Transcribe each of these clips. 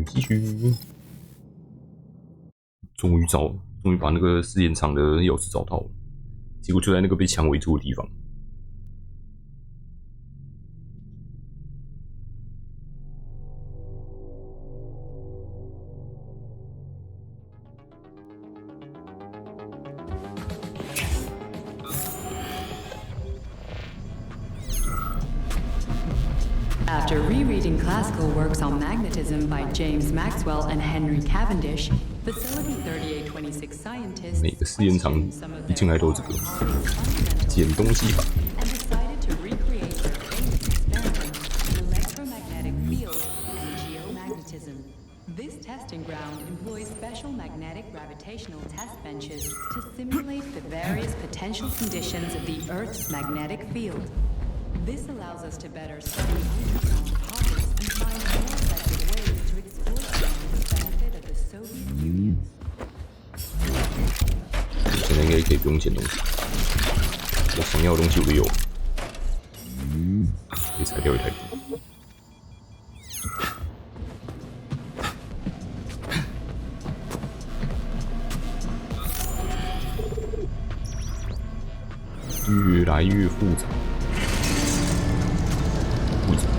继续。终于把那个试验场的钥匙找到了，结果就在那个被墙围住的地方。After rereading classical works on magnetism by James Maxwell and Henry Cavendish, Facility 3826 scientists 每个试验场一进来都有这个捡东西法。and decided to recreate their famous experiment in electromagnetic fields and geomagnetism. This testing ground employs special magnetic gravitational test benches to simulate the various potential conditions of the Earth's magnetic field. This allows us to better study underground deposits and find more effective ways to exploit them for the benefit of the Soviet Union. 现在应该可以不用捡东西，我想要的东西我都有。可以拆掉一台。越来越复杂。为什么？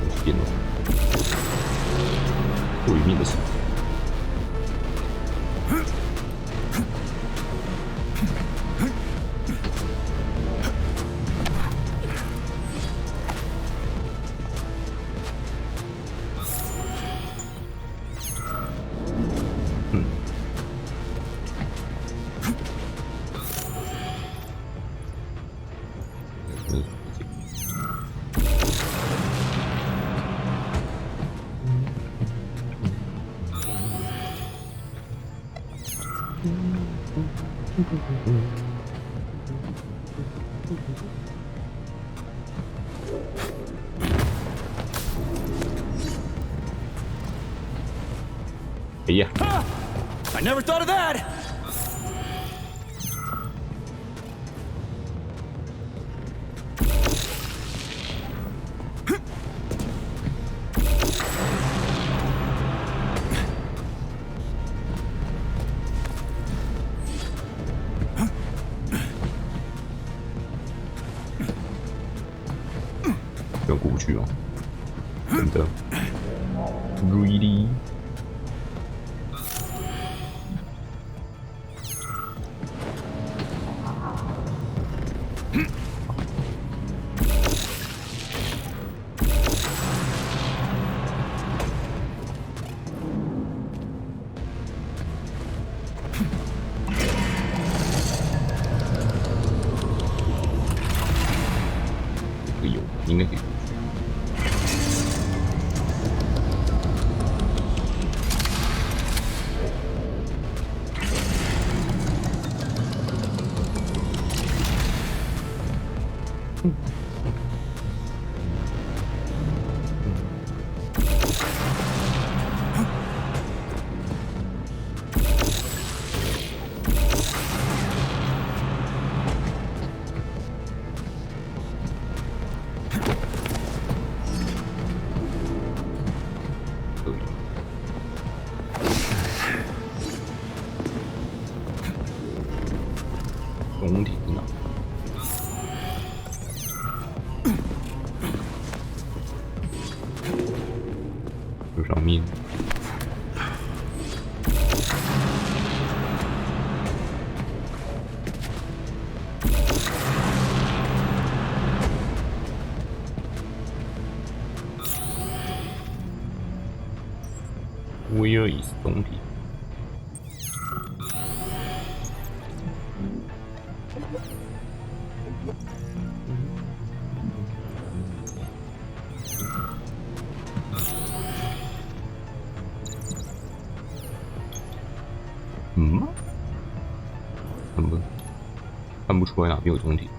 东西变了，毁灭的时候。哎呀 I never thought of that! ,不要过不去哦，真的 ，really。应该可以过去。宫廷啊，这上面，Where is 宫廷？嗯？看不出来哪边有中体。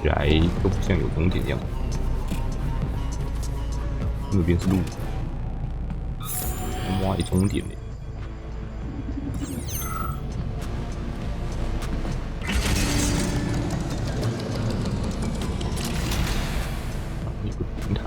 起来都不像有终点一样。那边是路，哇，有终点嘞！有个平台。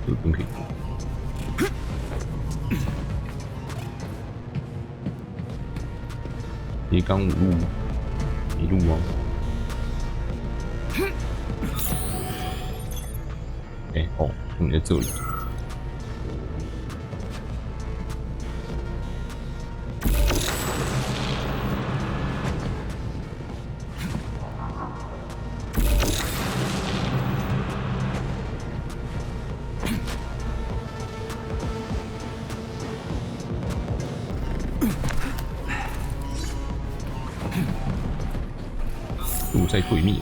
这边可以过。铁岗五路，一路吗？哦，你在这里。路在对面。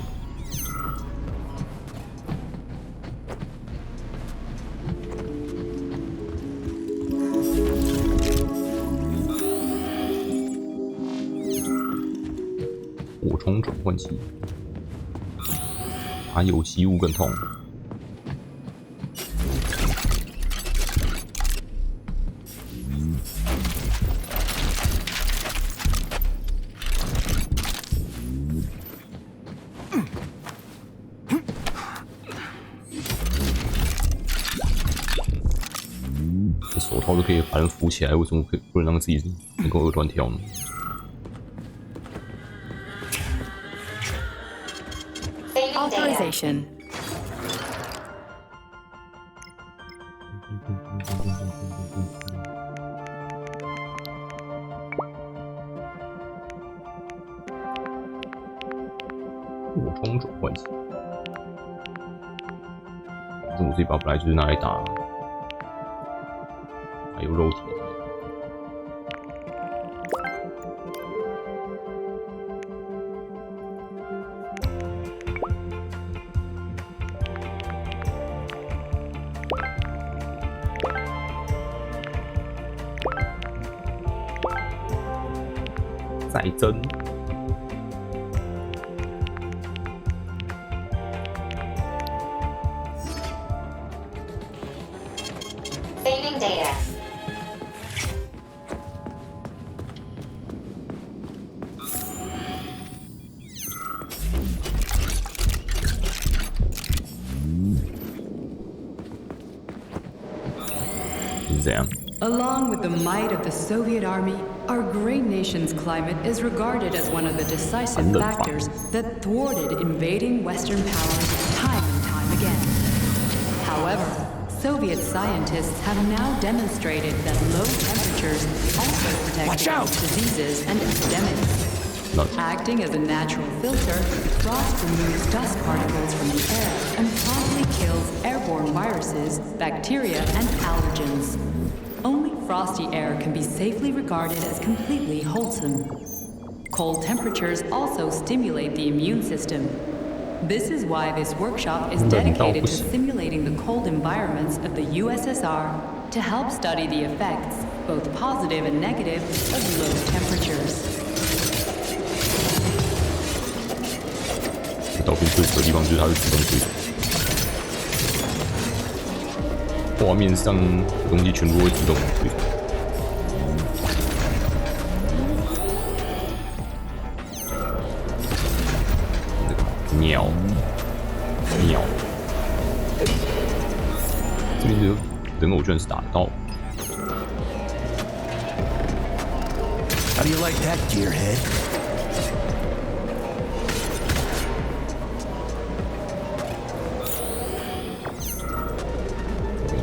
火冲转换器，还有吸雾更痛。这手套都可以把人扶起来，为什么不能让自己能够二段跳呢？ Authorization. 火冲转换器，这我这把本来就是拿来打，还有肉体。 再增，Saving data. Along with the might of the Soviet Army, our great nation's climate is regarded as one of the decisive factors that thwarted invading Western powers time and time again. However, Soviet scientists have now demonstrated that low temperatures also protect against diseases and epidemics. Acting as a natural filter, frost removes dust particles from the air and promptly kills airborne viruses, bacteria, and allergens. Only frosty air can be safely regarded as completely wholesome. Cold temperatures also stimulate the immune system. This is why this workshop is dedicated to simulating the cold environments of the USSR to help study the effects, both positive and negative, of low temperatures. 刀片最扯的地方就是它是自动推转，画面上的东西全部会自动推转。鸟，鸟，这边的人偶居然是打得到。 How do you like that, gearhead?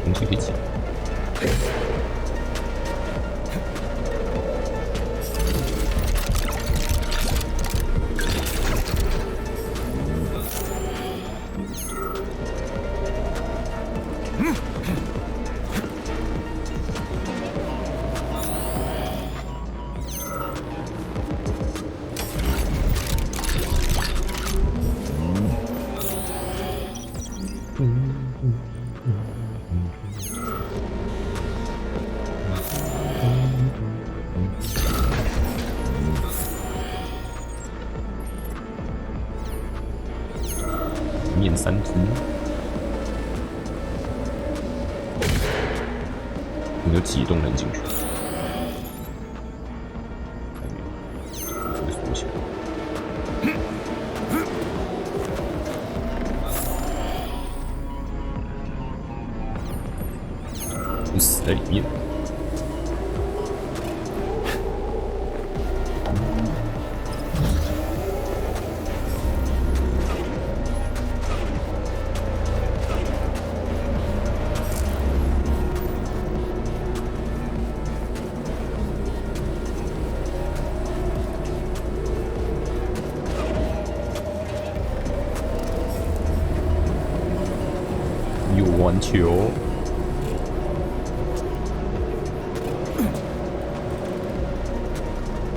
东西可以捡。3只，有没有解冻能进去？还没有，这个锁起来。就死在里面。有玩球。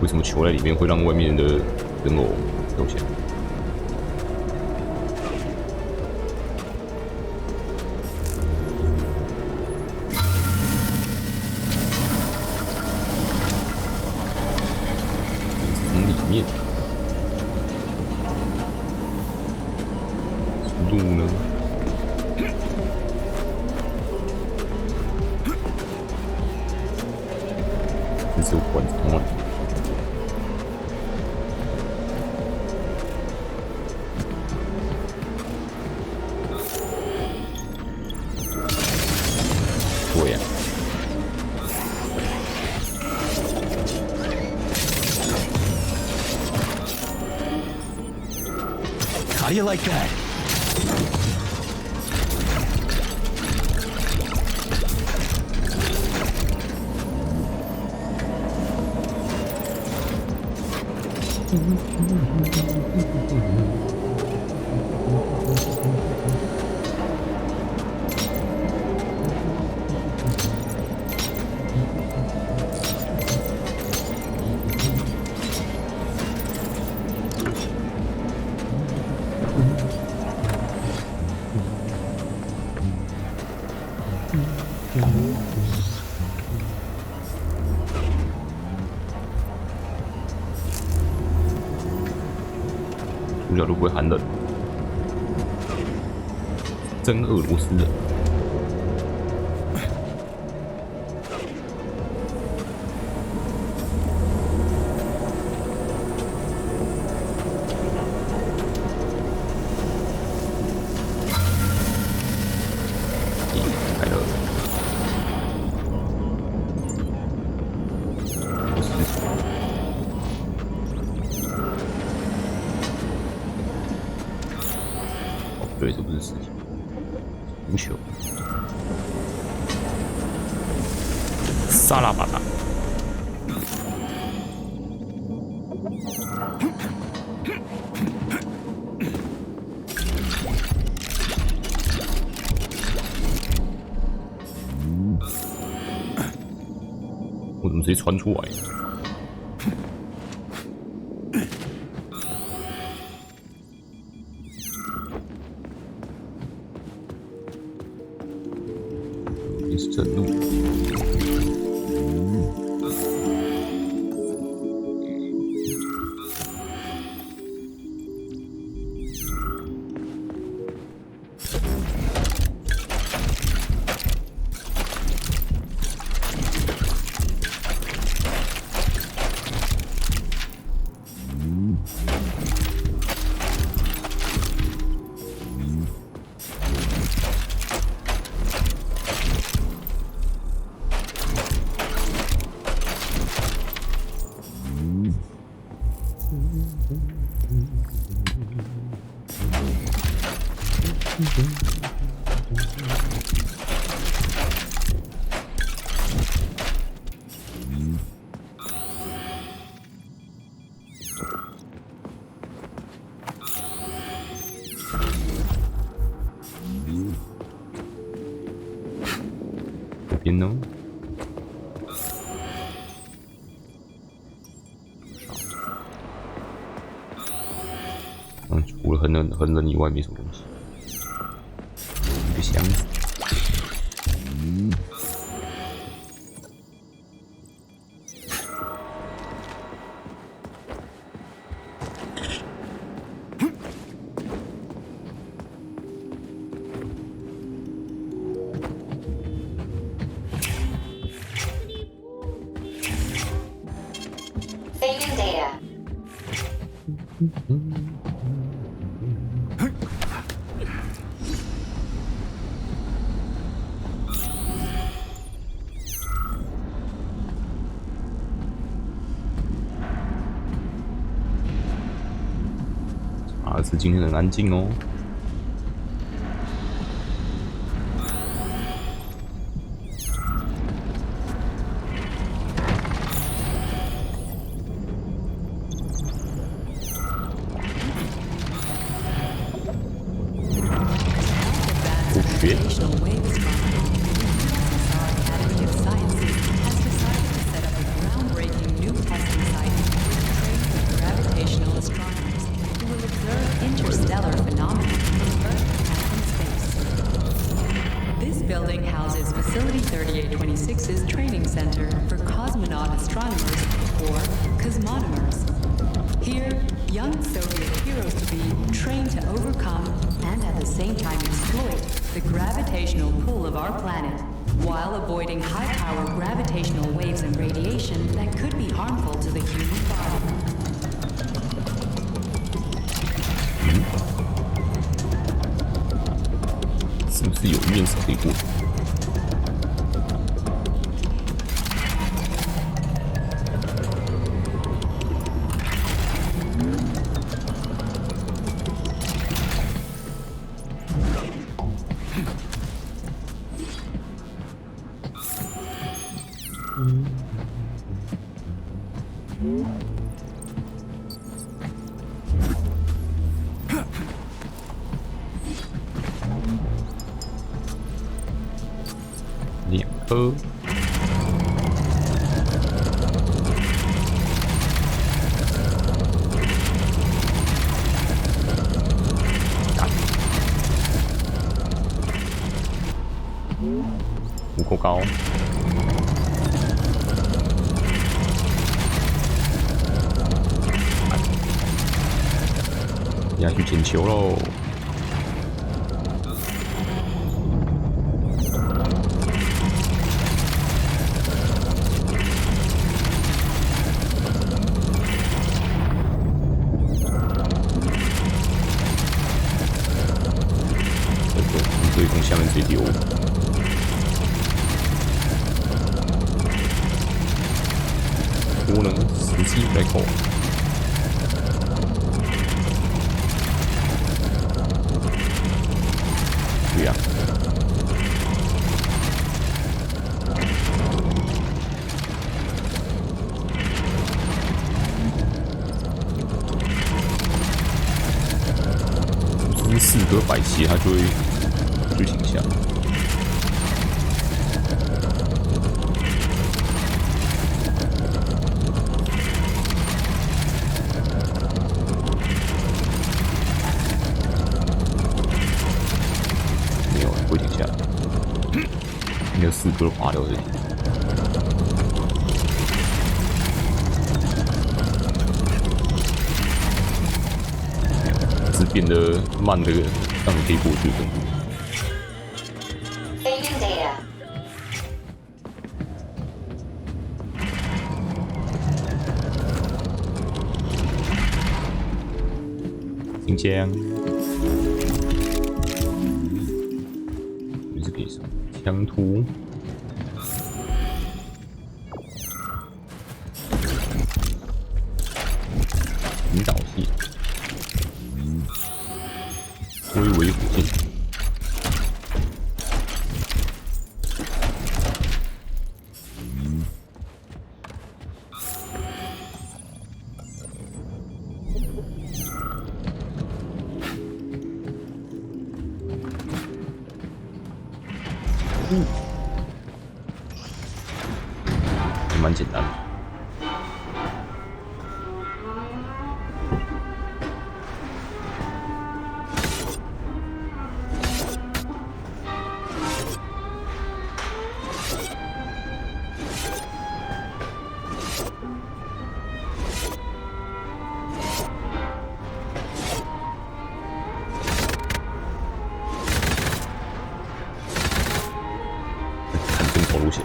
为什么球在里面会让外面的人偶掉下来？从里面，速度呢？这是有管子吗？对呀。How do you like that?主角都不会寒冷，真俄罗斯人。开了。对，这不是事情。无球，萨拉巴达。我怎么直接穿出来？也是正路。这边呢？除了很冷以外，没什么东西。一个箱子。儿子今天很安静哦。Gravitational wave astronomy, USSR Academy of Sciences has decided to set up a groundbreaking new testing site to train gravitational astronomers who will observe interstellar phenomena from Earth and space. This building houses Facility 3826's training center for cosmonaut astronomers, or cosmonomers. Here, young Soviet heroes-to-be trained to overcome and at the same time exploit the gravitational pull of our planet, while avoiding high-power gravitational waves and radiation that could be harmful to the human body. 是不是有面试可以过？2颗。5口高。要去捡球喽！所以从下面直接丢。多能实际来扣。对呀。就是4格摆齐，它就会停下。没有，不会停下来。应该4格滑掉这里。只变得慢的，让你可以过去的。Saving data. 新枪，这是可以上枪突。引导器，微微附近。也蛮简单的。看镜头路线。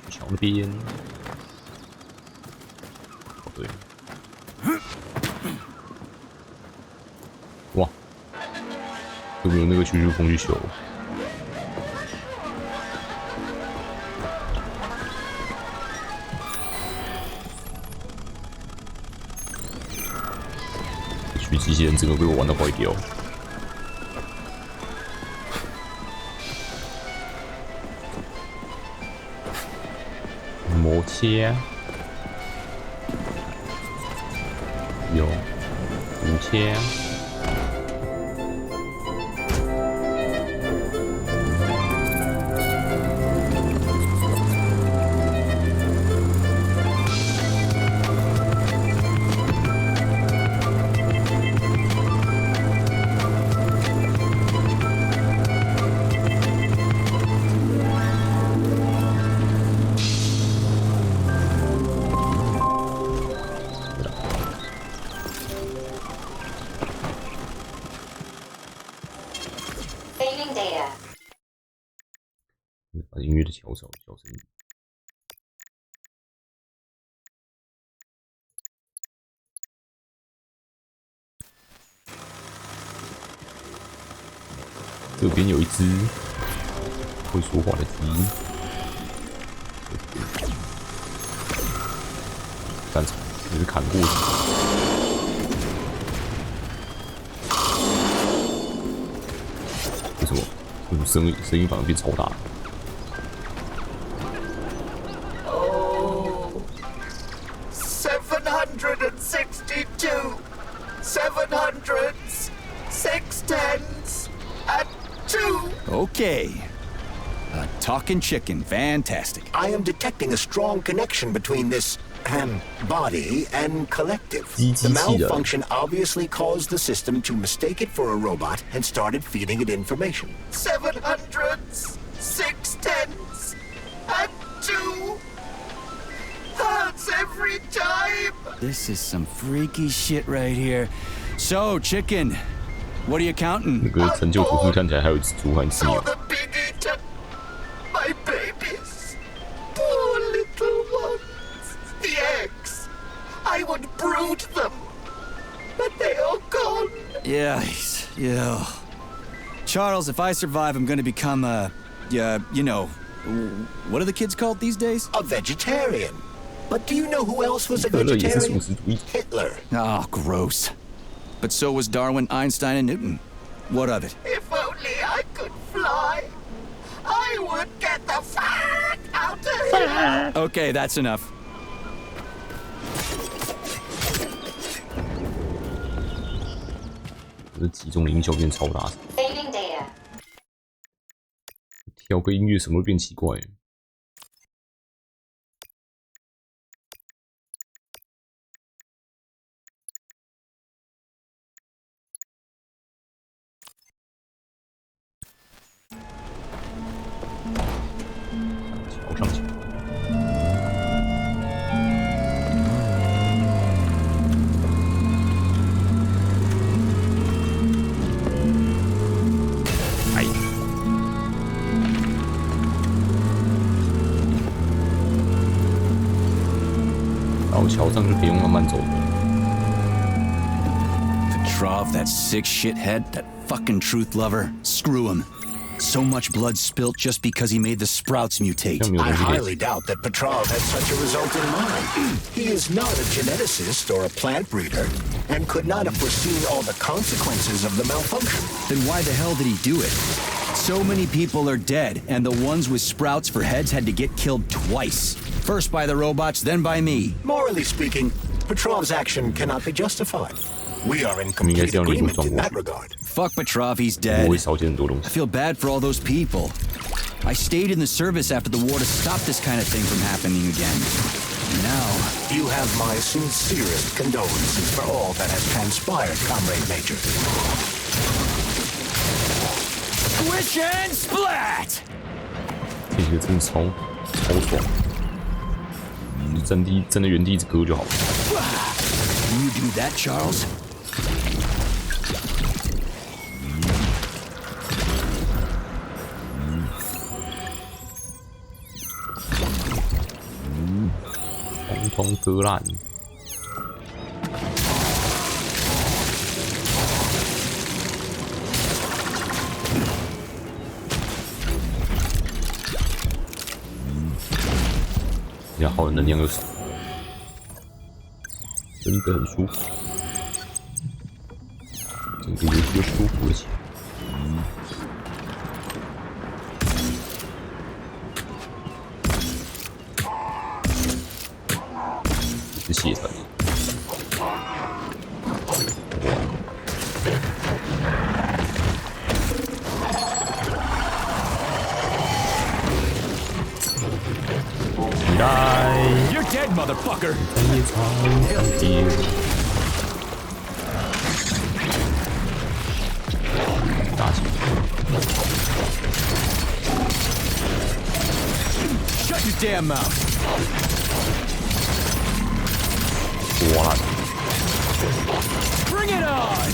桥那边。哦，对。哇，有没有那个去风去修？去机器人整个被我玩到坏掉。魔切，有武切。Saving data. 把音乐的调小声一点。这边有一只会说话的鸡，战场也是砍过去。为什么？声音反而变超大？ 762, 700s, 610s, and 2. Okay. A talking chicken. Fantastic. I am detecting a strong connection between this body and collective. The malfunction obviously caused the system to mistake it for a robot and started feeding it information. 700s, 610s, and 2. Hurts every time. This is some freaky shit right here. So, chicken, what are you counting? 那个成就图书看起来还有一只猪和一只牛。 the big eater. My babies. Poor little ones. The eggs. I would brood them. But they are gone. Yeah. Charles, if I survive, I'm gonna become you know, what are the kids called these days? A vegetarian. But do you know who else was a vegetarian? Hitler. Oh, gross. But so was Darwin, Einstein, and Newton. What of it? If only I could fly, I would get the fuck out of here. Okay, that's enough. 这集中的音效变超大声， Saving data. 调个音乐什么会变奇怪？桥上去。 到桥上就可以用慢慢走的。 Petrov, that sick shithead, that fucking truth lover. Screw him. So much blood spilt just because he made the sprouts mutate. I highly doubt that Petrov had such a result in mind. He is not a geneticist or a plant breeder, and could not have foreseen all the consequences of the malfunction. Then why the hell did he do it? So many people are dead, and the ones with sprouts for heads had to get killed twice. First by the robots, then by me. Morally speaking, Petrov's action cannot be justified. We are in complete agreement in that regard. Fuck Petrov, he's dead. I feel bad for all those people. I stayed in the service after the war to stop this kind of thing from happening again. Now... You have my sincerest condolences for all that has transpired, Comrade Major. Squish and splat! 这个真的超爽，你站在原地一直割就好了。 You do that, Charles? 通割烂。然后能量又少，真的很舒服，整个游戏又舒服了起来。是血团。起来！ You're dead, motherfucker. 在野草上跌。大起。Shut your damn mouth. 哇啦！ Bring it on.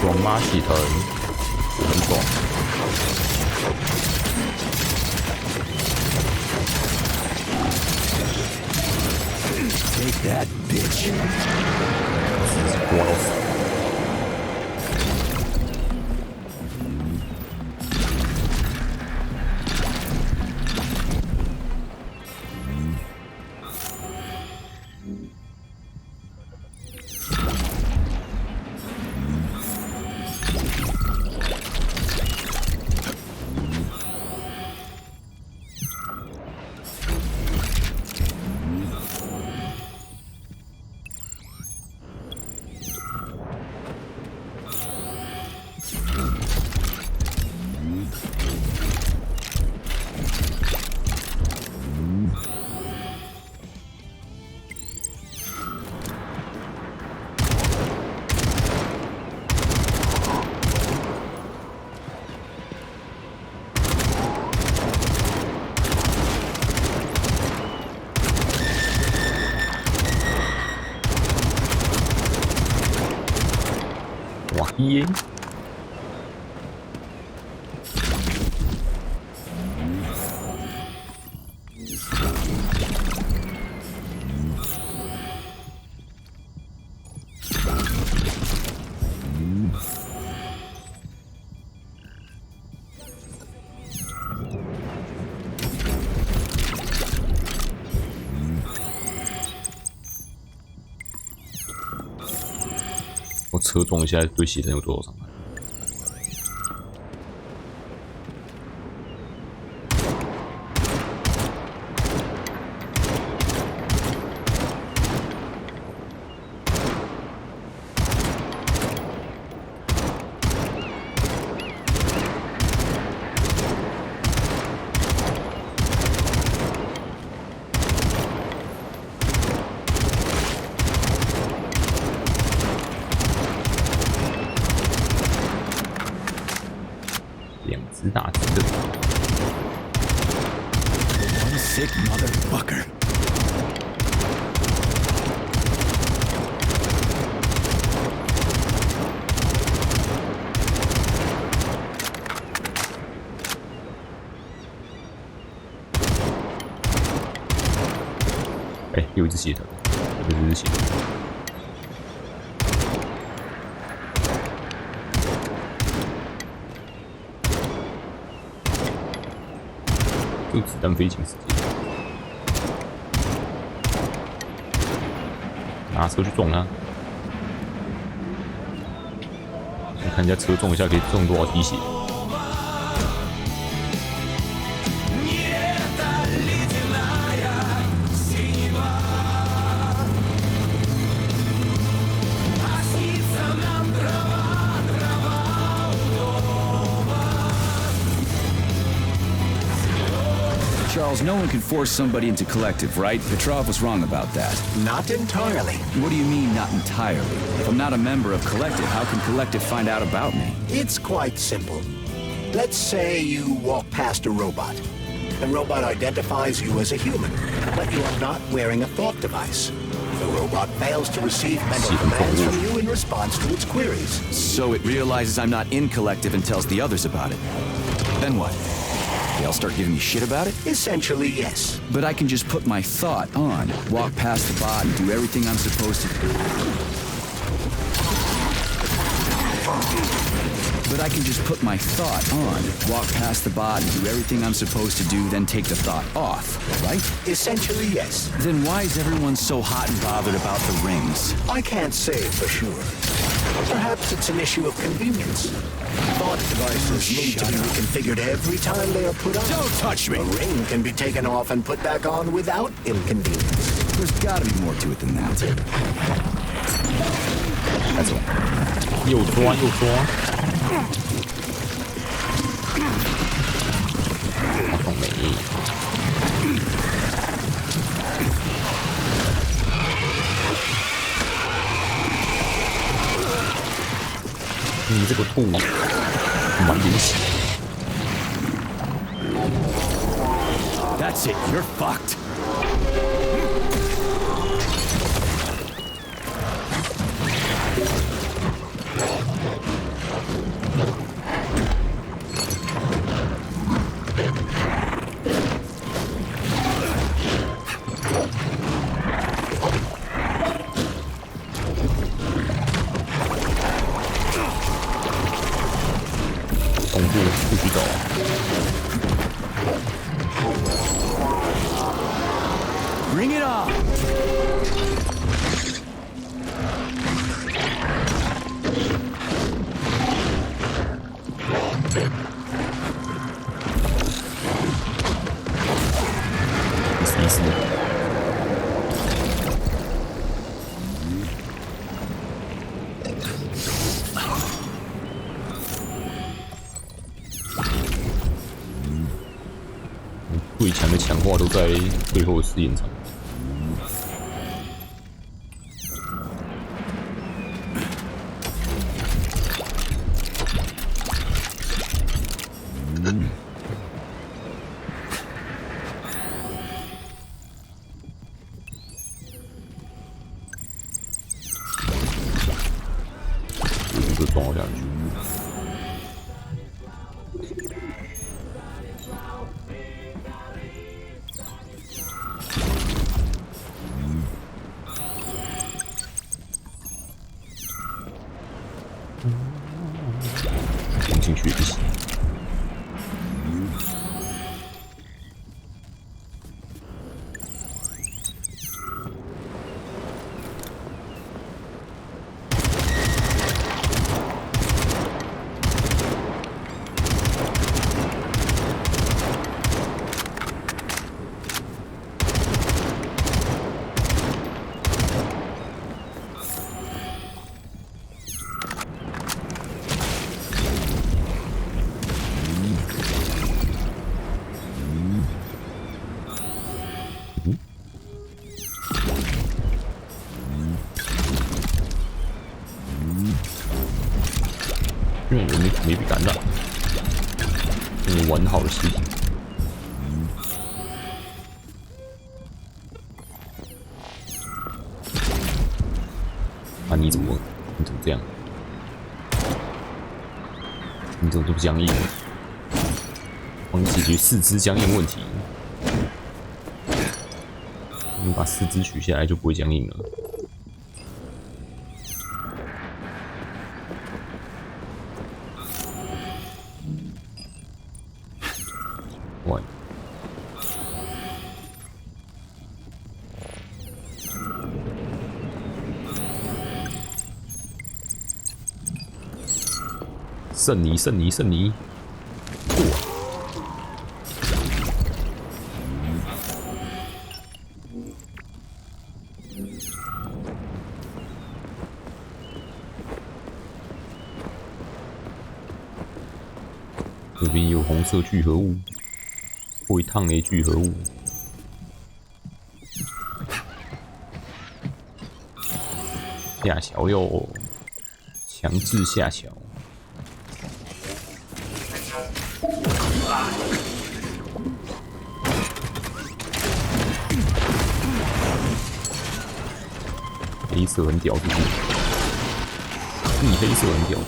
龙马喜藤，很爽。Take that, bitch. 哇到死！哇耶！我车撞一下对血藤有多少伤害？两只大只的。One sick motherfucker. 哎，又一只血藤，又一只血藤。就子弹飞行时间，拿车去撞他。你看人家车撞一下可以中多少滴血？Charles, no one can force somebody into collective, right? Petrov was wrong about that. Not entirely. What do you mean, not entirely? If I'm not a member of collective, how can collective find out about me? It's quite simple. Let's say you walk past a robot. The robot identifies you as a human, but you are not wearing a thought device. The robot fails to receive mental commands from you in response to its queries. So it realizes I'm not in collective and tells the others about it. Then what? They'll start giving me shit about it? Essentially, yes. But I can just put my thought on, walk past the bot, and do everything I'm supposed to do. But I can just put my thought on, walk past the bot, and do everything I'm supposed to do, then take the thought off, right? Essentially, yes. Then why is everyone so hot and bothered about the rings? I can't say for sure. Perhaps it's an issue of convenience. Thought devices need to be reconfigured every time they are put on. Don't touch me! A ring can be taken off and put back on without inconvenience. There's gotta be more to it than that. 开始，又抓又抓，好痛美。你这个兔蛮灵喜。That's it, you're fucked. Bring it on! Easy. 最强的强化都在最后的试验场。就撞下去。点进去也不行。因为我没被感染，完好的尸体。啊！你怎么这样？你怎么都不僵硬？帮你解决四肢僵硬问题。你把四肢取下来就不会僵硬了。完。圣尼，圣尼，圣尼！这边有红色聚合物，会烫的聚合物。下桥哟，强制下桥。黑色很屌，是不是？逆黑色很屌。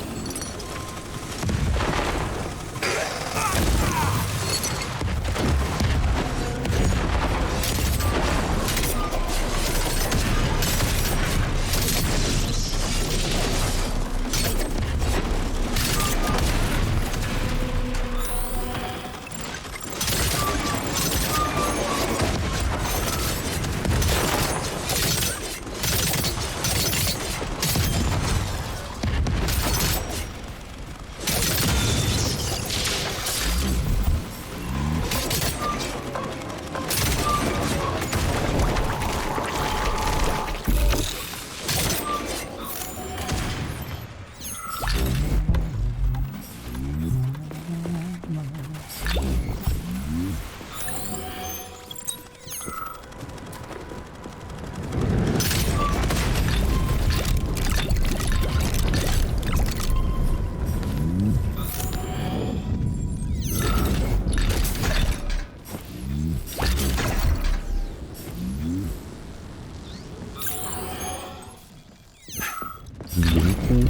呼。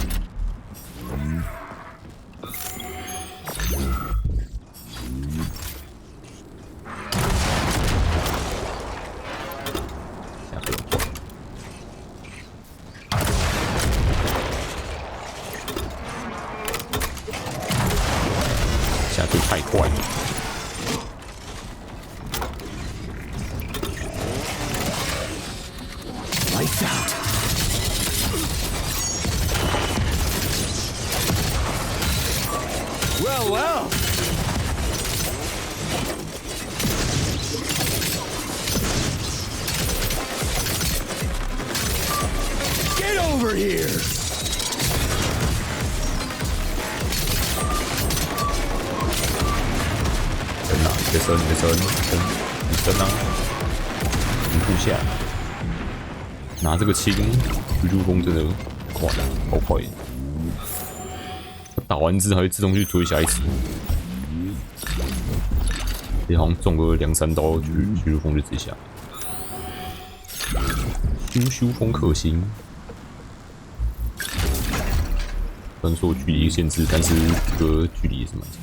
下队太快了。Lights out. Well, well. Get over here. 升啊！你的升，你的升，你升啊！你部下拿这个清蜘蛛风真的快，好快！打完之后还会自动去追下一次，也好像中个2、3刀，蜘蛛风就直接下。修风可行，虽然说距离限制，但是这个距离也是蛮长。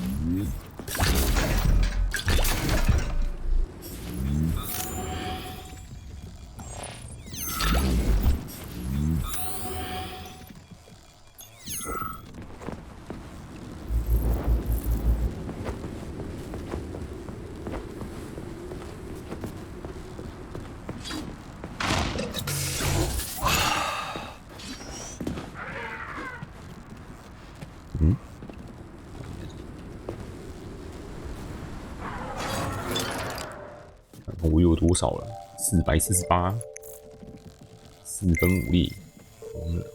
我有多少了？448，4分5厘，疯了。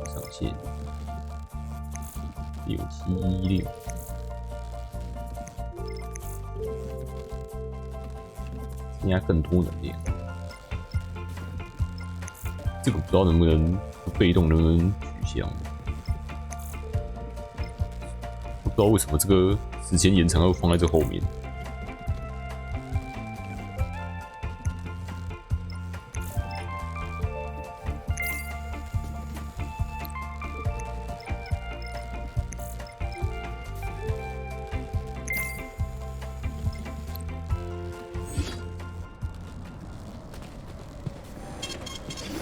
上线6716，应该更多能量。这个不知道能不能被动能不能取消？我不知道为什么这个时间延长要放在这后面。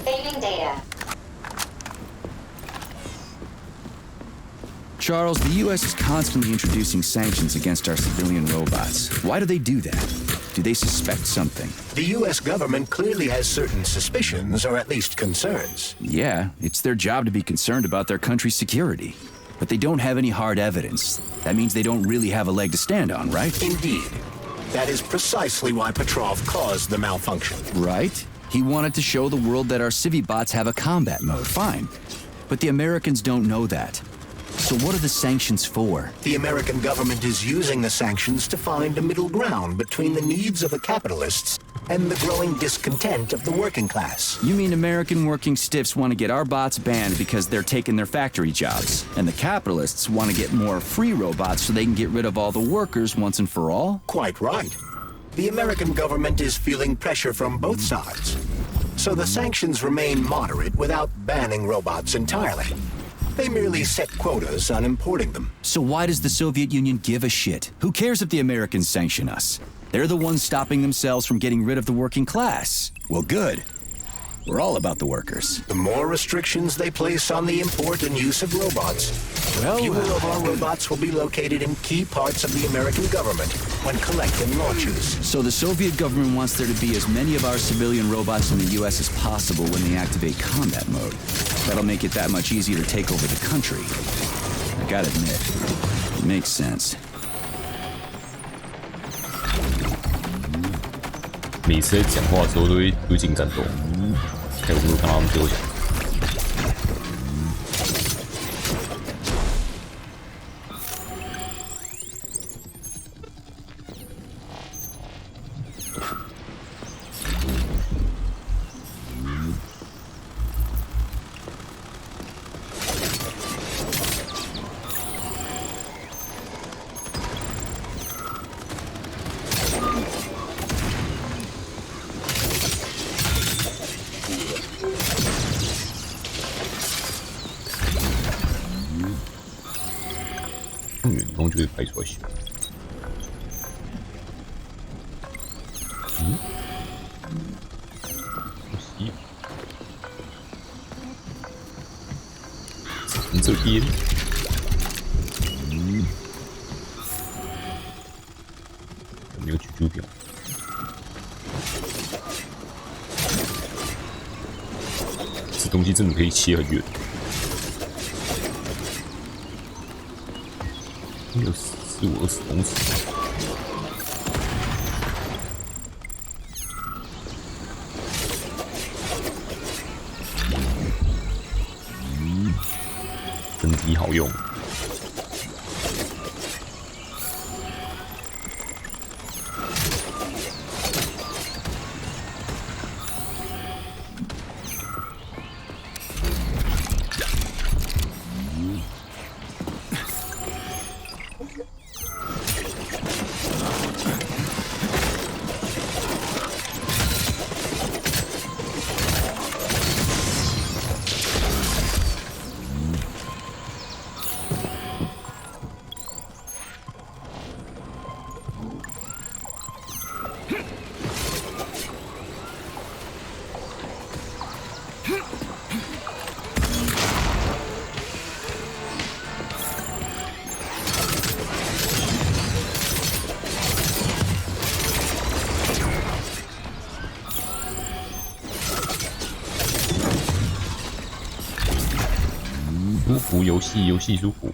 Saving data. Charles, the U.S. is constantly introducing sanctions against our civilian robots. Why do they do that? Do they suspect something? The U.S. government clearly has certain suspicions, or at least concerns. Yeah, it's their job to be concerned about their country's security. But they don't have any hard evidence. That means they don't really have a leg to stand on, right? Indeed. That is precisely why Petrov caused the malfunction. Right? He wanted to show the world that our Civibots have a combat mode, fine. But the Americans don't know that. So what are the sanctions for? The American government is using the sanctions to find a middle ground between the needs of the capitalists and the growing discontent of the working class. You mean American working stiffs want to get our bots banned because they're taking their factory jobs, and the capitalists want to get more free robots so they can get rid of all the workers once and for all? Quite right. The American government is feeling pressure from both sides. So the sanctions remain moderate without banning robots entirely. They merely set quotas on importing them. So why does the Soviet Union give a shit? Who cares if the Americans sanction us? They're the ones stopping themselves from getting rid of the working class. Well, good. We're all about the workers. The more restrictions they place on the import and use of robots, the fewer of our robots will be located in key parts of the American government when collecting launches. So the Soviet government wants there to be as many of our civilian robots in the U.S. as possible when they activate combat mode. That'll make it that much easier to take over the country. I gotta admit, it makes sense. 每次在讲话的时候都会入境战斗，还有没有看到他们最后讲？拍出来修。嗯？不是。从这边。有没有去注表？这东西真的可以切很远。有15、20公尺。真的好用。舒服游戏舒服。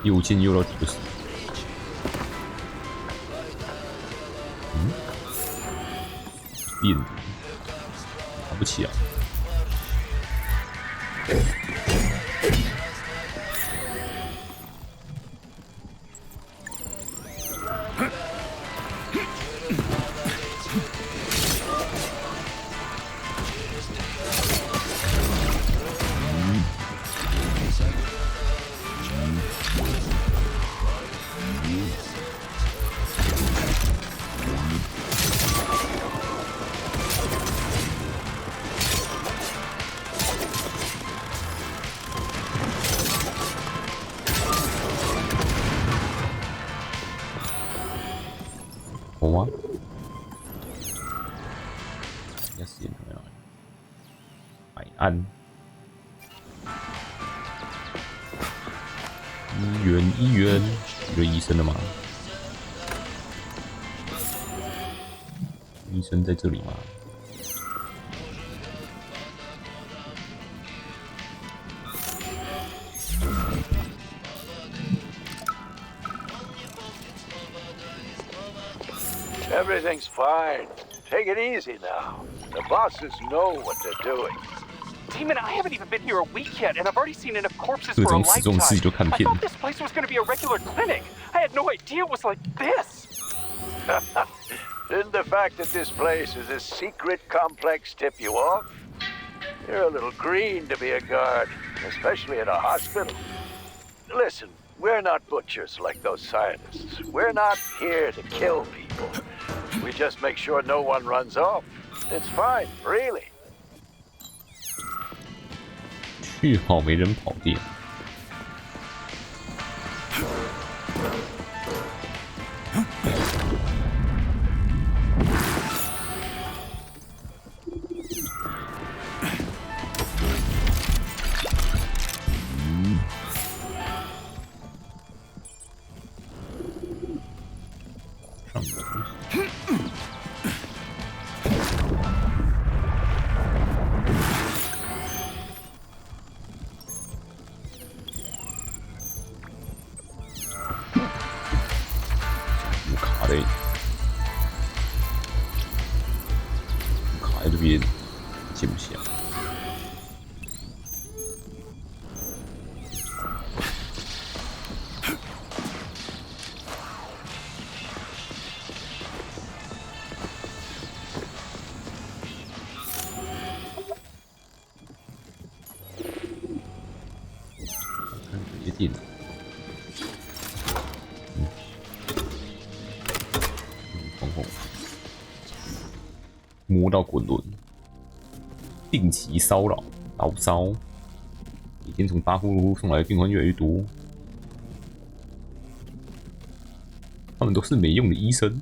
又见又到几个死。变，打不起啊！我吗？应该时间怎么样？海岸。医院，有医生了吗？医生在这里吗？Everything's fine. Take it easy now. The bosses know what they're doing. Damon, I haven't even been here a week yet, and I've already seen enough corpses 各 for a 种死这种事 lifetime. 就看 I 片。 thought this place was going to be a regular clinic. I had no idea it was like this. Didn't the fact that this place is a secret complex tip you off? You're a little green to be a guard, especially at a hospital. Listen, we're not butchers like those scientists. We're not here to kill people. We just make sure no one runs off. It's fine, really. 去好没人跑店。上个东西。卡的，卡在这边，进不去啊。看这些电脑。摸到滚轮，定期骚扰。牢骚。每天从巴夫洛夫送来的病患越来越多，他们都是没用的医生。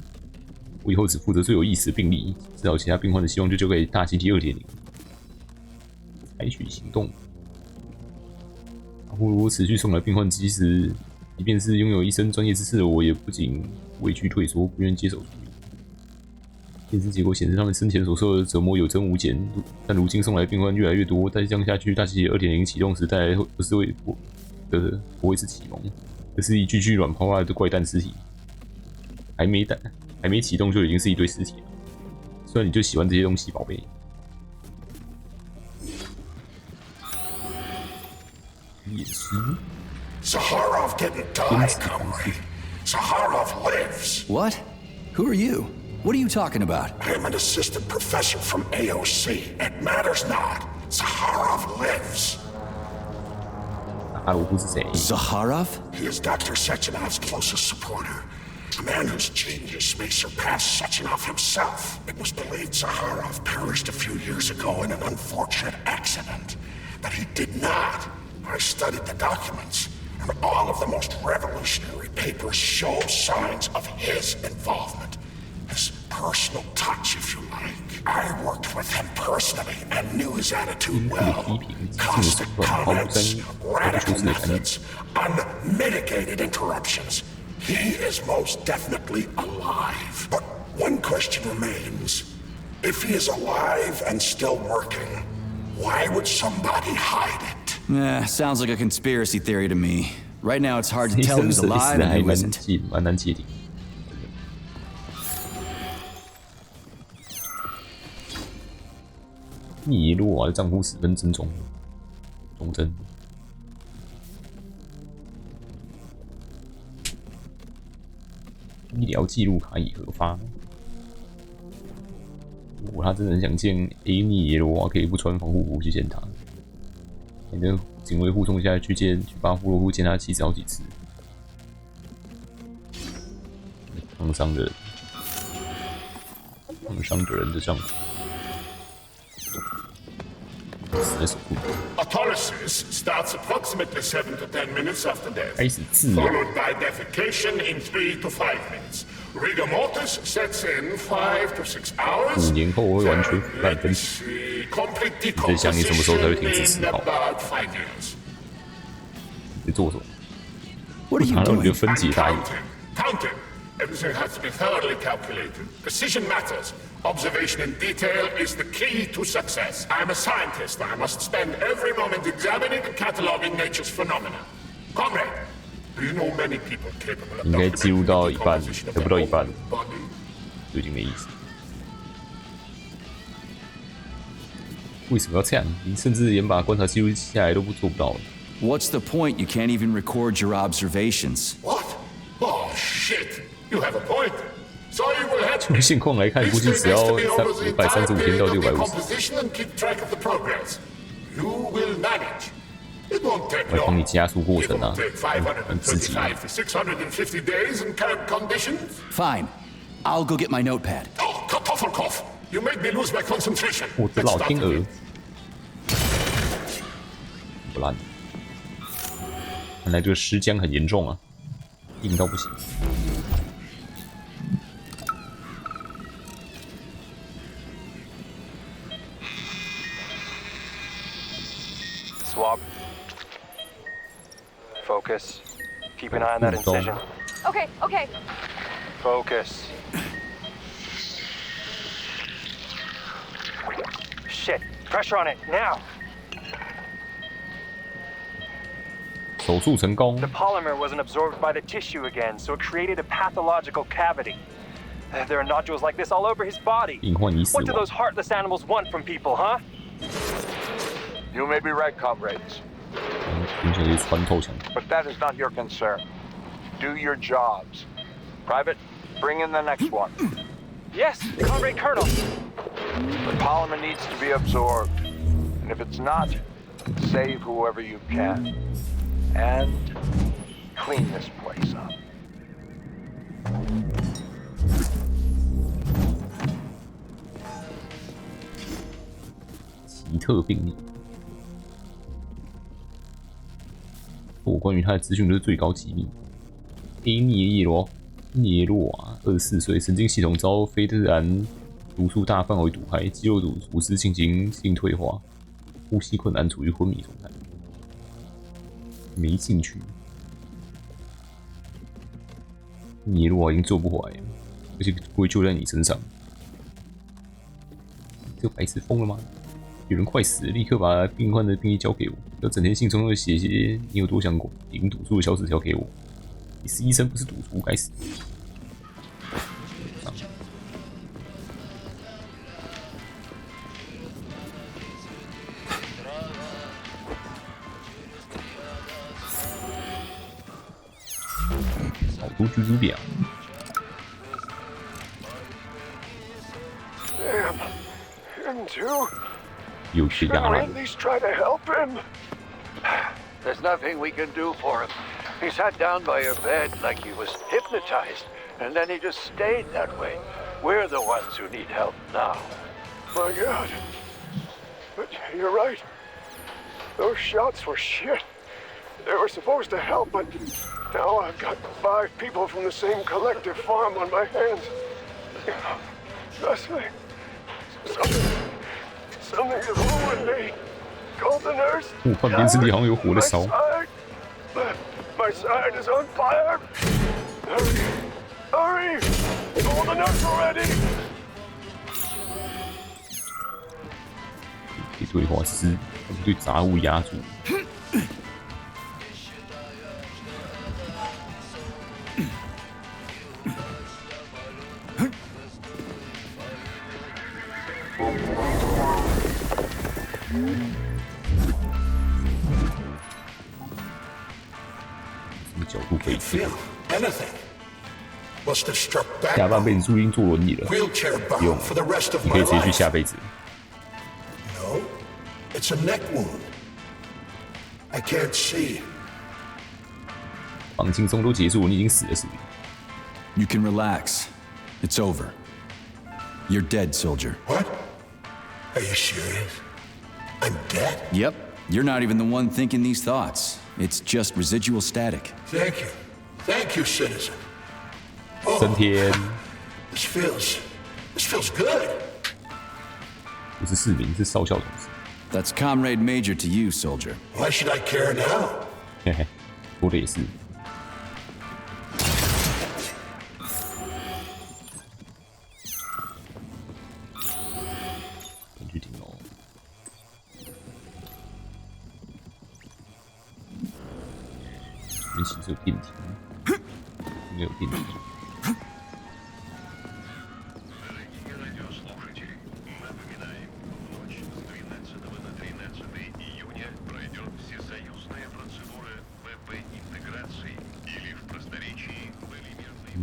我以后只负责最有意思的病例，治疗其他病患的希望就交给大基地2.0。采取行动。巴夫洛夫持续送来病患，即便是拥有医生专业知识的我，也不仅畏惧退缩，不愿接手处理。验尸结果显示，他们生前所受的折磨有增无减，但如今送来的病患越来越多，再这样下去，大集结2.0启动时带来不会是启蒙，而是一具具软趴趴的怪诞尸体。还没启动就已经是一堆尸体了。虽然你就喜欢这些东西，宝贝。验尸。Zaharov didn't die, comrade. Zaharov lives. What? Who are you? What are you talking about? I'm an assistant professor from AOC. It matters not. Zaharov lives. Zaharov? He is Dr. Sechenov's closest supporter. A man whose genius may surpass Sechenov himself. It was believed Zaharov perished a few years ago in an unfortunate accident. But he did not. I studied the documents, and all of the most revolutionary papers show signs of his involvement. His personal touch, if you like. I worked with him personally and knew his attitude well. Caustic comments, radical methods, unmitigated interruptions. He is most definitely alive. But one question remains. If he is alive and still working, why would somebody hide it? Sounds like a conspiracy theory to me. Right now it's hard to tell who's alive and who isn't. 蛮难界定。密耶洛娃的丈夫十分忠贞。医疗记录卡已核发。如果他真的很想见 A 密耶罗娃，可以不穿防护服去见他。反正警卫护送下去巴夫洛夫见他妻子好几次。烫伤的人的丈夫。Autolysis starts approximately 7 to 10 minutes after death, 开始自由 followed by defecation in 3 to 5 minutes. Rigor mortis sets in 5 to 6 hours. 5年后会完全腐烂分体。你在想你什么时候才会停止思考？你在做什么？拿到你的分解大业。Counting. Everything has to be thoroughly calculated. Precision matters. Observation in detail is the key to success. I'm a scientist. I must spend every moment examining and cataloging nature's phenomena. Comrade, do you know many people capable of 应该记录到一半，得不到一半， body? 就已经没意思。为什么要这样？你甚至连把观察记录下来都做不到。What's the point? You can't even record your observations. What? Oh, shit. You have a point. So you will have 从现况来看，估计只要535天到650。 来帮你加速过程啊，很刺激。 Fine. I'll go get my notepad. 我的老天鹅，不烂。看来这个尸僵很严重啊，硬到不行。 Swab. Focus. Keep an eye on that incision. Okay, okay. Focus. Shit. Pressure on it, now. 手术成功。 The polymer wasn't absorbed by the tissue again, so it created a pathological cavity. There are nodules like this all over his body. 隐患已死 What do 亡。 those heartless animals want from people, huh? You may be right, comrades. 完全是穿透墙。 But that is not your concern. Do your jobs. Private, bring in the next one. Yes, Comrade Colonel. The polymer needs to be absorbed. And if it's not, save whoever you can. And clean this place up. 奇特病例。我关于他的资讯都是最高机密。涅洛啊，24岁，神经系统遭非自然毒素大范围毒害，肌肉组织进行性退化，呼吸困难，处于昏迷状态。没兴趣。涅洛已经做不回来了，而且不会就在你身上。这个白痴疯了吗？有人快死了，立刻把病患的病历交给我。要整天兴冲冲的写些你有多想领赌注的小纸条给我。你是医生，不是赌徒，该死！好多居住表。Him too? 有些压 Better 力。 at least try to help him. There's nothing we can do for him. He sat down by your bed like he was hypnotized, and then he just stayed that way. We're the ones who need help now. My God. But you're right. Those shots were shit. They were supposed to help, but now I've got 5 people from the same collective farm on my hands. Something has ruined me. Call the nurse. 换电视里好像有火在烧。 My side is on fire. Hurry! Call the nurse already. 可以对话是对杂物压住。什么角度可以去？ Anything. Must have struck 下 back. 半辈子注定坐轮椅了， Wheelchair 不用 bound for the rest of 你可 my 以直接去 life. 下辈子。 No, it's a neck wound. I can't see. 放轻松都结束了，你已经死了，是不是？ You can relax. It's over. You're dead, soldier. What? Are you serious? I'm dead? Yep. You're not even the one thinking these thoughts. It's just residual static. Thank you. Thank you, citizen. 升天 This feels good. 不是市民，是少校同志。 That's Comrade Major to you, soldier. Why should I care now? 嘿嘿，说的也是。去顶楼。这边其实有电梯，应该有电梯。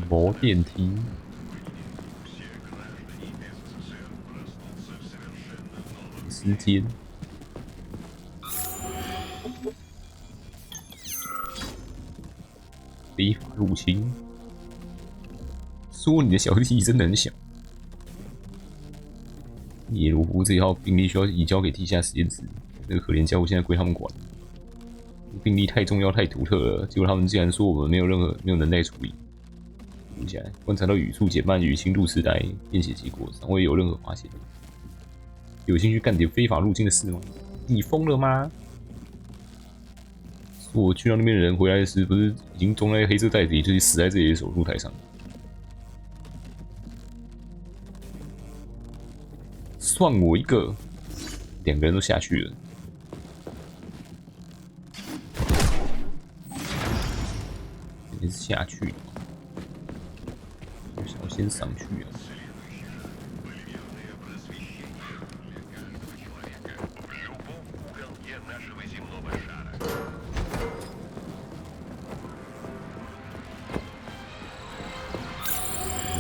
没电梯，时间，非法入侵。说你的小弟弟真的很小。耶罗夫这一号病例需要移交给地下实验室，这个可怜家伙现在归他们管。病例太重要、太独特了，结果他们竟然说我们没有能耐处理。 录下来，观察到语速减慢与轻度痴呆，验血结果尚未有任何发现。有兴趣干点非法入侵的事吗？你疯了吗？说我去到那边的人回来时，不是已经装在黑色袋子里，就是死在这里的手术台上。算我一个，两个人都下去了。也是下去了。 想要先上去啊！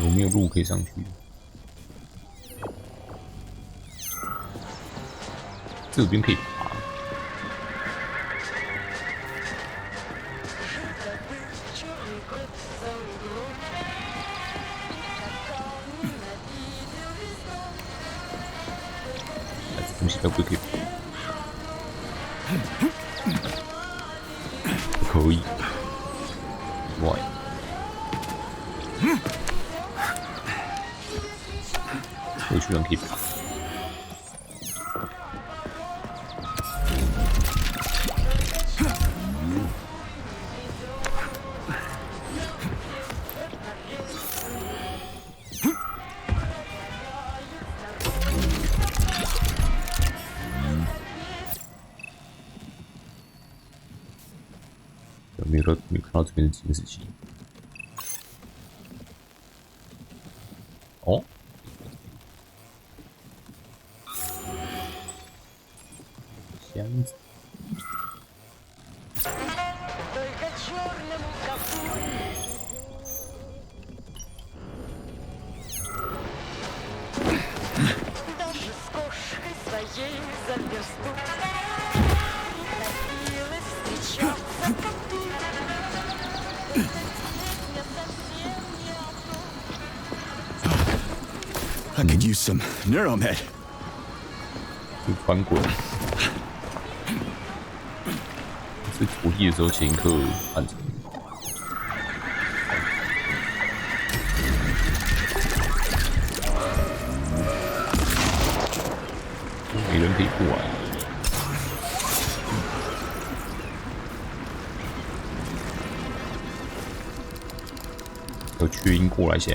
有没有路可以上去？这边可以爬。 东西该不会可以？可以。外，我居然可以爬。没看到这边的监视器。哦，箱子。I could use some neuromed. 就翻滚。是土地的时候前一刻按着。没人可以过来。有缺音过来一下。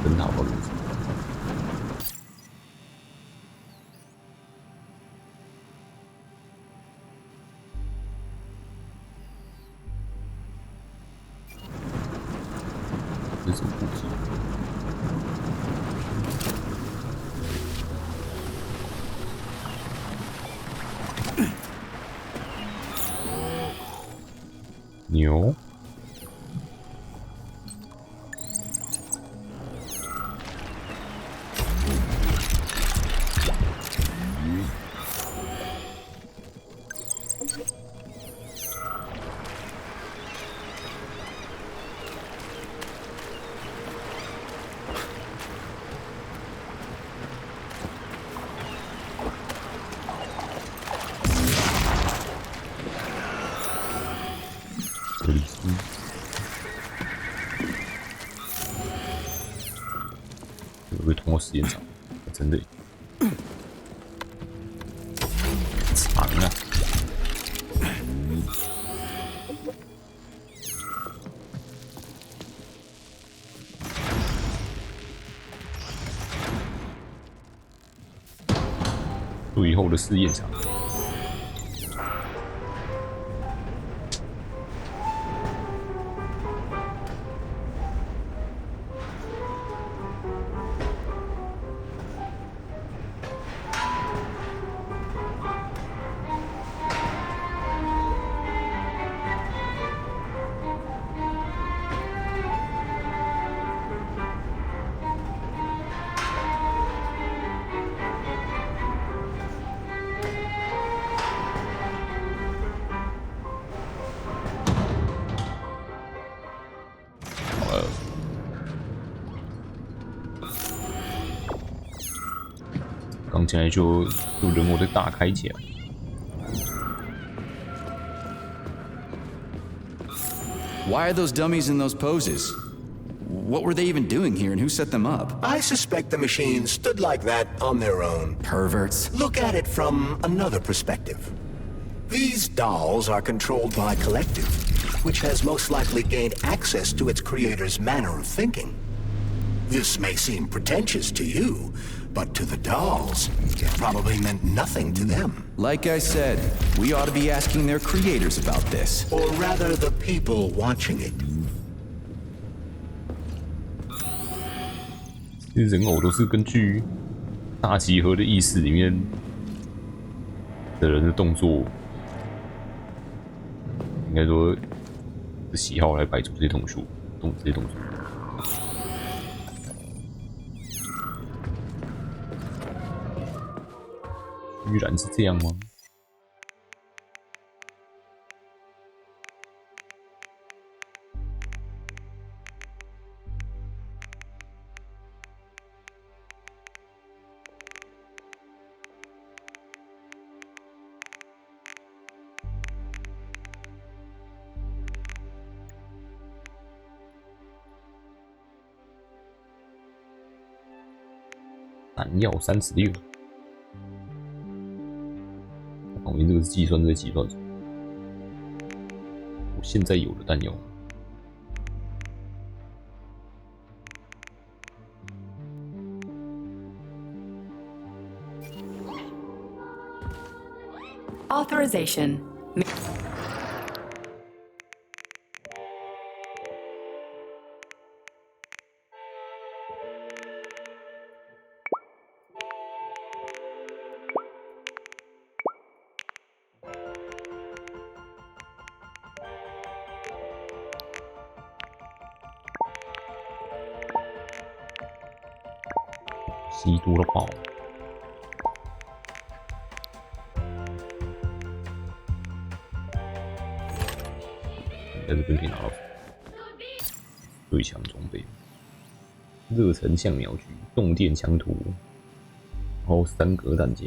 很好吧，路子。这是什么武器？牛。克里斯，有个通过实验场，真的长啊！最后的试验场。刚进来就人偶的大开起来。Why are those dummies in those poses? What were they even doing here and who set them up? I suspect the machines stood like that on their own. Perverts. Look at it from another perspective. These dolls are controlled by Collective, which has most likely gained access to its creator's manner of thinking. This may seem pretentious to you, but to the dolls, it probably meant nothing to them. Like I said, we ought to be asking their creators about this. Or rather, the people watching it. 其实人偶都是根据大集合的意识里面的人的动作，应该说的喜好来摆出这些动作。居然是这样吗？弹药36，旁边这个是计算在计算中。我现在有的弹药。Authorization. 吸多了爆。在这边可以拿到最强装备：热成像秒狙、动电枪托，然后3格弹夹、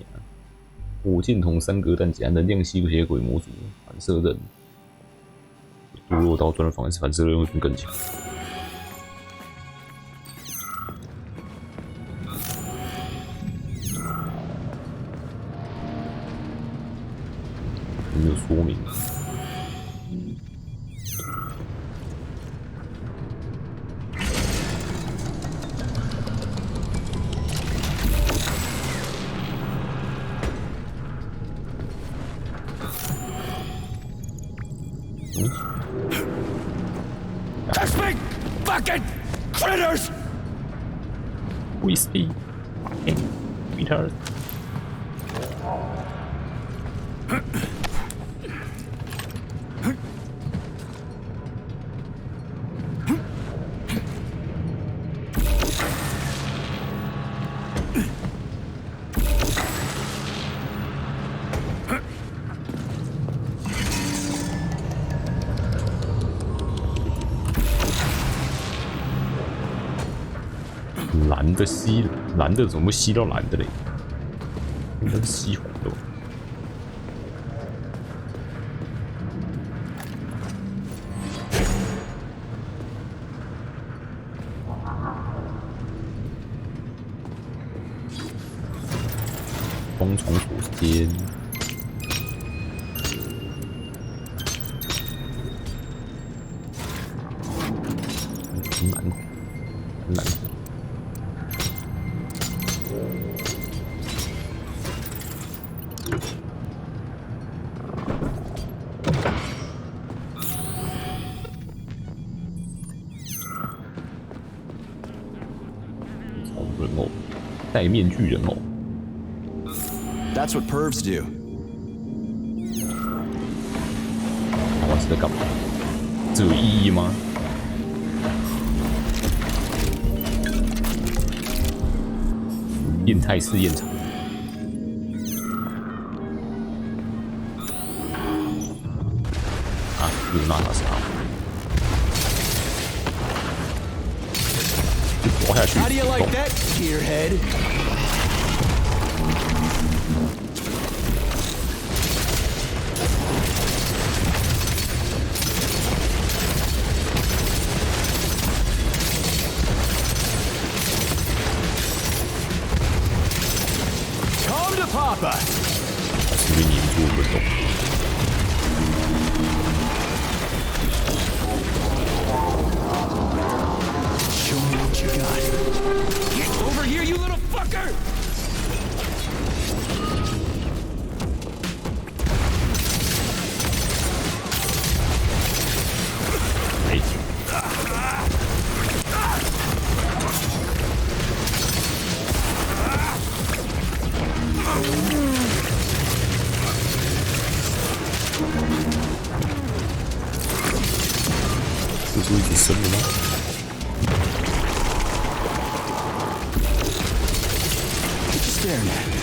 火箭筒3格弹夹、能量吸血鬼模组、反射刃。多肉刀专的反射刃会变更强。没有说明。Catch me! Fucking critters! Whiskey, fucking critters. 蓝的吸，蓝的怎么吸到蓝的嘞？应该是吸红的吧。双重锁间，蓝红，蓝红。人偶，戴面具人偶。That's what pervs do. 我是在干嘛？这有意义吗？变态试验场。啊，有娜塔莎。滑下去。How do you like that, gearhead? Come to Papa! 这边黏住不动。Show me what you got. Get over here, you little fucker! 就是一直升的吗？ Staring at me.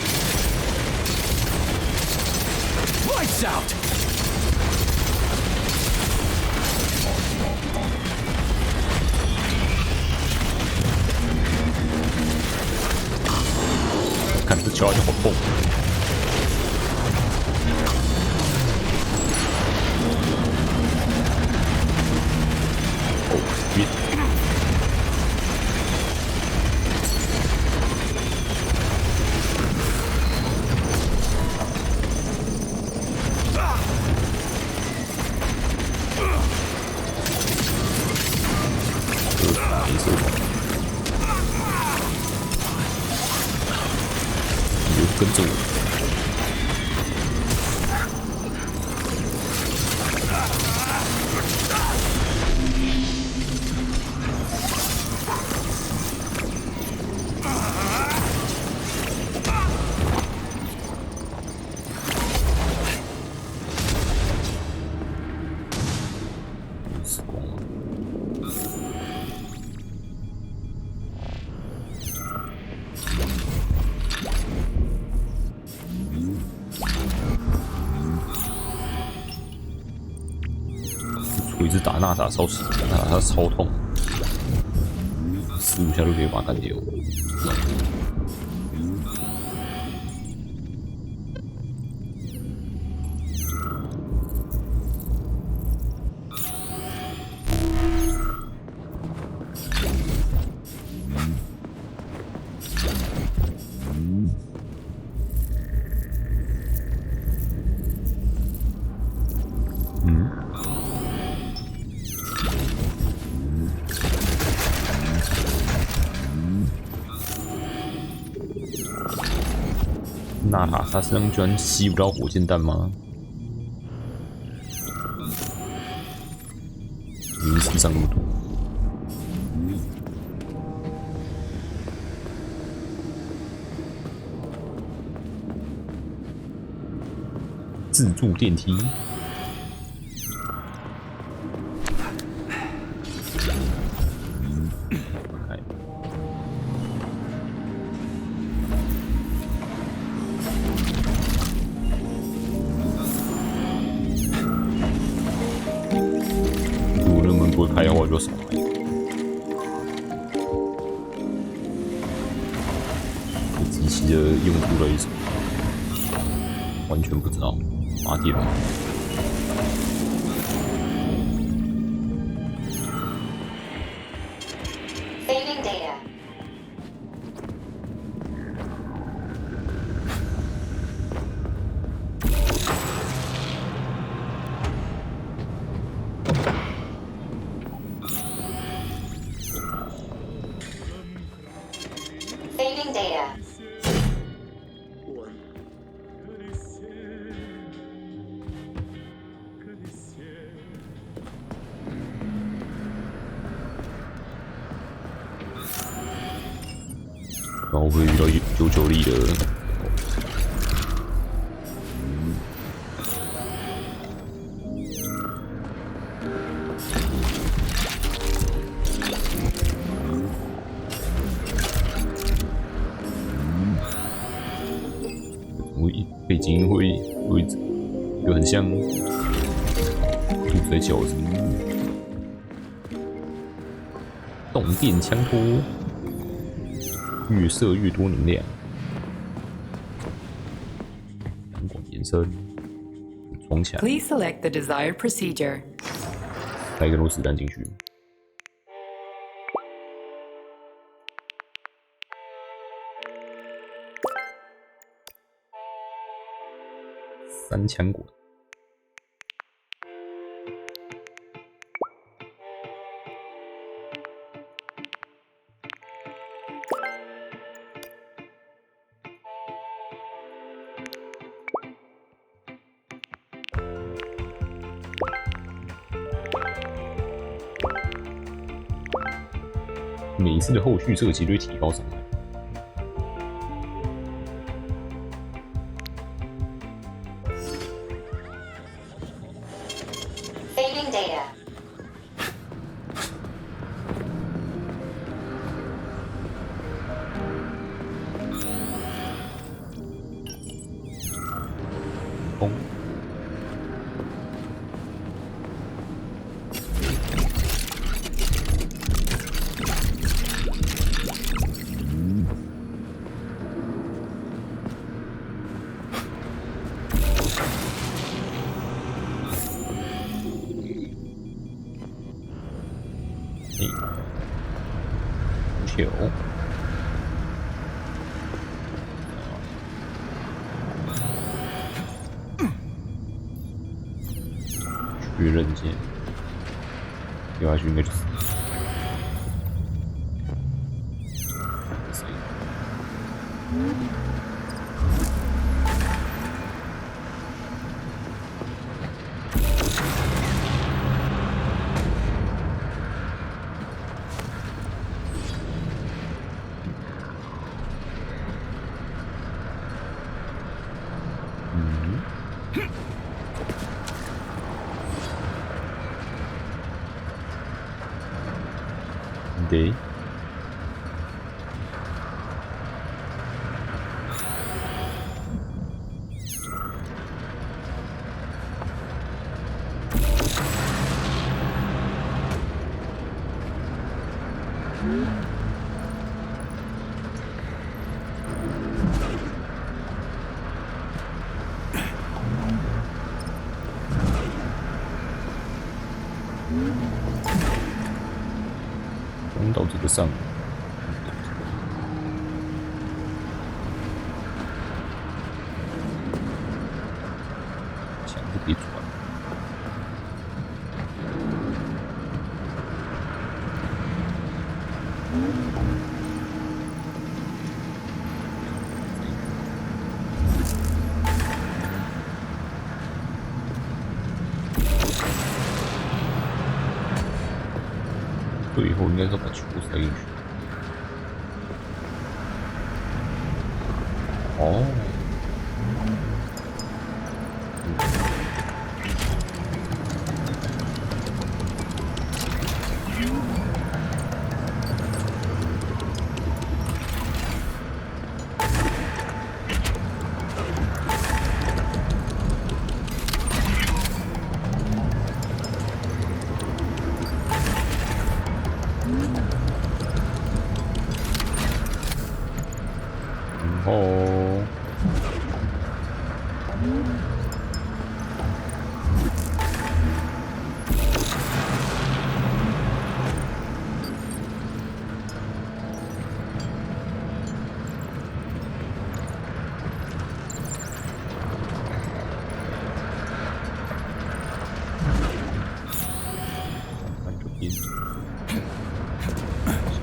Lights out! 看这脚就好痛。哦，晕。没事。你就跟着我。 锤子打娜塔超死，娜塔超痛，4、5下就可以把它干掉。娜塔他身上居然吸不到火箭弹吗？明明身上那么多。自助电梯。不会开的话就少开。这机器的用途到底是什么？完全不知道，麻痹了。Saving data. 然后会遇到有9力的。背景音会有很像兔子在叫着。动电枪托。 越射越多能量，弹管延伸，装起来。 Please select the desired procedure. 塞更多子弹进去。3枪管。 每一次的后续射击都会提高伤害。Saving data. 嘿，球。确认键，掉下去应该就是。对。攻到这个上，墙是可以转。最后应该是把球塞进去。哦。哦，看这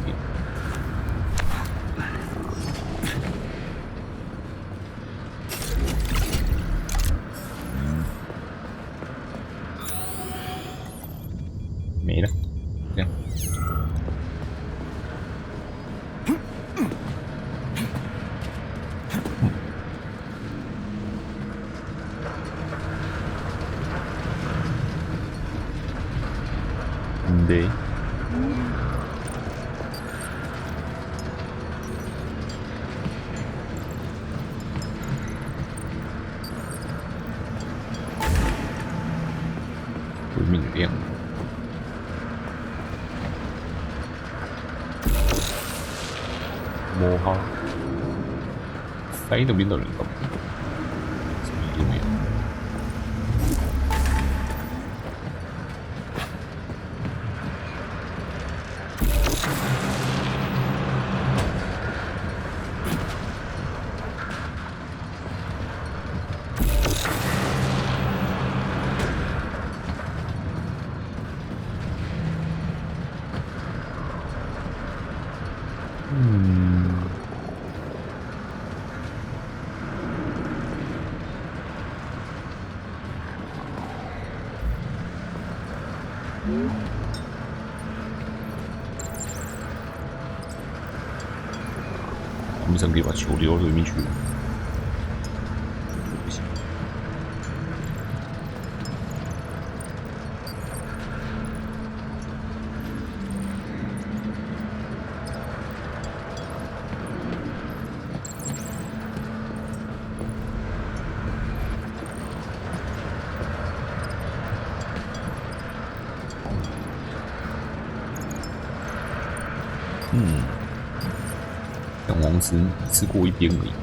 边。没了，这样。对。会明亮。摸哈，塞那边的人干嘛？什么也没有。他们想可以把球丢到对面去。不行。让王子一次过一边而已。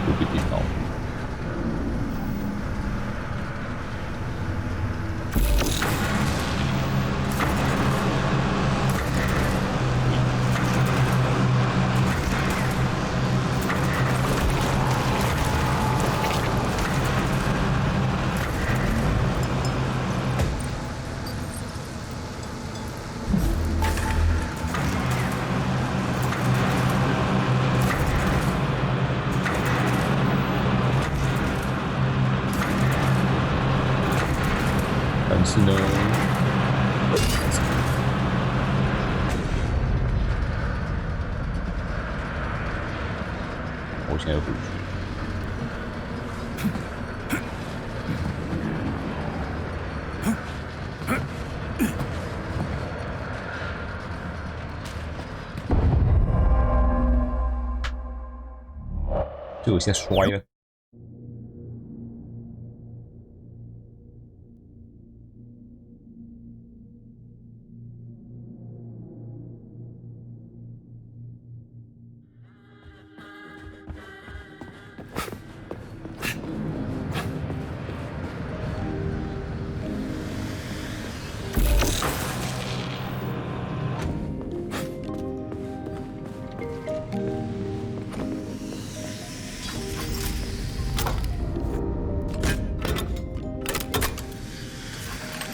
会被电到。但是呢，我现在回去。就有些摔了。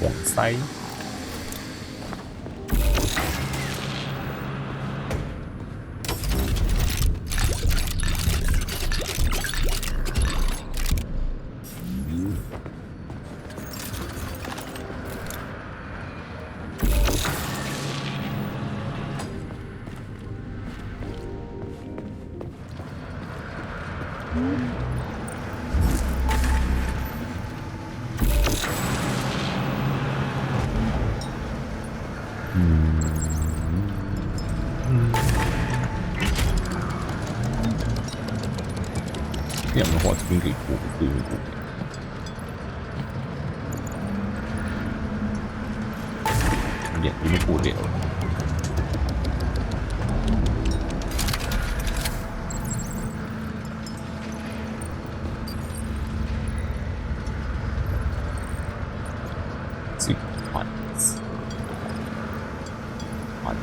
网塞。这样的话，这边可以过，不用过。两边都过掉了。这个盘子，盘子。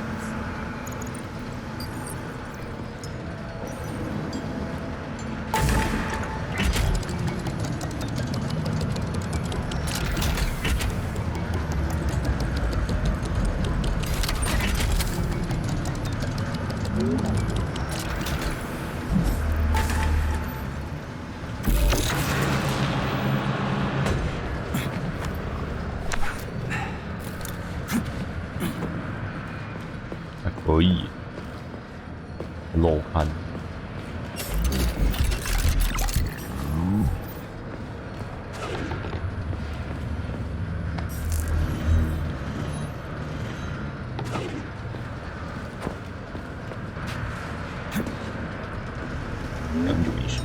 还可以，漏看。根本就没事。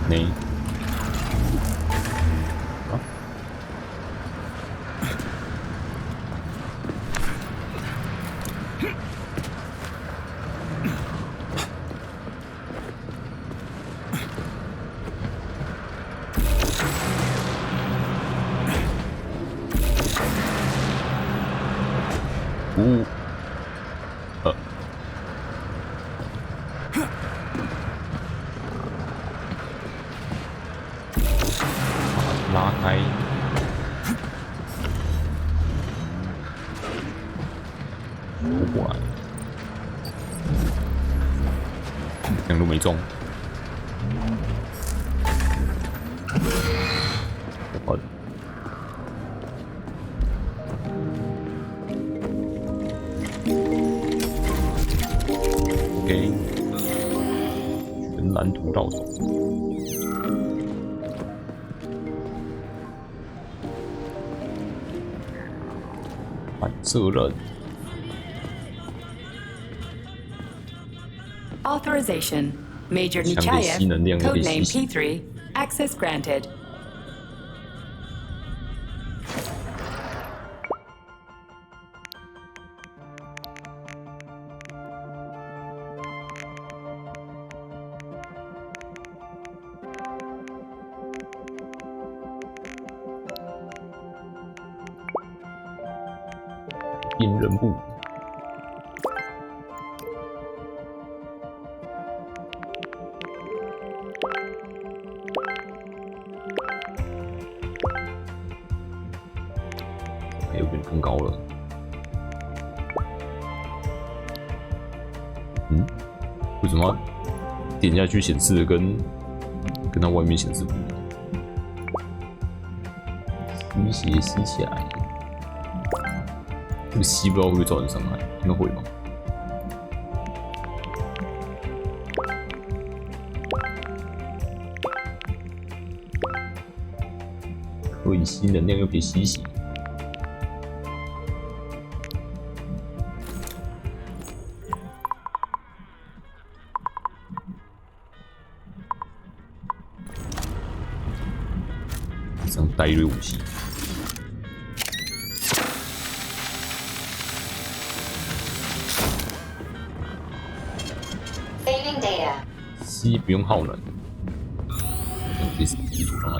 没。啊。拉开。游过来。两路没中。好的。OK， 全蓝图绕走。反射刃。Authorization. Major 强给吸能量， Nichayev, 又可以 codename 吸血。 P3. Access granted. 变人部。还有变更高了。嗯？为什么点下去显示的跟它外面显示不一样？吸血吸起来。 这个吸不知道会不会造成伤害，应该会吧。可以吸能量，又可以吸血。这样带一堆武器。 Saving data. 吸不用耗能，这是基础上来。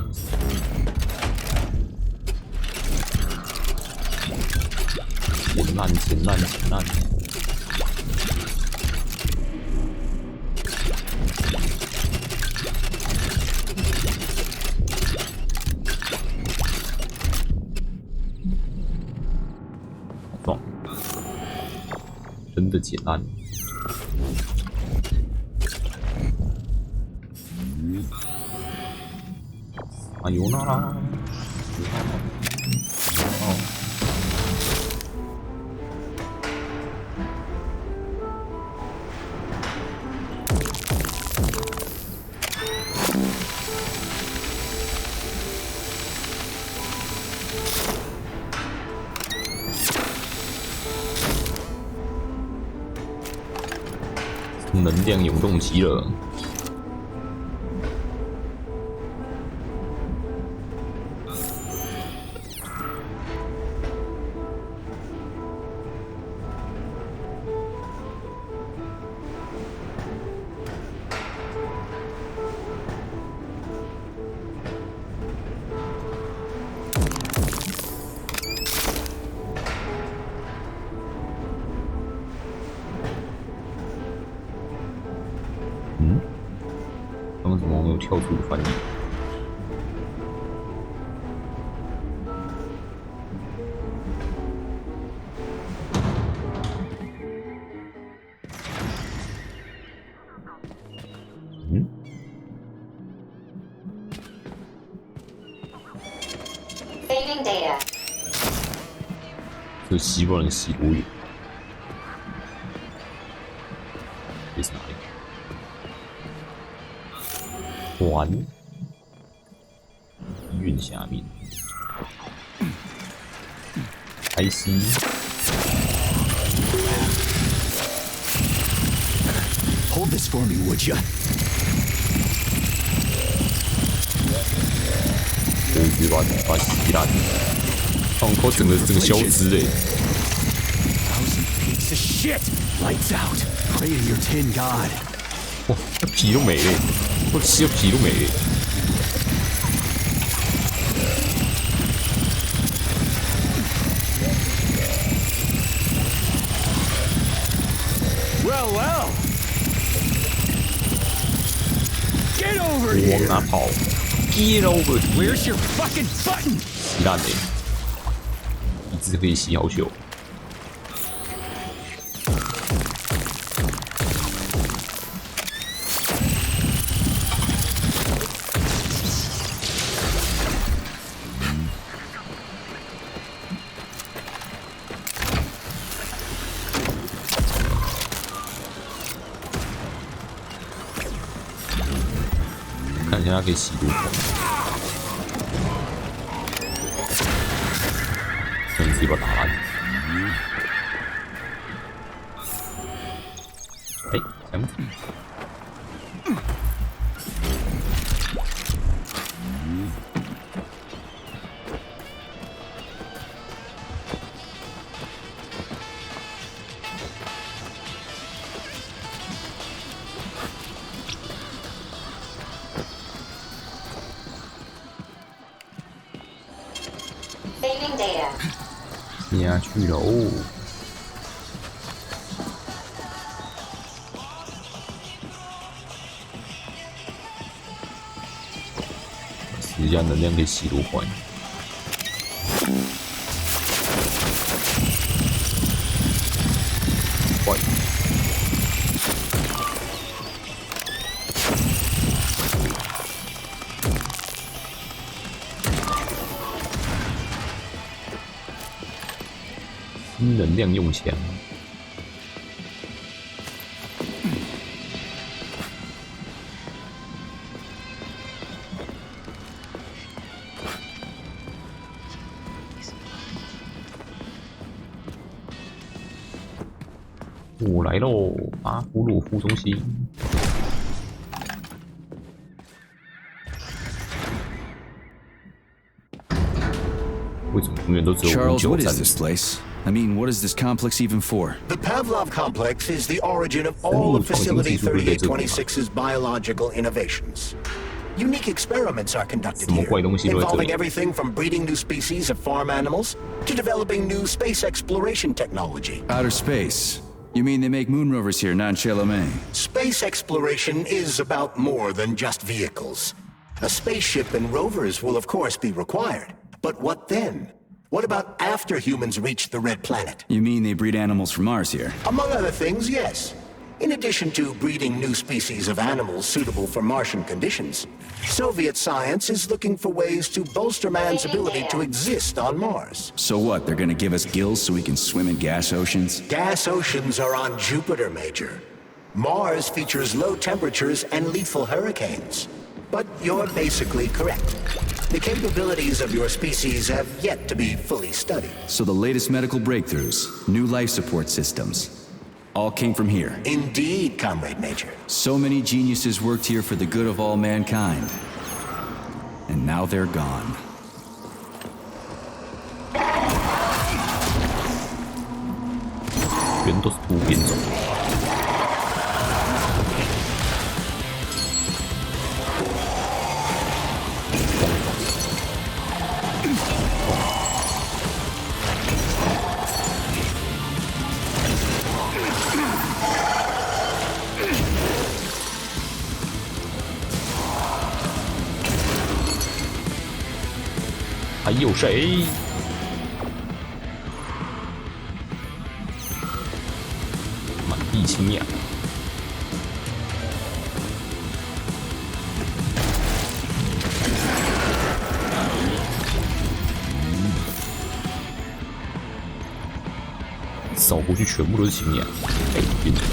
减烂，减烂，减烂。爽，真的减烂。 啊，有那啦！哦，能量永动机了。 嗯，他们怎么没有跳出翻译？嗯，Saving data. 这吸不能吸多远？这是哪里？ 环医院下面，开吸。Hold this for me, would you? 我直接把吸烂，放口整个消失嘞。 Lousy piece of shit! Lights out! Pray to your tin god. 哇，那皮都没了，我吸的皮都没了。 Well, well. Get over 往 here! 哪跑 ？Get over here！ Where's your fucking button? 吸烂嘞，一只可以吸好久。看一下它可以吸多久。可以直接把它打烂。哎，这样子。Saving data. 下去喽。试一下能量可以吸多快。快！新能量用枪。我来喽，巴夫洛夫中心。为什么永远都只有Charles, 59 what is 战 this place? I mean, what is this complex even for? The Pavlov complex is the origin of all of Facility 3826's biological innovations. Unique experiments are conducted here, involving everything from breeding new species of farm animals to developing new space exploration technology. Outer space? You mean they make moon rovers here, not Chelomey? Space exploration is about more than just vehicles. A spaceship and rovers will of course be required. But what then? What about after humans reach the Red Planet? You mean they breed animals from Mars here? Among other things, yes. In addition to breeding new species of animals suitable for Martian conditions, Soviet science is looking for ways to bolster man's ability to exist on Mars. So what, they're gonna give us gills so we can swim in gas oceans? Gas oceans are on Jupiter, Major. Mars features low temperatures and lethal hurricanes. But you're basically correct. The capabilities of your species have yet to be fully studied. So the latest medical breakthroughs, new life support systems, all came from here. Indeed, Comrade Major. So many geniuses worked here for the good of all mankind. And now they're gone. 全都是突变种。还有谁？满地青鸟。扫过去全部都是青鸟，哎，变成。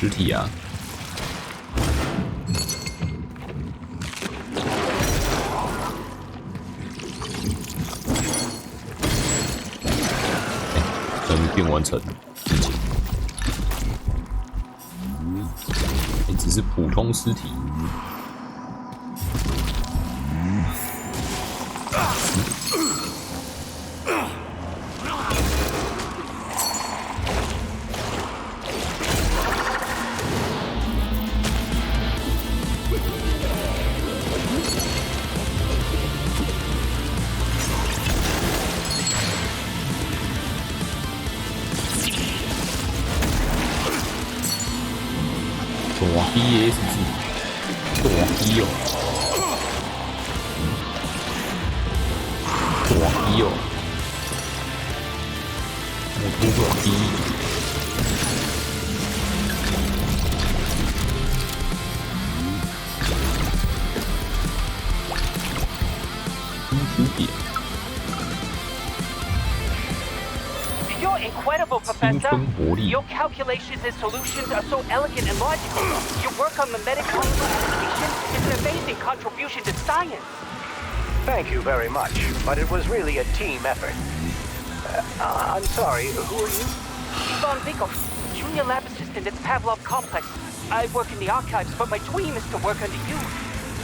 实体啊！终于变完成，只是普通尸体。大 D 耶，是不是？大 D 哦。哇，低哦，我突破低。You're incredible, Professor. Your calculations and solutions are so elegant and logical. Your work on mimetic formula application is an amazing contribution to science. Thank you very much, but it was really a team effort. I'm sorry, who are you? Ivan Vikov, junior lab assistant at the Pavlov complex. I work in the archives, but my dream is to work under you.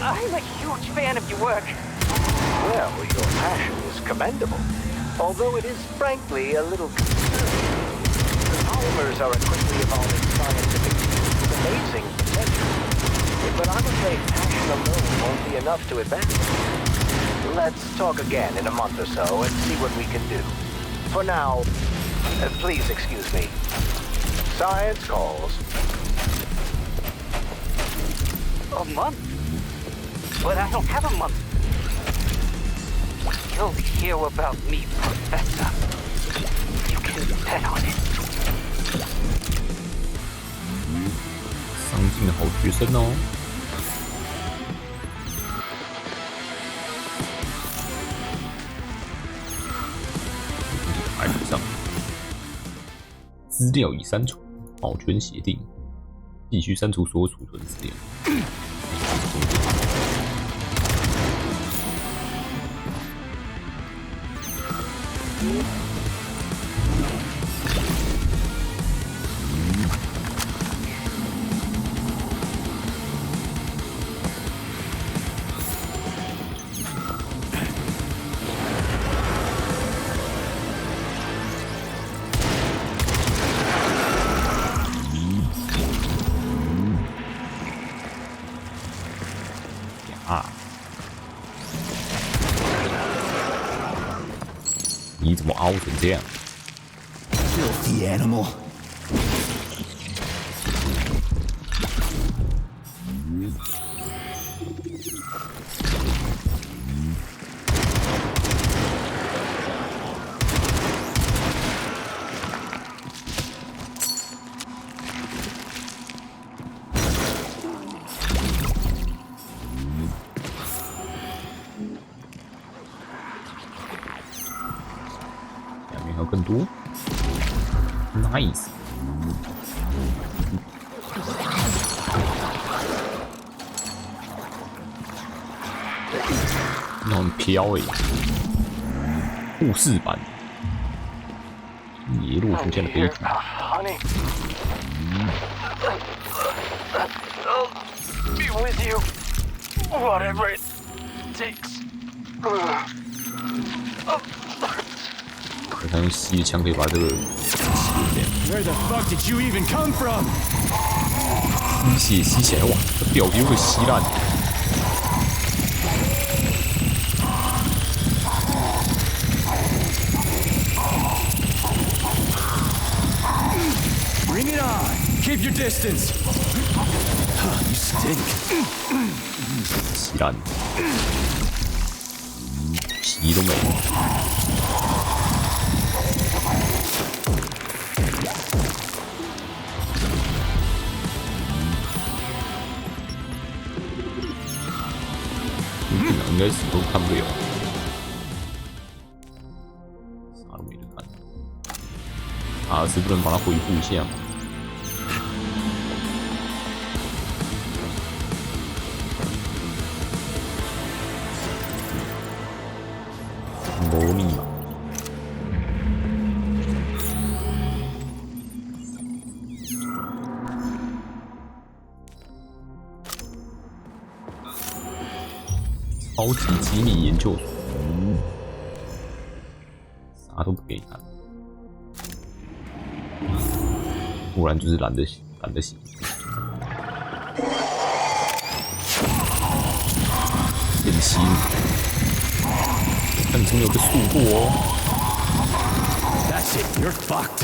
I'm a huge fan of your work. Well, your passion is commendable, although it is frankly a little concerning. The polymers are a quickly evolving scientific field with amazing potential. But I'm afraid passion alone won't be enough to advance. Let's talk again in a month or so and see what we can do. For now, please excuse me. Science calls. A month? But I don't have a month. You'll hear about me, Professor. You can bet on it. 上进的好学生哦。牌上，资料已删除，保全协定，必须删除所有储存资料。你怎么凹成这样 Filthy animal.更多 ，nice。那很飘欸，护士版，野路出现了悲剧。Honey. I'll be with you. Whatever it takes. 他用吸的枪可以把这个Where the fuck did you even come from? 吸血吸起来，哇，这表皮会吸烂。Bring it on! Keep your distance! You stink. 吸烂，皮都没了。应该死都看不了，啥都没得看。阿斯不能把它恢复一下吗？没密码。超级机密研究所，啥都不给你看，不然就是懒得写。变心，看你真的有被速过哦。That's it, you're fucked.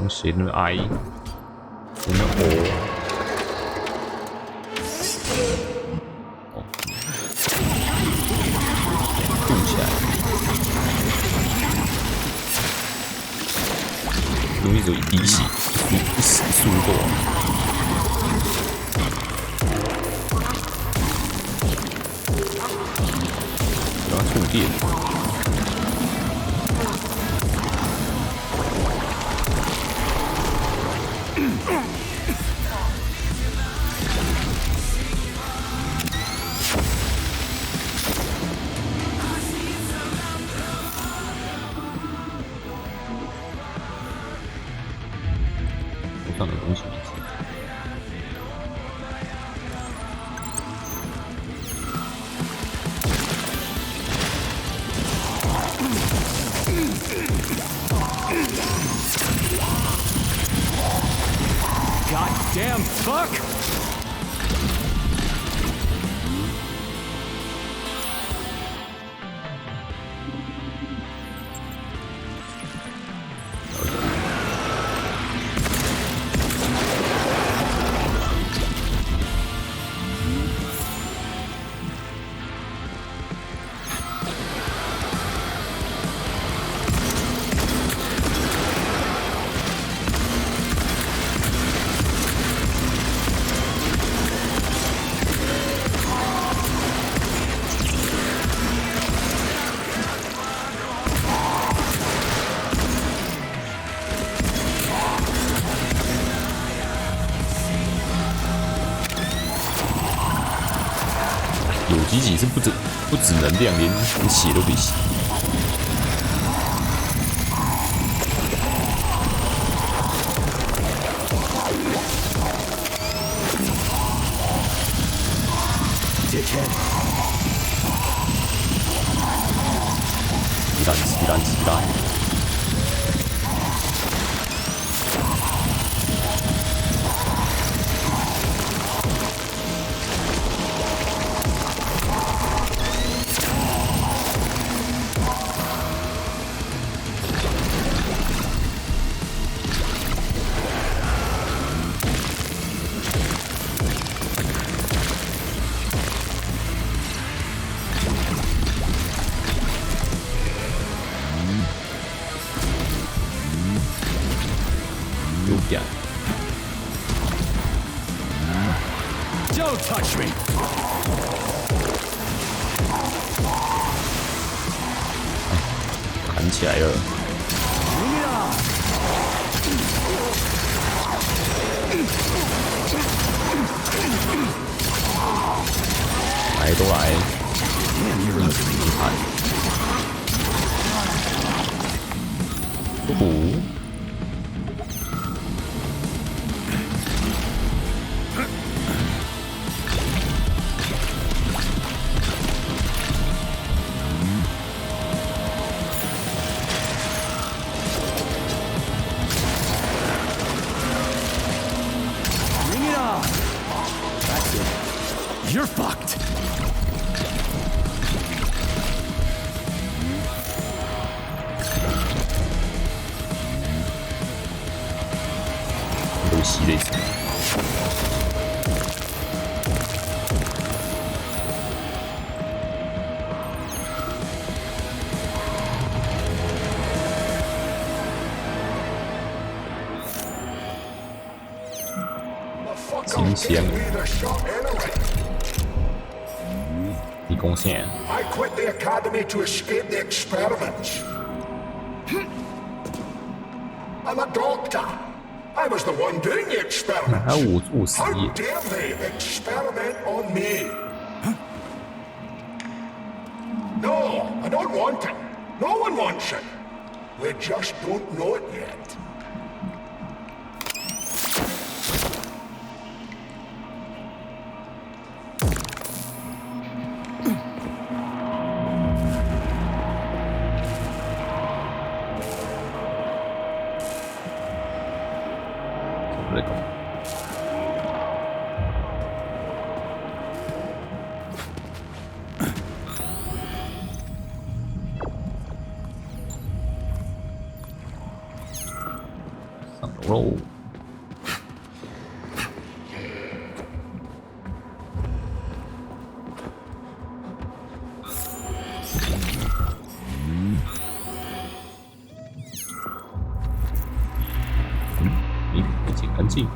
谁的 I， 谁的 O。哦，动起来，容易有一滴血，一死速度。然后触电。头上的东西没事。Goddamn fuck!有机体是不止能量，连血都可以吸。鸡蛋。Don't touch me! 弹起来了。来都来，你看，虎。You're fucked. 都吸了一次。金香。你贡献。I quit the academy to escape the experiments. I'm a doctor. I was the one doing the experiments. 还有我做实 How 验。 dare they experiment on me? No, I don't want it. No one wants it. We just don't know it yet. Legal. 上楼。喽。没捡干净。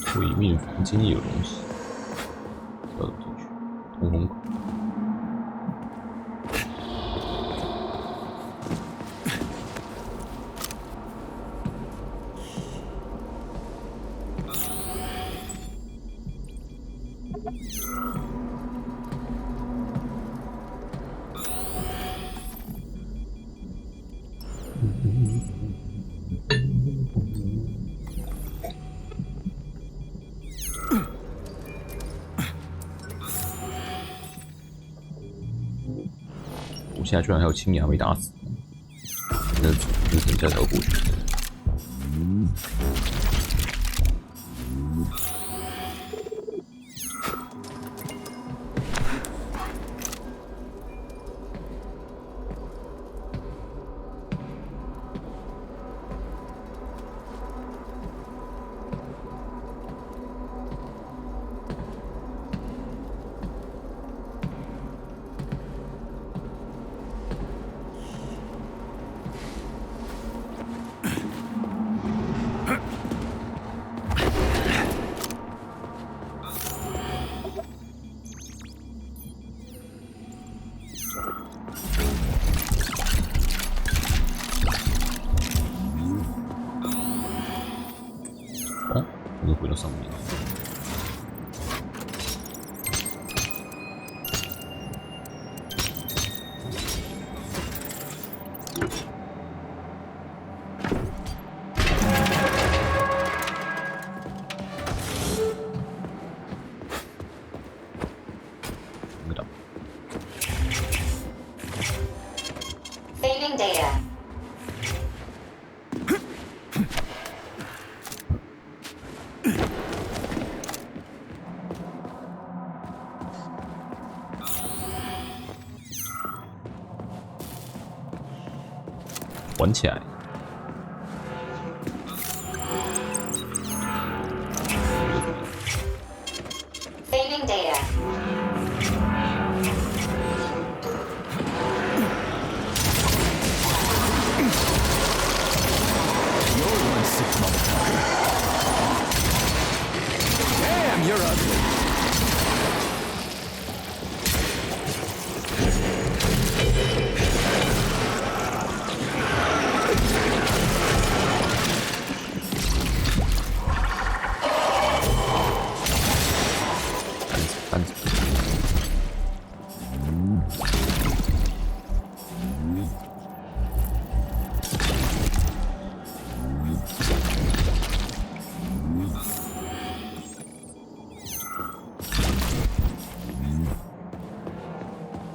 毁灭房间也有东西，要走进去。通风口。现在居然还有青牙没打死，那等一下才过去。又回到上面。Saving data. 玩起来。Saving data. You're one sick motherfucker. Damn, you're ugly.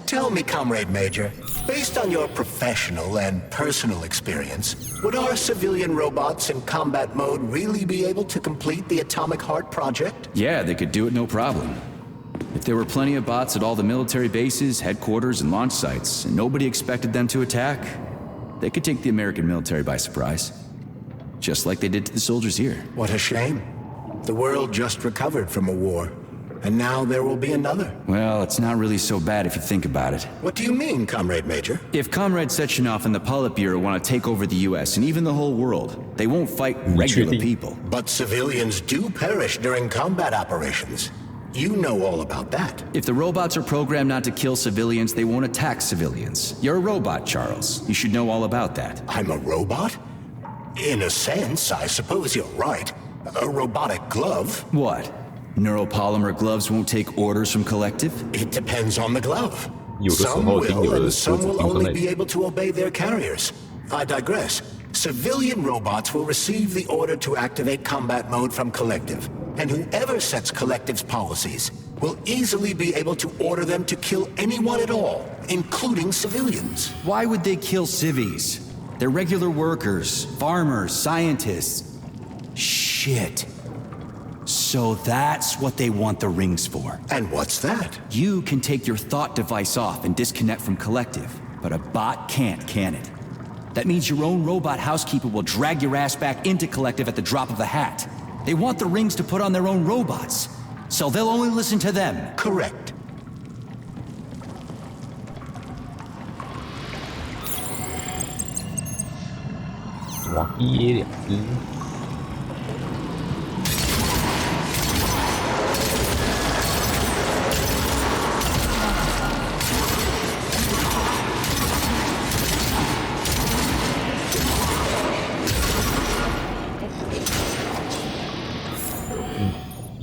Tell me, Comrade Major, based on your professional and personal experience, would our civilian robots in combat mode really be able to complete the Atomic Heart project? Yeah, they could do it no problem. If there were plenty of bots at all the military bases, headquarters, and launch sites, and nobody expected them to attack, they could take the American military by surprise. Just like they did to the soldiers here. What a shame. The world just recovered from a war. And now there will be another. Well, it's not really so bad if you think about it. What do you mean, Comrade Major? If Comrade Sechenov and the Politburo want to take over the US and even the whole world, they won't fight regular people. But civilians do perish during combat operations. You know all about that. If the robots are programmed not to kill civilians, they won't attack civilians. You're a robot, Charles. You should know all about that. I'm a robot? In a sense, I suppose you're right. A robotic glove. What? Neuropolymer gloves won't take orders from Collective? It depends on the glove. Some will, and some will only be able to obey their carriers. I digress. Civilian robots will receive the order to activate combat mode from Collective, and whoever sets Collective's policies will easily be able to order them to kill anyone at all, including civilians. Why would they kill civvies? They're regular workers, farmers, scientists. Shit. So that's what they want the rings for. And what's that? You can take your thought device off and disconnect from Collective, but a bot can't, can it? That means your own robot housekeeper will drag your ass back into Collective at the drop of a hat. They want the rings to put on their own robots, so they'll only listen to them. Correct.哇，一两只。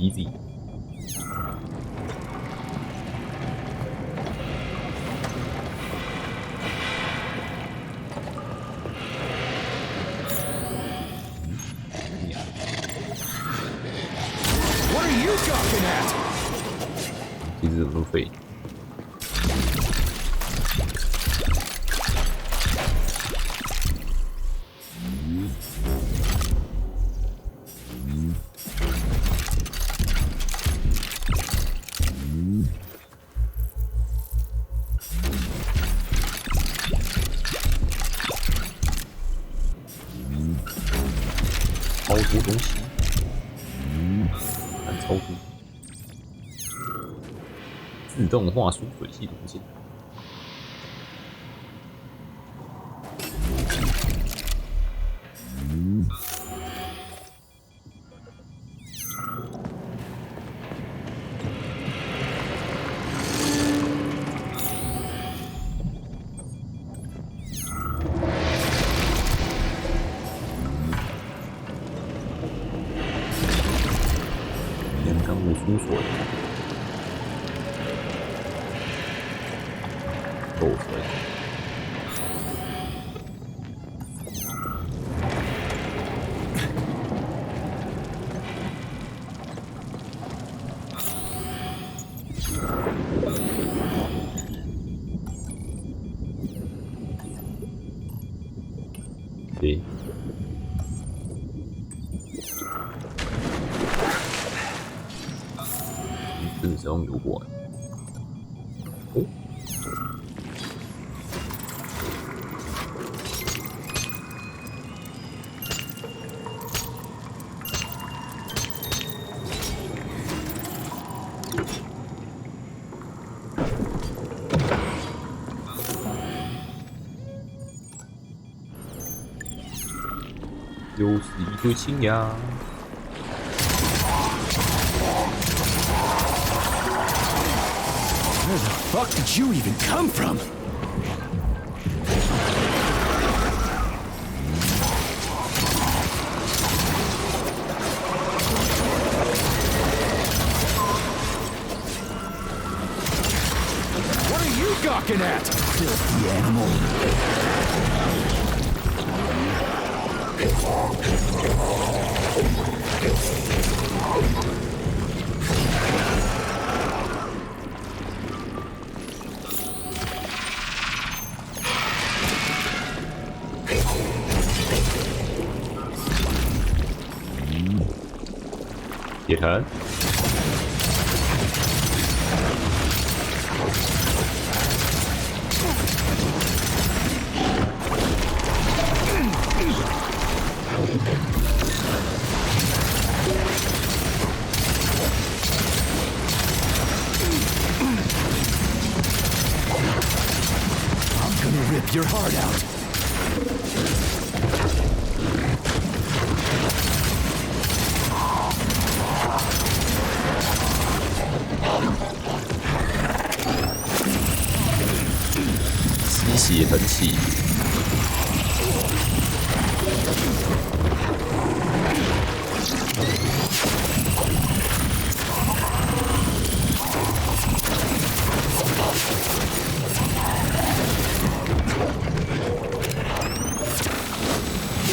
easy。What are you talking at? 其实怎么废？超多东西，看超多，自动化输水系统进来。武出所漏水。对。真的是用油过来。哦，又是一堆青芽。Where the fuck did you even come from? What are you gawking at? Filthy animal. Get her. I'm gonna rip your heart out. 吸血喷气。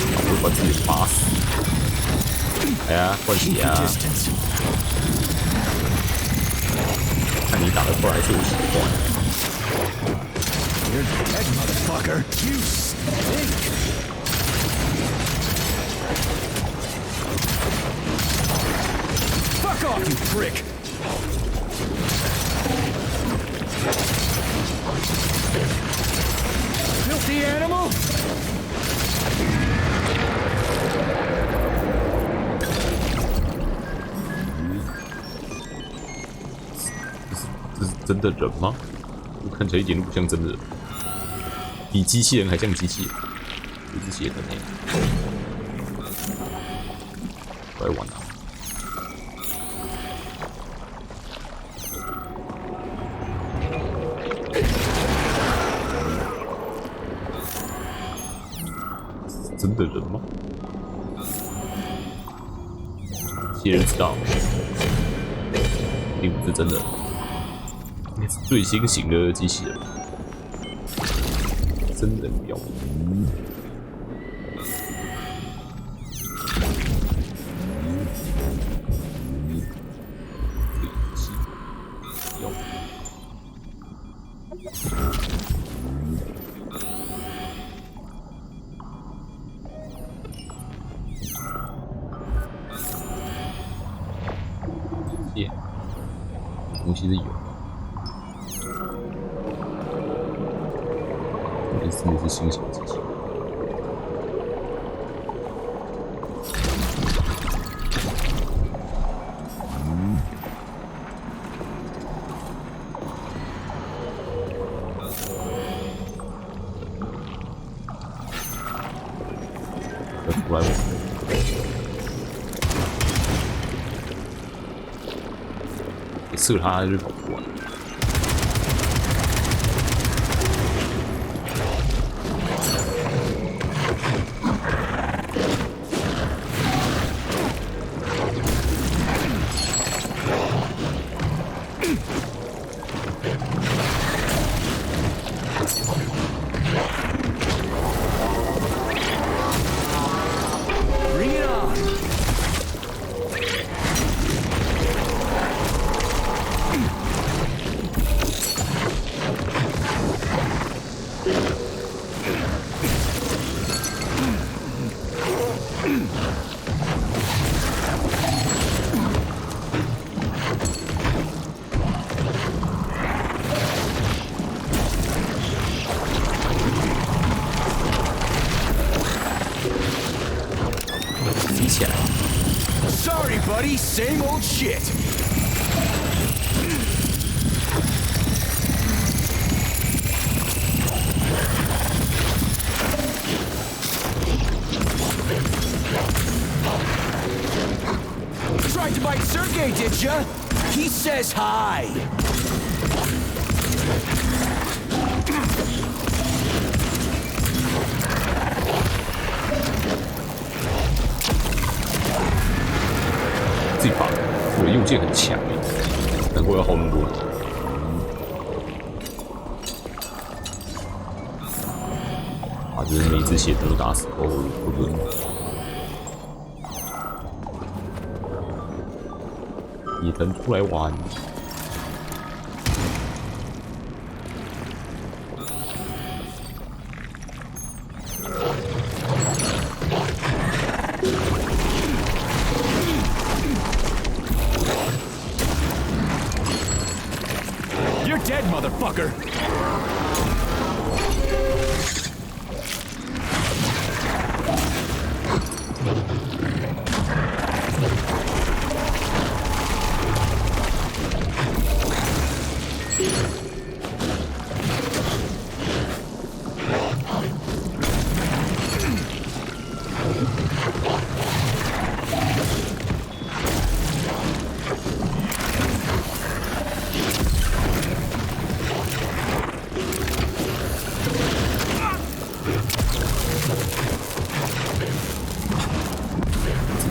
我会把自己拔死。哎呀，换血啊！看你打得快还是我习惯。 You're dead, motherfucker. You stink. Fuck off, you prick! Filthy animal! 这是真的人吗？我看起来一点都不像真的人，比机器人还像机器人，这只血很黑。我来玩啊！是真的人吗？机器人知道，并不是真的。 应该是最新型的机器人，真人表演。耶，东西是有。 真的是新型机器。要出来我，一射他就跑不完。 Sorry, buddy. Same old shit. Tried to bite Sergey, did ya? He says hi. 这把我的右键很强诶，难怪要耗那么多人。把这每一只血都打死后，不轮。野藤出来玩。 You're dead, motherfucker!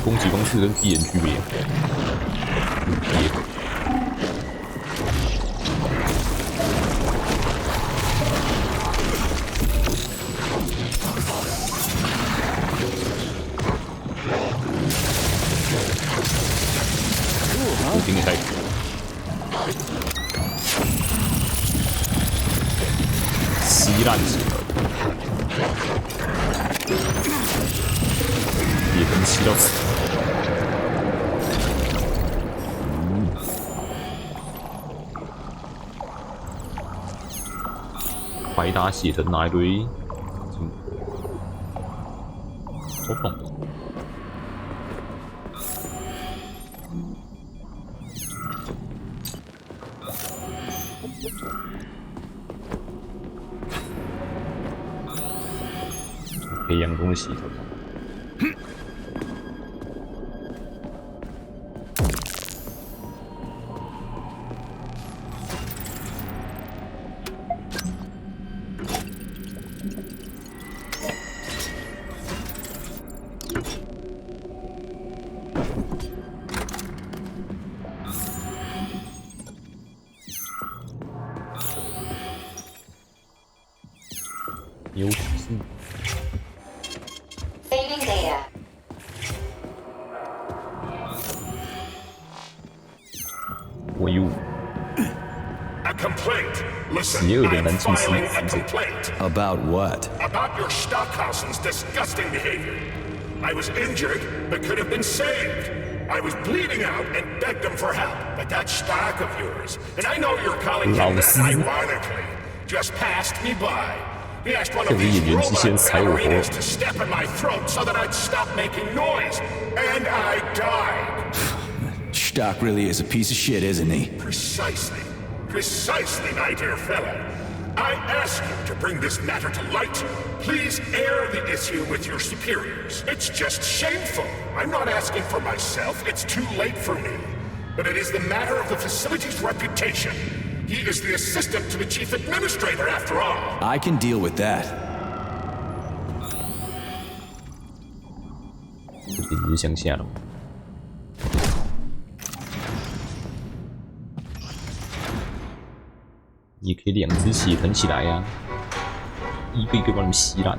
攻击方式跟敌人区别。我顶你太苦。稀烂型的，也能吸到死。快打血藤拿一堆，好爽。培养中的血藤。有指示。 Saving data. 我有 A complaint. Listen, 邪恶的 I'm 男祭司 filing a 负责。 complaint About what? about your Stockhausen's disgusting behavior. I was injured, but could have been saved. I was bleeding out and begged him for help, but that stock of yours, and I know you're calling him that 老师 ironically, just passed me by. He asked one of 这个 these 演员之前 robot 踩我 ballerinas 头 to step in my throat so that I'd stop making noise, and I died. Stock really is a piece of shit, isn't he? Precisely. Precisely, my dear fellow. I ask you to bring this matter to light. Please air the issue with your superiors. It's just shameful. I'm not asking for myself. It's too late for me. But it is the matter of the facility's reputation. He is the assistant to the chief administrator, after all. I can deal with that. 这点就向下了。你可以两只血腾起来呀、一个一个把你们吸烂。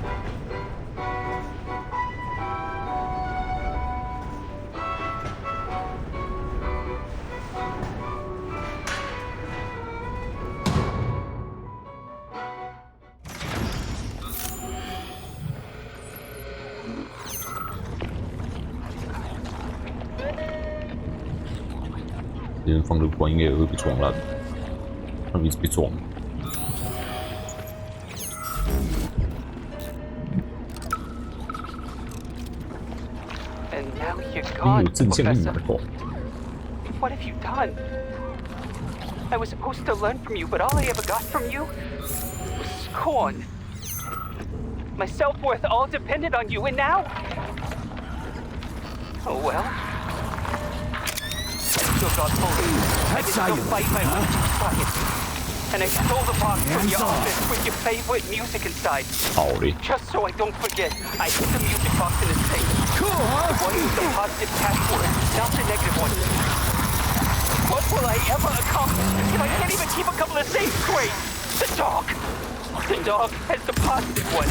别人放的不应该也会被撞烂，他们一直被撞。 And now you're 你 gone, 有正向力 Professor. 的话， What have you done? I was supposed to learn from you, but all I ever got from you was scorn. My self-worth all depended on you, and now... Oh well. I still got bullied. I can still fight my way to quiet. And I stole the box from your office with your favorite music inside. 好嘞， Just so I don't forget, I hid the music box in his safe. Cool, huh? One is the positive password, not the negative one. What will I ever accomplish if I can't even keep a couple of safes straight? The dog has the positive one.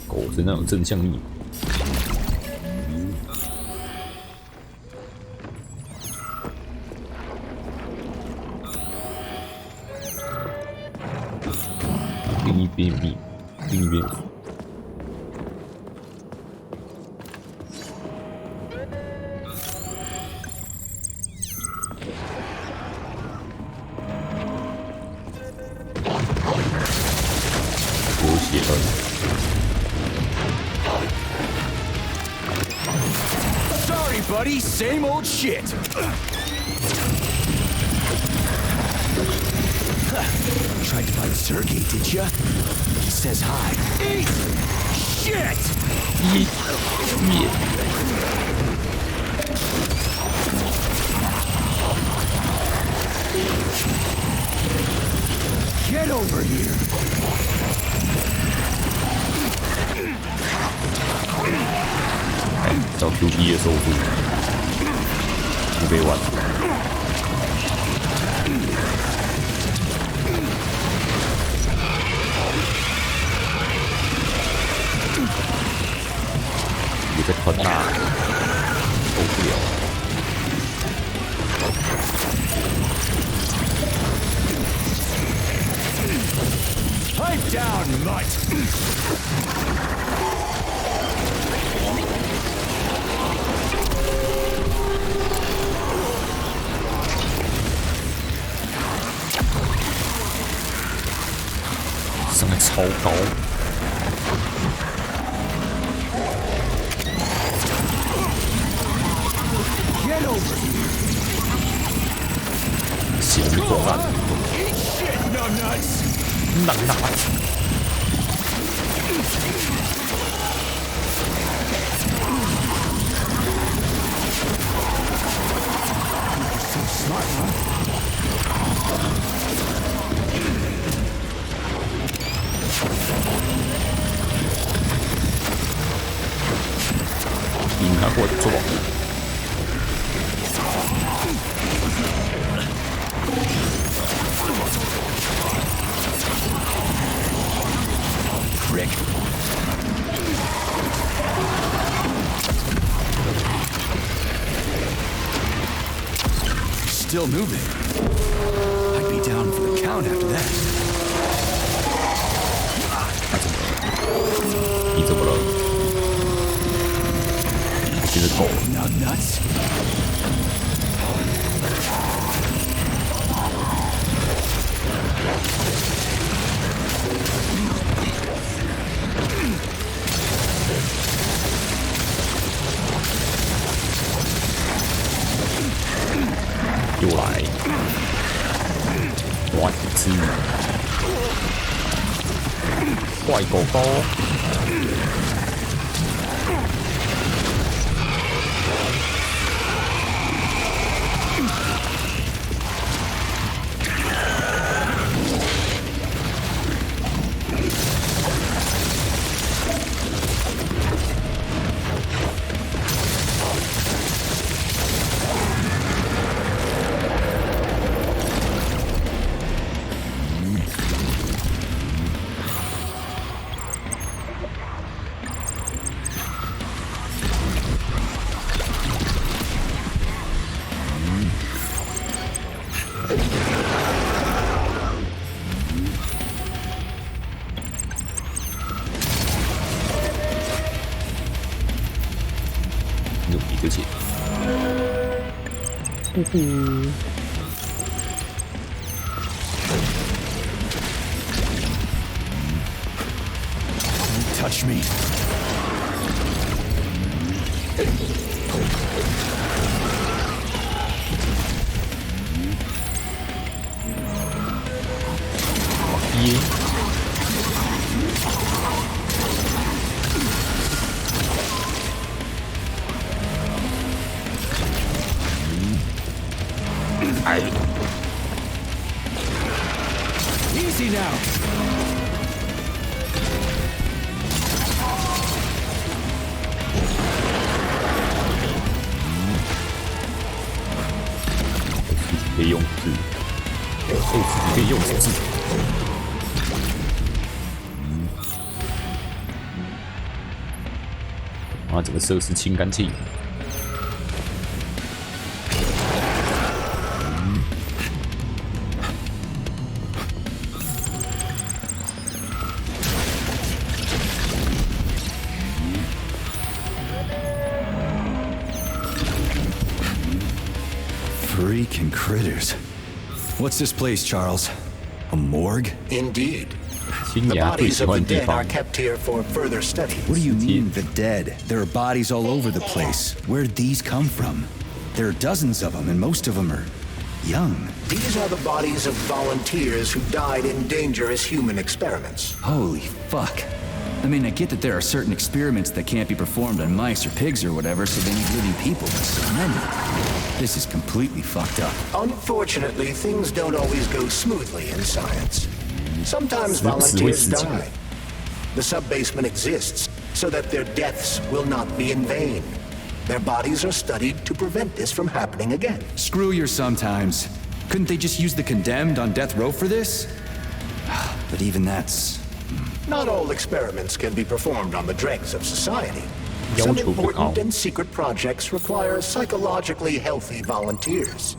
狗身上有正向力。另一边有密，另一边有。我写了。 Sorry, buddy. Same old shit. Tried to find Sergey, did ya? He says hi. Eat! Shit! Get over here! 找 QP 的时候就被玩了。你在团大，受不了。 Pipe down, mutt! 超高。行动啊！能打。你看我做。Rick. Still moving. I'd be down for the count after that. 你怎么了？你是狗 Now nuts.又来，哇！一只坏狗狗。努力的解。Don't touch me. Easy now. X 可以用是，X 可以用是不是？把整个设施清干净。Freaking critters. What's this place, Charles? A morgue? Indeed. 青 The 牙最 bodies 喜 of 欢 the 的地 dead 方 are。kept here for further study. What do you mean, the dead? There are bodies all over the place. Where'd these come from? There are dozens of them, and most of them are young. These are the bodies of volunteers who died in dangerous human experiments. Holy fuck. I mean, I get that there are certain experiments that can't be performed on mice or pigs or whatever, so they need living people, but so many. This is completely fucked up. Unfortunately, things don't always go smoothly in science. Sometimes volunteers die. The sub-basement exists so that their deaths will not be in vain. Their bodies are studied to prevent this from happening again. Screw your sometimes. Couldn't they just use the condemned on death row for this? But even that's... Not all experiments can be performed on the dregs of society. Some important and secret projects require psychologically healthy volunteers.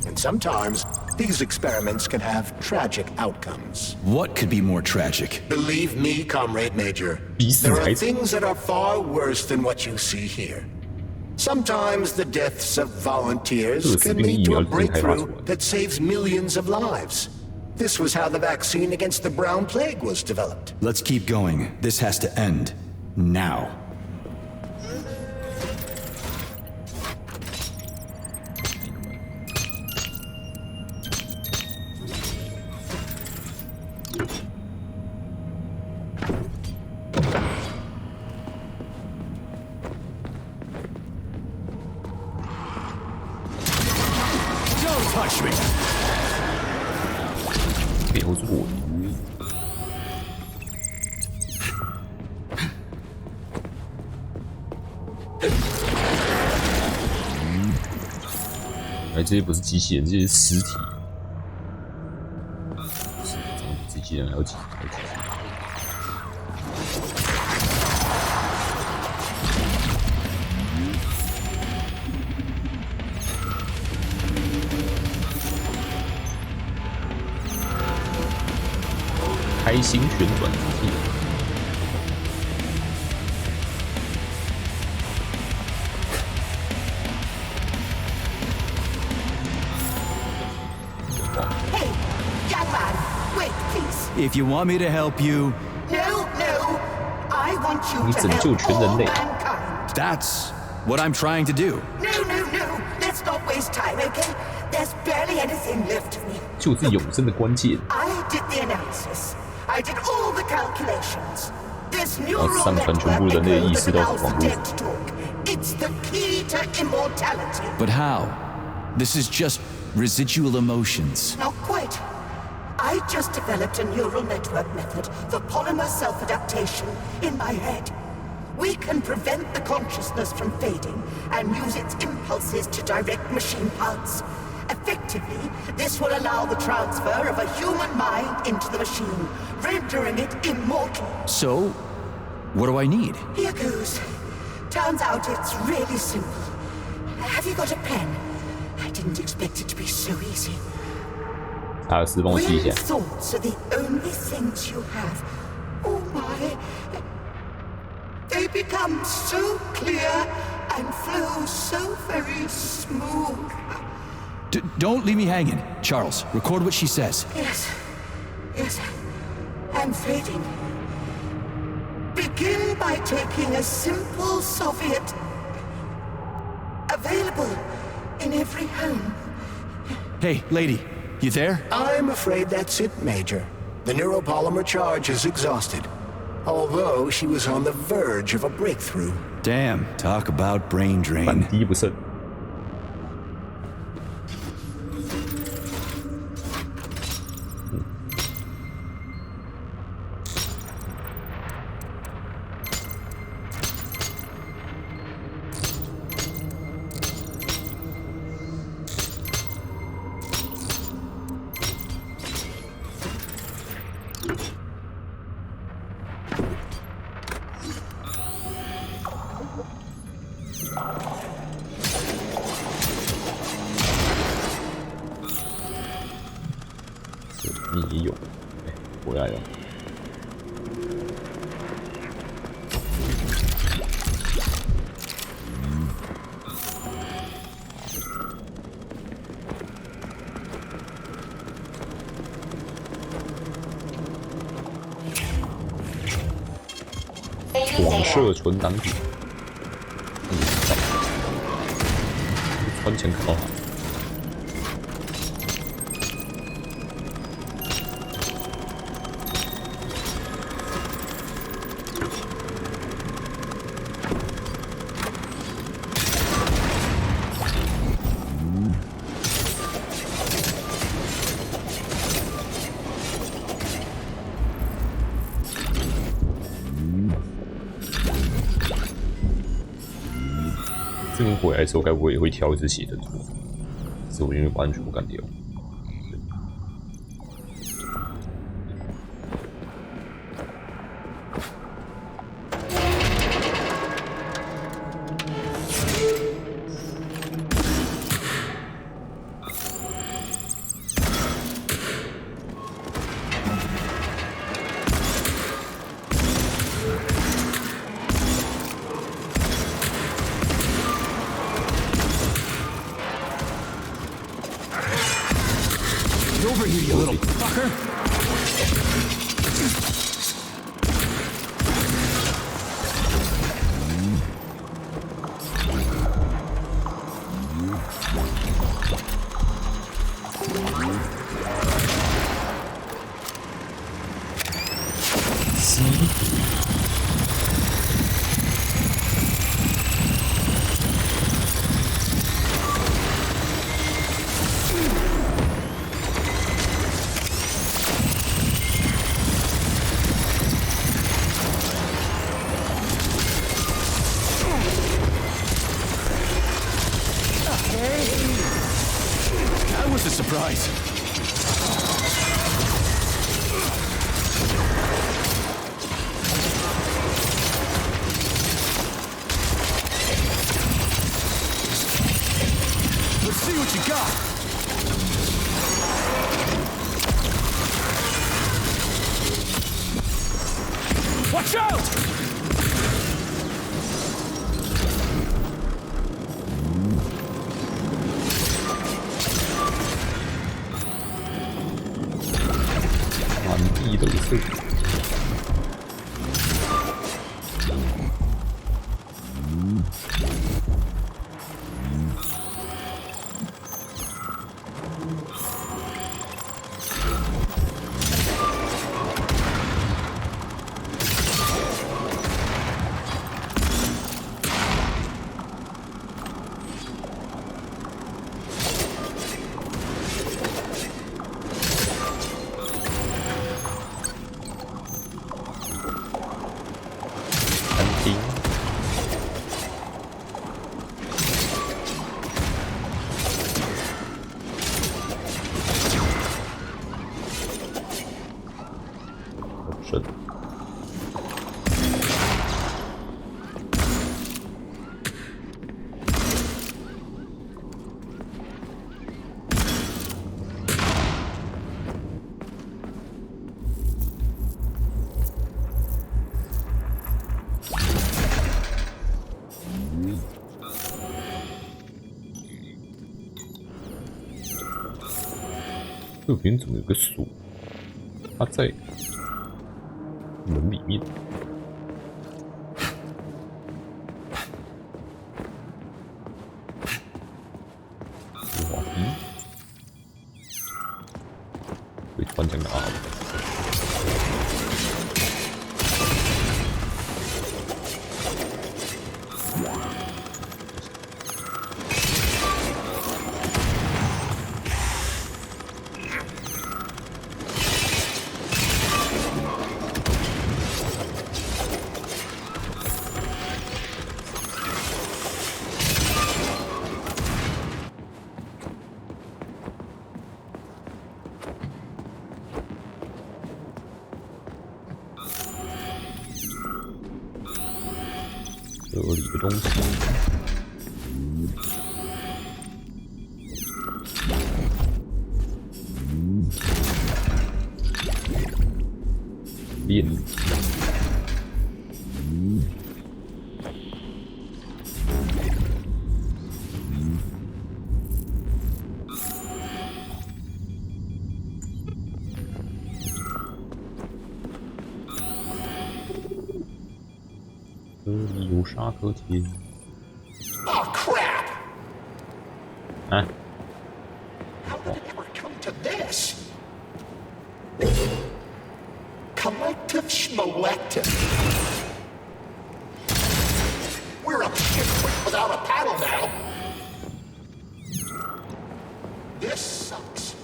And sometimes, these experiments can have tragic outcomes. What could be more tragic? Believe me, Comrade Major, there are things that are far worse than what you see here. Sometimes the deaths of volunteers can lead to a breakthrough that saves millions of lives. This was how the vaccine against the brown plague was developed. Let's keep going. This has to end. Now. Don't touch me! 标注。哎，这些不是机器人，这些是尸体。是，这样比机器人还要急，还要急。开心旋转机器人。Hey, young man, wait, please. If you want me to help you, No, no. I want you 你 to 拯救 help 全人 all 类。 mankind. that's what I'm trying to do. No, no, no. Let's not waste time, okay? There's barely anything left of me. 就是永生的关键。 I did the analysis. I did all the calculations. This 然后 neural 上传全部 network 人类的意 echoes 识 the 到 mouth 网 of 络。 dead talk. It's the key to immortality. But how? This is just residual emotions. Not quite. I just developed a neural network method for polymer self-adaptation in my head. We can prevent the consciousness from fading and use its impulses to direct machine parts. Effectively, this will allow the transfer of a human mind into the machine, rendering it immortal. So, what do I need? Here goes. Turns out it's really simple. Have you got a pen? I didn't expect it to be so easy. 查尔斯，帮我记一 When 下。 thoughts are the only things you have, oh my, they become so clear and flow so very smooth. Don't leave me hanging. Charles, record what she says. Yes, yes, I'm fading. Begin by taking a simple Soviet, available in every home. Hey, lady, you there? I'm afraid that's it, Major. The neuropolymer charge is exhausted. Although she was on the verge of a breakthrough. Damn, talk about brain 反 drain. 敌不胜。这里面也有，哎，回来了。广设存档点，穿墙靠好。这边回来的时候，该不会也会挑一只血的出？是我因为把它全部干掉。over here, you little fucker! That was a surprise. Let's see what you got. Watch out!这边怎么有个锁？它在门里面。滑梯，会突然讲的啊！这里的东西，链子，这里有刹车贴。 Oh, crap! 啊！ How did it ever come to this? Collective schmolective. We're a shipwreck without a paddle now. This sucks.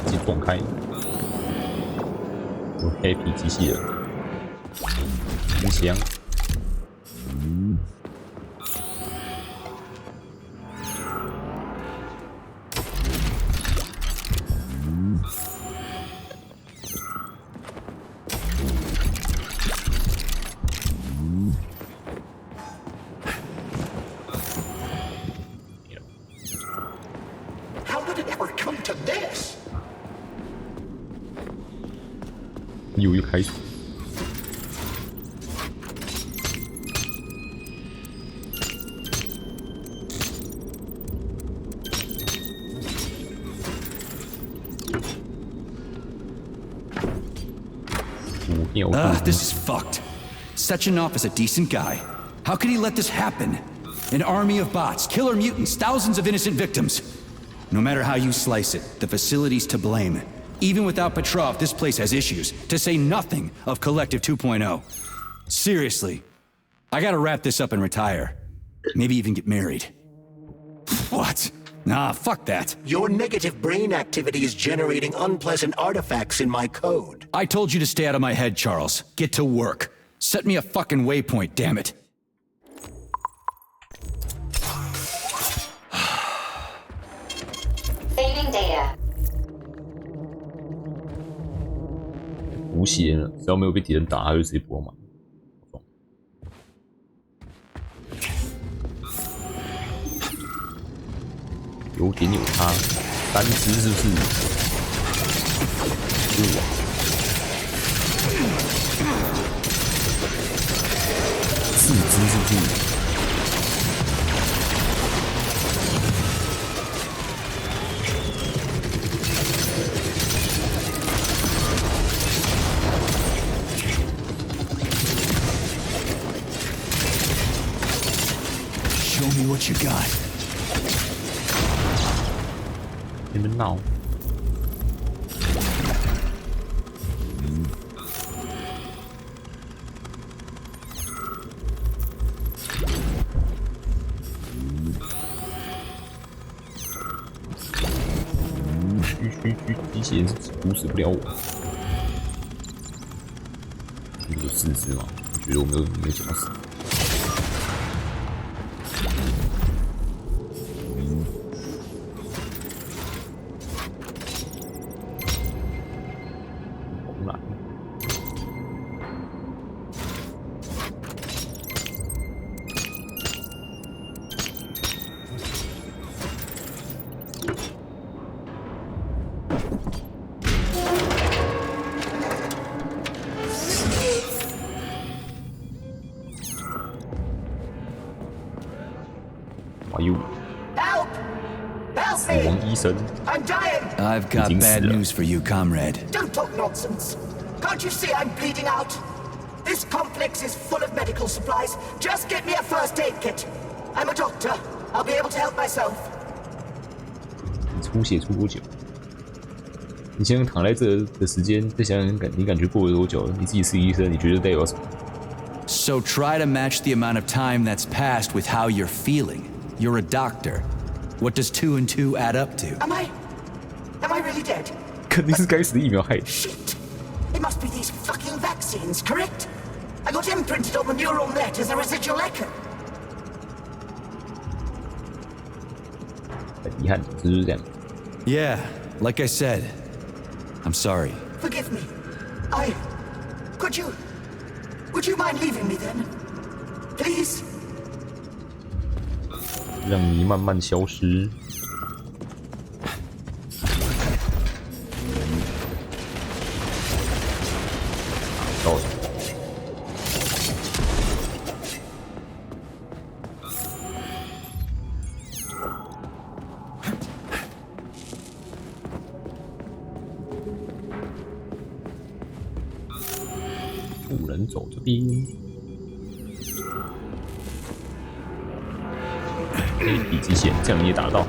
直接断开。有 Happy 机器人，很香。How did it ever come to this? 又一开锁， This is fucked. Sechenov is a decent guy. How could he let this happen? An army of bots, killer mutants, thousands of innocent victims. No matter how you slice it, the facility's to blame. Even without Petrov, this place has issues, to say nothing of Collective 2.0. Seriously, I gotta wrap this up and retire. Maybe even get married. What? Nah, fuck that. Your negative brain activity is generating unpleasant artifacts in my code. I told you to stay out of my head, Charles. Get to work. Set me a fucking waypoint, damn it. Saving data. 无血了，只要没有被敌人打，他就直接补满。有点有差，3只是不是？哇，4只是不是？ Show me what you got. 你们闹。机器人是毒死不了我。有4只吗？我觉得我没有捡到4只。 Help! Help me! 死亡医生 I'm dying! I've got bad news for you, comrade. Don't talk nonsense. Can't you see I'm bleeding out? This complex is full of medical supplies. Just get me a first aid kit. I'm a doctor. I'll be able to help myself. 你出血出多久？你现在躺在这的时间，再想想你感觉过了多久了？你自己是医生，你觉得代表什么？ So try to match the amount of time that's passed with how you're feeling. You're a doctor. What does 2 and 2 add up to? Am I really dead? 肯定是该死的疫苗害的。 Shit! It must be these fucking vaccines, correct? I got imprinted on the neural net as a residual echo. 很遗憾，就是这样。 Yeah, like I said. I'm sorry. Forgive me. Would you mind leaving me then? Please? 让你慢慢消失。到了。不能走这边。黑体极限，这样你也打得到。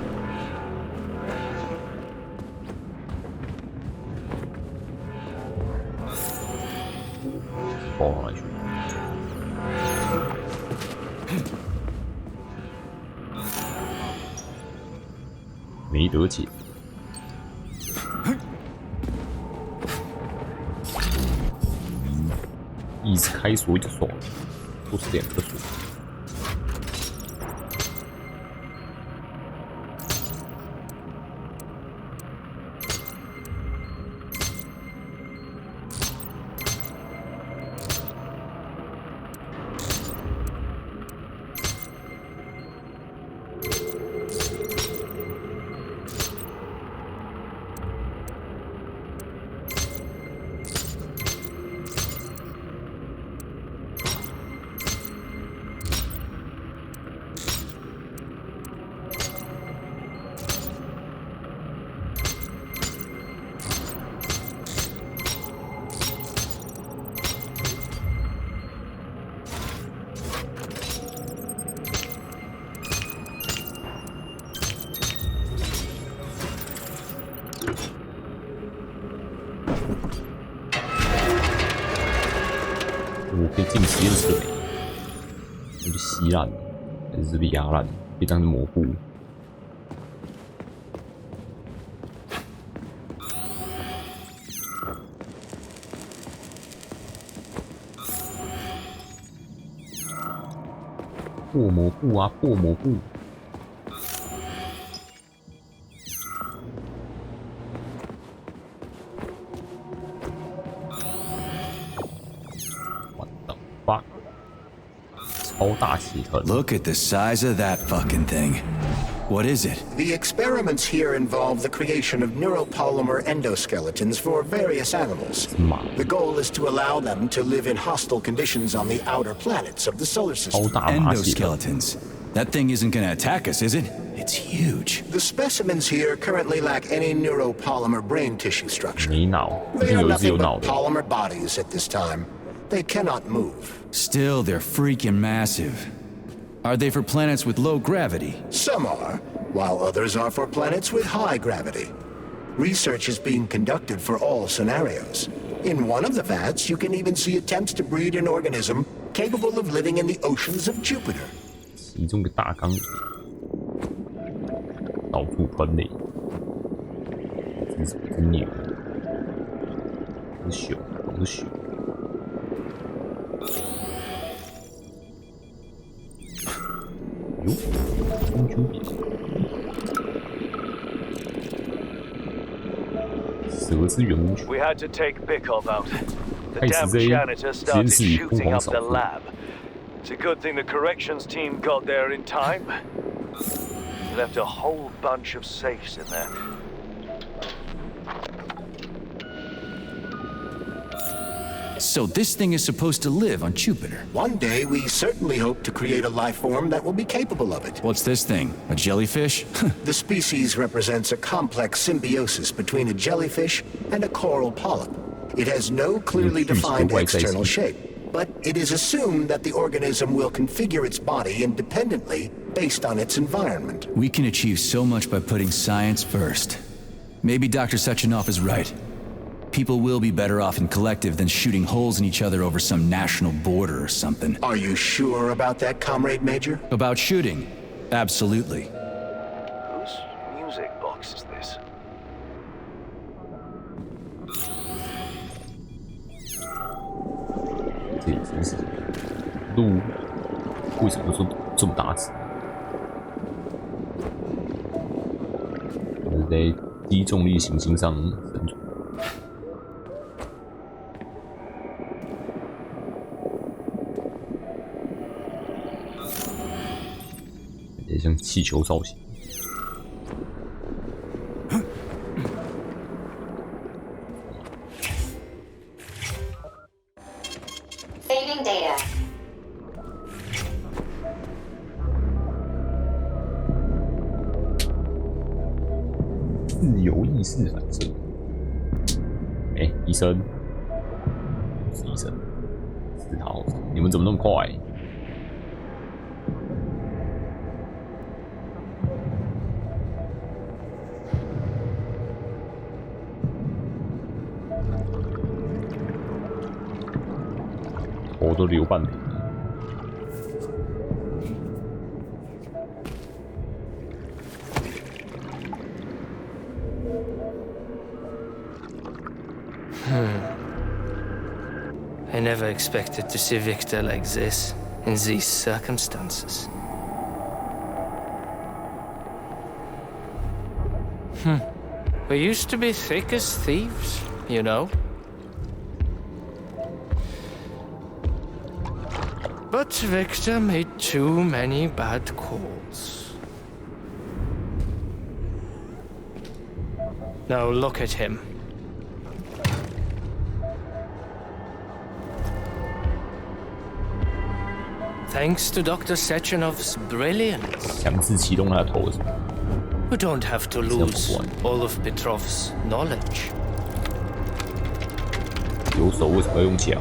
包上来去。没得解。一直开锁就爽了，都是2颗锁。我可以进实验室了没？我就稀烂，还是被压烂，被当成蘑菇。破蘑菇啊，破蘑菇！超大气团 Look at the size of that fucking thing. What is it? The experiments here involve the creation of neuropolymer endoskeletons for various animals. The goal is to allow them to live in hostile conditions on the outer planets of the solar system. Endoskeletons. That thing isn't gonna attack us, is it? It's huge. The specimens here currently lack any neuropolymer brain tissue structure. 没脑，毕 They 竟 are 有一只有 nothing 脑 but 的。 polymer bodies at this time. They cannot move. Still, they're freaking massive. Are they for planets with low gravity? Some are, while others are for planets with high gravity. Research is being conducted for all scenarios. In one of the vats, you can even see attempts to breed an organism capable of living in the oceans of Jupiter. 其中一个大缸里到处喷雷，这是真牛，这是熊，这是熊。哟，中秋节，蛇之圆舞曲。 We had to take Bikov out. The 害 damn 死这些 janitor 实验 started 室里疯 shooting 狂 up 扫 the 射。 lab. It's a good thing the corrections team got there in time. Left a whole bunch of safes in there. So this thing is supposed to live on Jupiter. One day, we certainly hope to create a life form that will be capable of it. What's this thing? A jellyfish? The species represents a complex symbiosis between a jellyfish and a coral polyp. It has no clearly defined external shape, but it is assumed that the organism will configure its body independently based on its environment. We can achieve so much by putting science first. Maybe Dr. Sechenov is right. People will be better off in collective than shooting holes in each other over some national border or something. Are you sure about that, Comrade Major? About shooting? Absolutely. Whose music box is this? 这也真是路为什么说这么大只？在低重力行星上生存。有点像气球造型。 Saving data. 自由意识反射。哎，医生，不是医生，是他好，你们怎么那么快？头都流半瓶了。 I never expected to see Victor like this, in these circumstances. We used to be thick as thieves, you know. But Victor made too many bad calls. Now look at him. Thanks to Dr. Sechenov's brilliance, 强制启动他的头是吧？ we don't have to lose all of Petrov's knowledge. 有手为什么要用脚？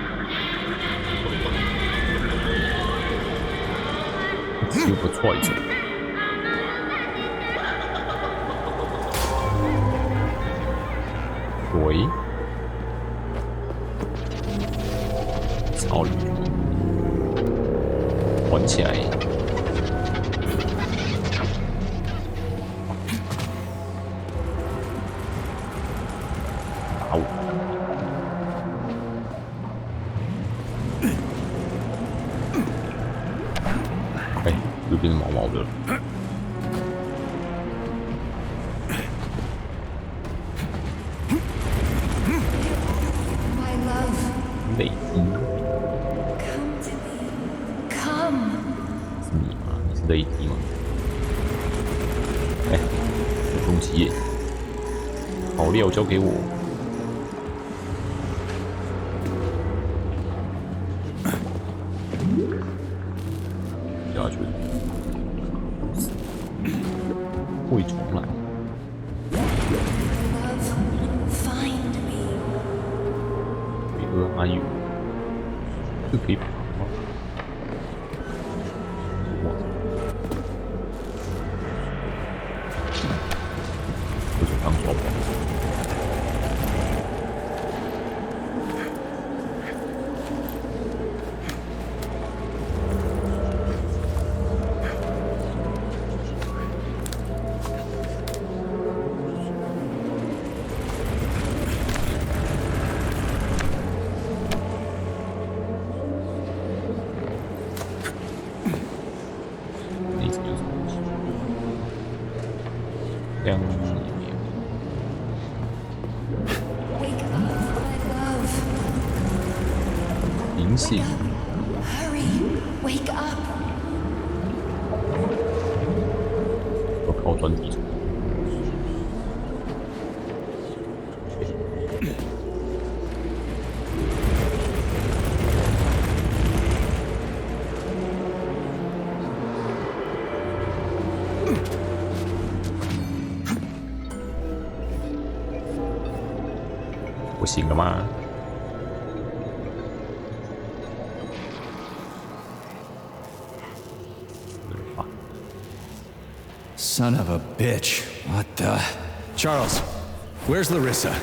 就不踹走。喂，操你！玩起来！打我！哎，又变成毛毛的了。累积。是你吗？你是累积吗？哎，有东西耶！好料交给我。下去。会重来。Where are you？ 这可以爬吗？哇！这种当抓宝。这样也没有。灵性。要靠专题。我醒了吗？ Son of a bitch. What the... Charles, where's Larissa?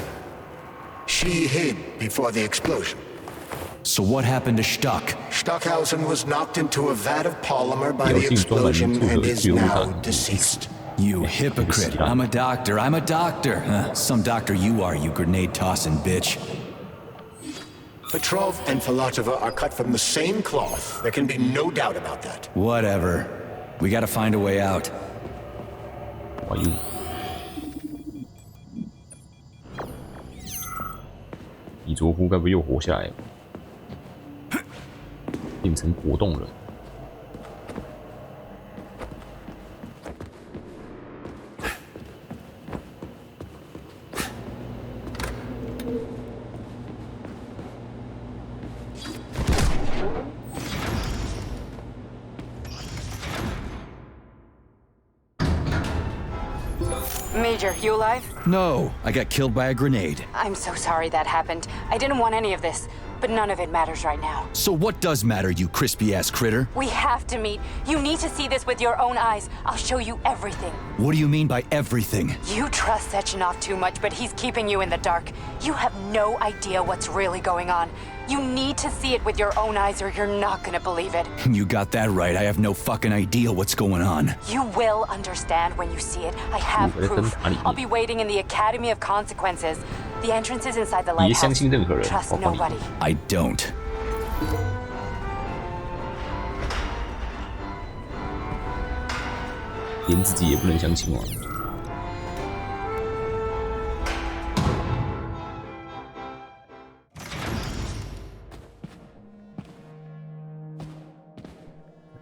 She hid before the explosion. So what happened to Stuck? Stockhausen was knocked into a vat of polymer by the explosion and is now deceased. You hypocrite. I'm a doctor. I'm a doctor. Some doctor you are, you grenade-tossing bitch. Petrov and Filatova are cut from the same cloth. There can be no doubt about that. Whatever. We gotta find a way out. Why you? 李卓夫该不会又活下来了？变成果冻人。Major, you alive? No, I got killed by a grenade. I'm so sorry that happened. I didn't want any of this, but none of it matters right now. So what does matter, you crispy-ass critter? We have to meet. You need to see this with your own eyes. I'll show you everything. What do you mean by everything? You trust Sechenov too much, but he's keeping you in the dark. You have no idea what's really going on. You need to see it with your own eyes or you're not gonna believe it. You got that right. I have no fucking idea what's going on. You will understand when you see it. I have proof. I'll be waiting in the Academy of Consequences. The entrance is inside the lighthouse. Trust nobody. I don't. 连自己也不能相信吗？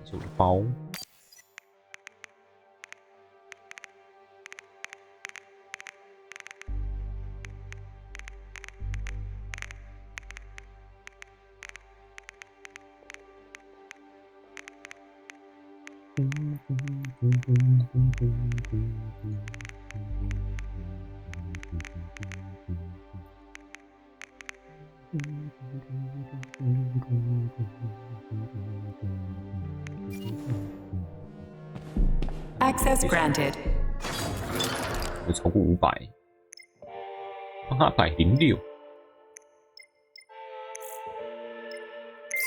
就包。Access granted. 有超过500，806，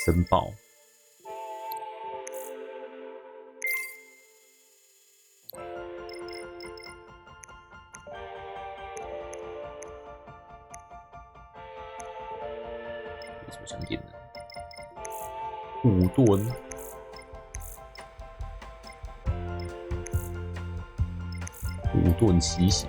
申报。有什么想点的？护盾。护盾奇袭。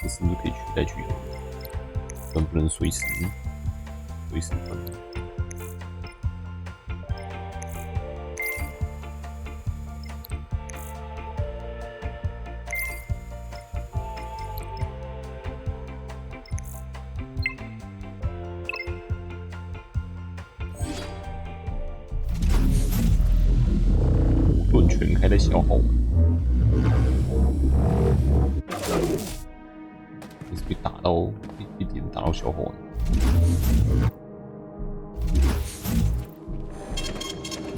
这是你可以取代巨头，但不能随时换。盾全开在消耗。你是被打到一点打到消耗了。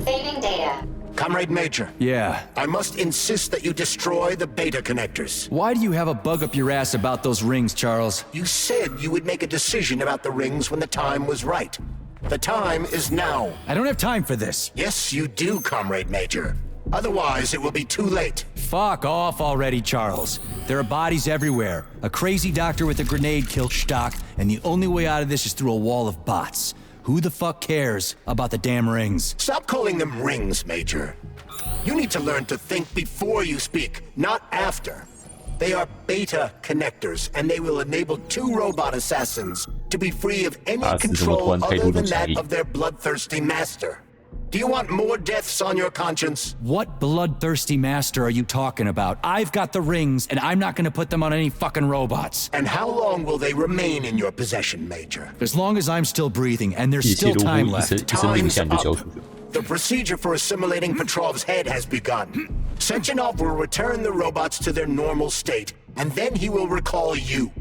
Saving data. Comrade Major. Yeah. I must insist that you destroy the beta connectors. Why do you have a bug up your ass about those rings, Charles? You said you would make a decision about the rings when the time was right. The time is now. I don't have time for this. Yes, you do, Comrade Major. Otherwise, it will be too late. Fuck off already, Charles. There are bodies everywhere. A crazy doctor with a grenade killed Stock, and the only way out of this is through a wall of bots. Who the fuck cares about the damn rings? Stop calling them rings, Major. You need to learn to think before you speak, not after. They are beta connectors, and they will enable 2 robot assassins to be free of any control other than that of their bloodthirsty master. Do you want more deaths on your conscience? What bloodthirsty master are you talking about? I've got the rings, and I'm not gonna put them on any fucking robots. And how long will they remain in your possession, Major? As long as I'm still breathing, and there's still time left. Time's up. The procedure for assimilating Petrov's head has begun. Sechenov will return the robots to their normal state, and then he will recall you.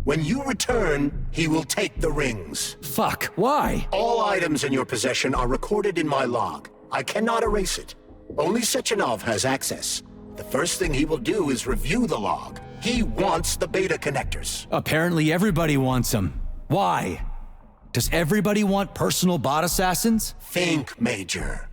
When you return, he will take the rings. Fuck, why? All items in your possession are recorded in my log. I cannot erase it. Only Sechenov has access. The first thing he will do is review the log. He wants the beta connectors. Apparently everybody wants them. Why? Does everybody want personal bot assassins? Think, Major.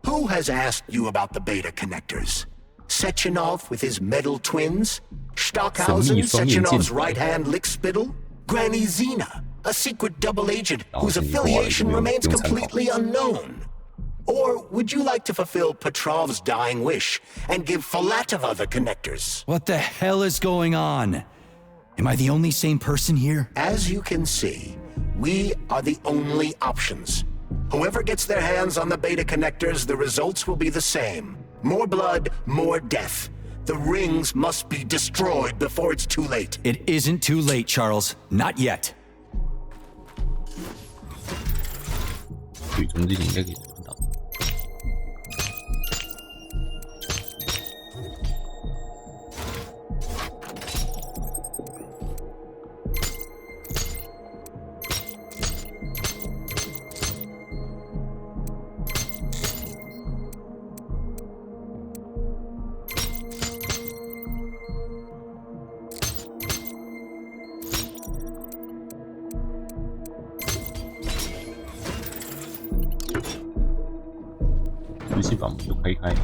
Who has asked you about the beta connectors? Sechenov with his metal twins? Stockhausen, Sechenov's right-hand lickspittle? Granny Zena, a secret double agent whose affiliation remains completely unknown? Or would you like to fulfill Petrov's dying wish and give Filatova the connectors? What the hell is going on? Am I the only sane person here? As you can see, we are the only options. Whoever gets their hands on the beta connectors, the results will be the same. More blood, more death. The rings must be destroyed before it's too late. It isn't too late, Charles. Not yet. 最终这些应该可以做到。直接把门就开开。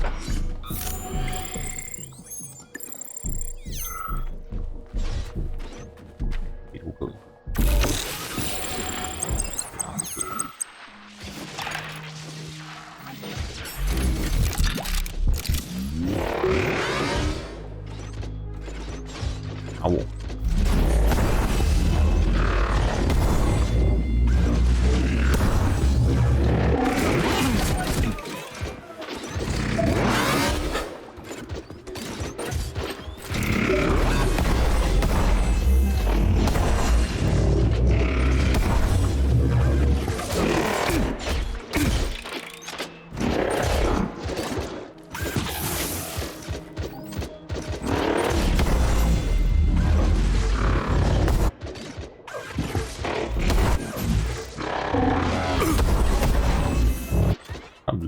给图可以。打我！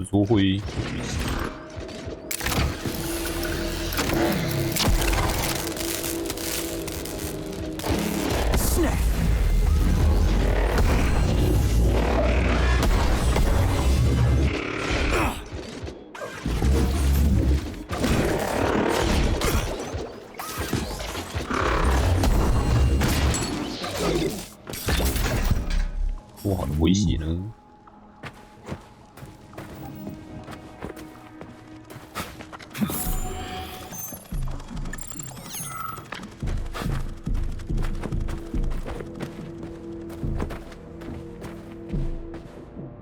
说会。哇，很危险呢！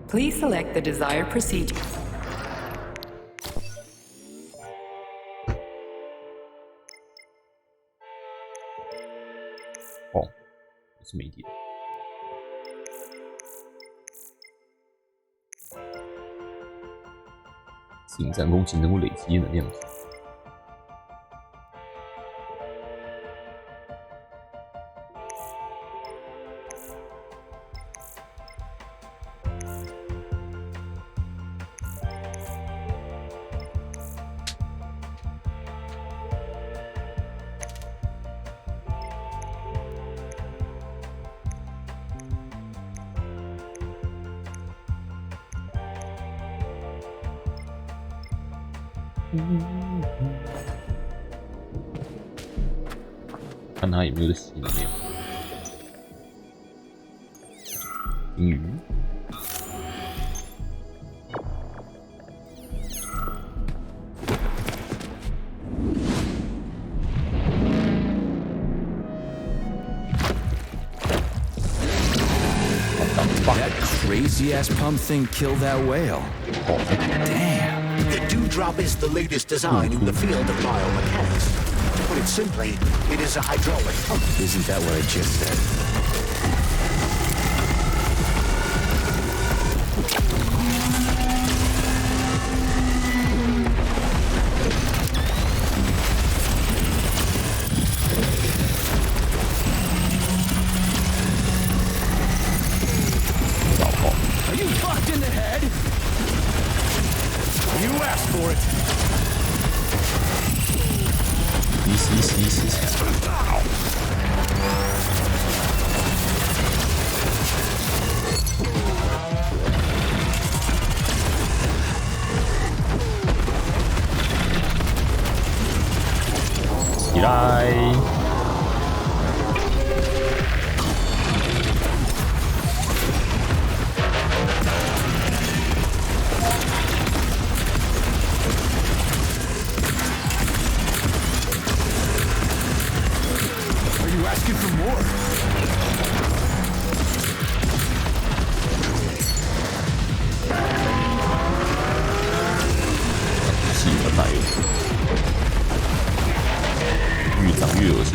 Please select the desired procedure. 哦，是媒体。行战攻击能够累积能量值。 看他有没有在吸能量。金鱼。That crazy-ass pump thing killed that whale. Damn. The dewdrop is the latest design in the field of biomechanics. To put it simply, it is a hydraulic pump. Isn't that what I just said? Are you fucked in the head? You asked for it. 吸。起来！ Asking for more. 喜欢奶油，越长越恶心。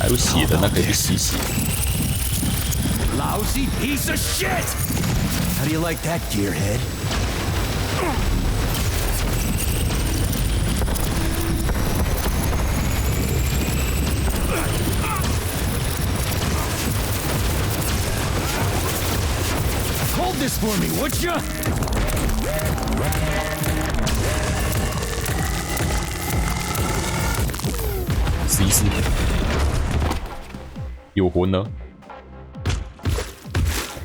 有血的那可以去洗洗。Lousy piece of shit! How do you like that, gearhead? for me, would ya? 11，有魂了，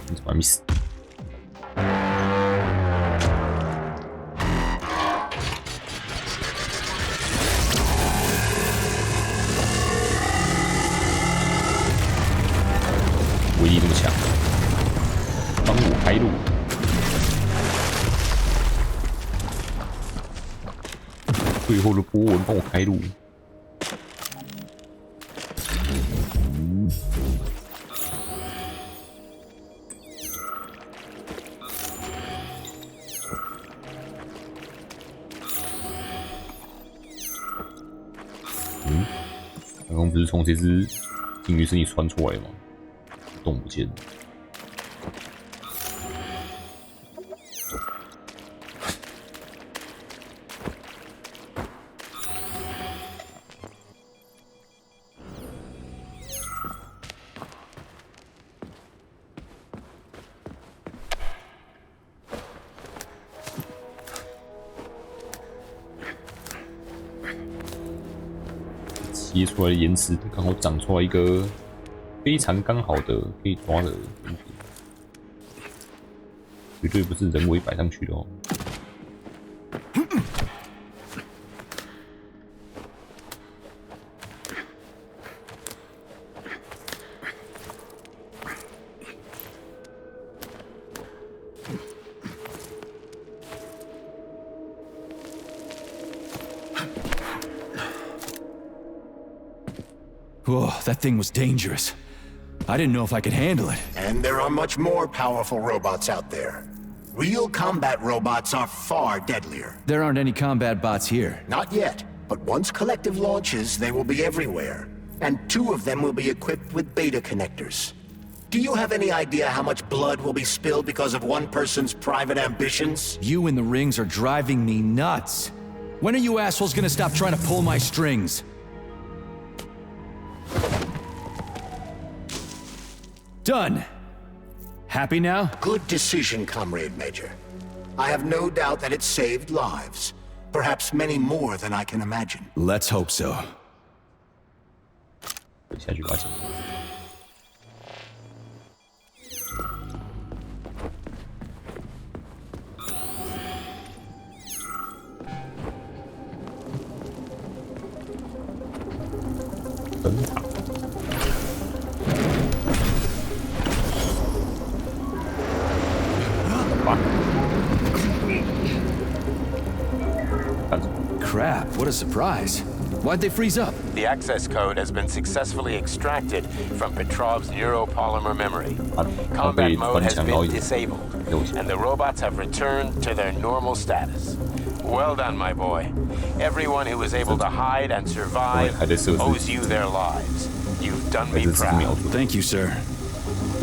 你怎么还没死？威力这么强，帮我开路！最后的波纹帮我开路！刚刚不是从这只鲸鱼身体穿出来吗？洞不见了。切出来的岩石刚好长出来一个非常刚好的可以抓的东西，绝对不是人为摆上去的哦。Whoa, that thing was dangerous. I didn't know if I could handle it. And there are much more powerful robots out there. Real combat robots are far deadlier. There aren't any combat bots here. Not yet, but once Collective launches, they will be everywhere. And 2 of them will be equipped with beta connectors. Do you have any idea how much blood will be spilled because of one person's private ambitions? You in the rings are driving me nuts. When are you assholes gonna stop trying to pull my strings? Done. Happy now? Good decision, Comrade Major. I have no doubt that it saved lives. Perhaps many more than I can imagine. Let's hope so. 下去把钱。灯塔。Crap, what a surprise. Why'd they freeze up? The access code has been successfully extracted from Petrov's neuropolymer memory. Combat mode has been disabled, and the robots have returned to their normal status. Well done, my boy. Everyone who was able to hide and survive owes you their lives. You've done me proud. Thank you, sir.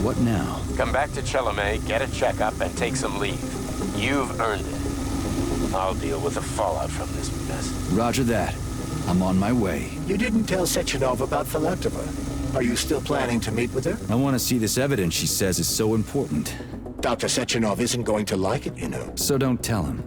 What now? Come back to Chelome, get a checkup, and take some leave. You've earned it. I'll deal with the fallout from this mess. Roger that. I'm on my way. You didn't tell Sechenov about Filatova. Are you still planning to meet with her? I want to see this evidence she says is so important. Dr. Sechenov isn't going to like it, you know. So don't tell him.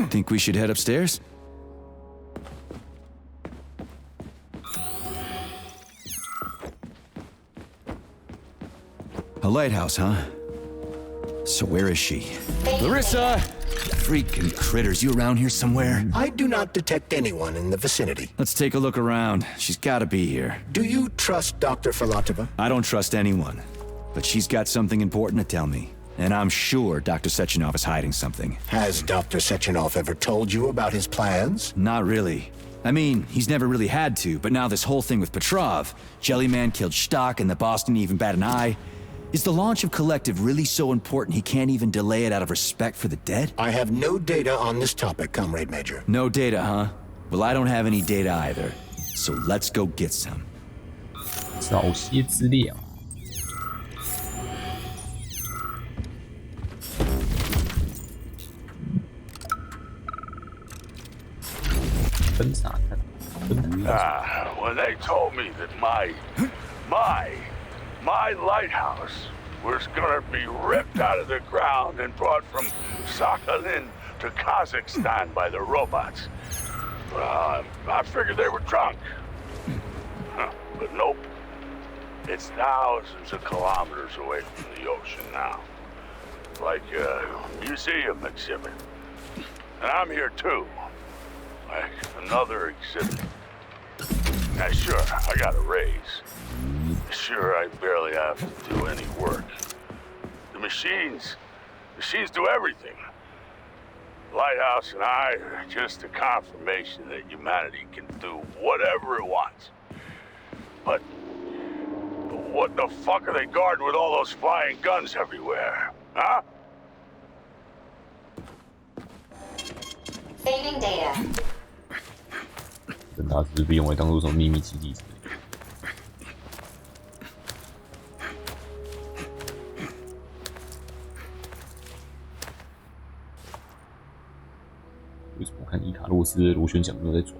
Think we should head upstairs? A lighthouse, huh? So where is she? Larissa! Freaking critters, you around here somewhere? I do not detect anyone in the vicinity. Let's take a look around. She's gotta be here. Do you trust Dr. Filatova? I don't trust anyone. But she's got something important to tell me. And I'm sure Dr. Sechenov is hiding something. Has Dr. Sechenov ever told you about his plans? Not really. I mean, he's never really had to, but now this whole thing with Petrov, Jellyman killed Stock and the boss didn't even bat an eye. Is the launch of Collective really so important he can't even delay it out of respect for the dead? I have no data on this topic, Comrade Major. No data, huh? Well, I don't have any data either. So let's go get some. 早些资料。分散看，分散。When they told me that my lighthouse was gonna be ripped out of the ground and brought from Sakhalin to Kazakhstan by the robots, I figured they were drunk. But nope. It's thousands of kilometers away from the ocean now. Like a museum exhibit. And I'm here too. Like another exhibit. Now sure, I got a raise. Sure, I barely have to do any work. The machines do everything. Lighthouse and I are just a confirmation that humanity can do whatever it wants. But what the fuck are they guarding with all those flying guns everywhere? Huh? Saving data. 等它只是被用来当做什么秘密基地之类的。为什么我看伊卡洛斯的螺旋桨没有在转？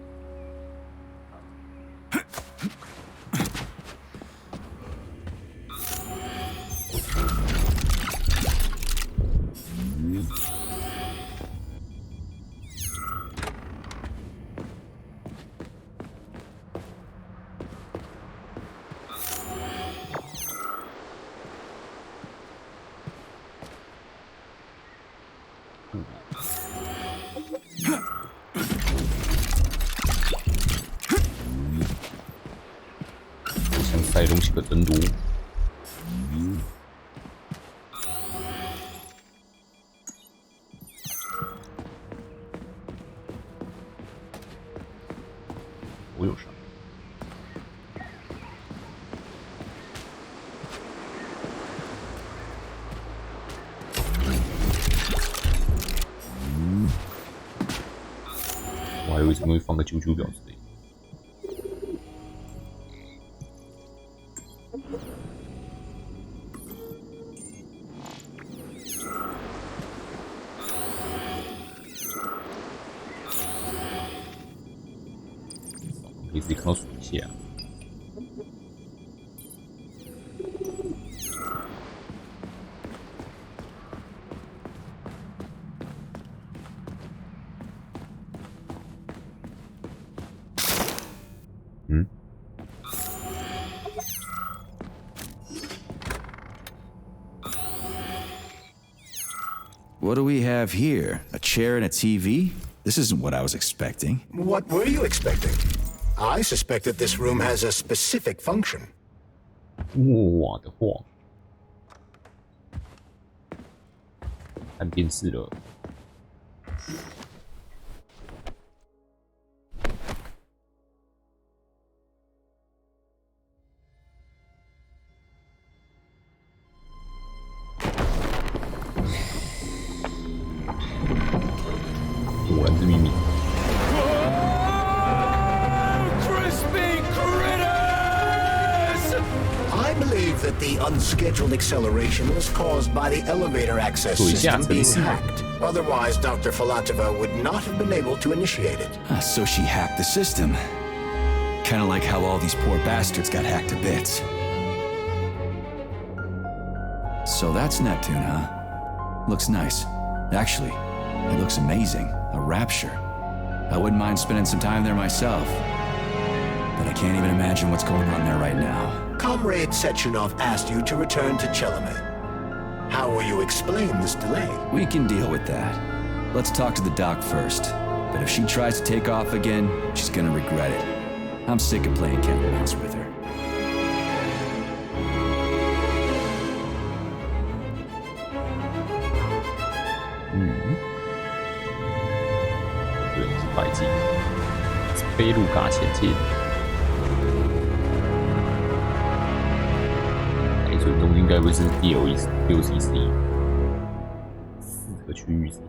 塞东西可真多。我有啥？我还以为怎么会放个啾啾表之类的。可以自己看到水线啊。嗯。What do we have here? A chair and a TV? This isn't what I was expecting. What were you expecting? I suspect that this room has a specific function. 我的话，看电视了。果然是秘密。I believe that the unscheduled acceleration was caused by the elevator access system being hacked. Otherwise, Dr. Filatova would not have been able to initiate it. So she hacked the system. Kinda like how all these poor bastards got hacked to bits. So that's Neptune, huh? Looks nice. Actually, it looks amazing. A rapture. I wouldn't mind spending some time there myself. But I can't even imagine what's going on there right now. Comrade Sechenov asked you to return to Chelomey. How will you explain this delay? We can deal with that. Let's talk to the doc first. But if she tries to take off again, she's gonna regret it. I'm sick of playing cat and mouse with her. 飞路嘎前进。海准中心该不会是 DLC 之一？4个区域之一。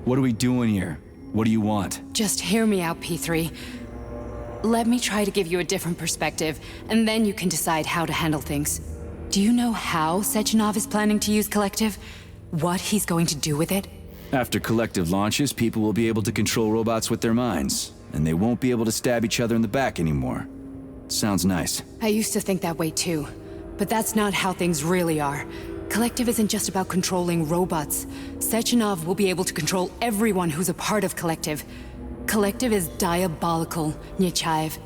What are we doing here? What do you want? Just hear me out, P3. Let me try to give you a different perspective, and then you can decide how to handle things. Do you know how Sechenov is planning to use Collective? What he's going to do with it? After Collective launches, people will be able to control robots with their minds, and they won't be able to stab each other in the back anymore. Sounds nice. I used to think that way too, but that's not how things really are. Collective isn't just about controlling robots. Sechenov will be able to control everyone who's a part of Collective. Collective is diabolical, Nechayev.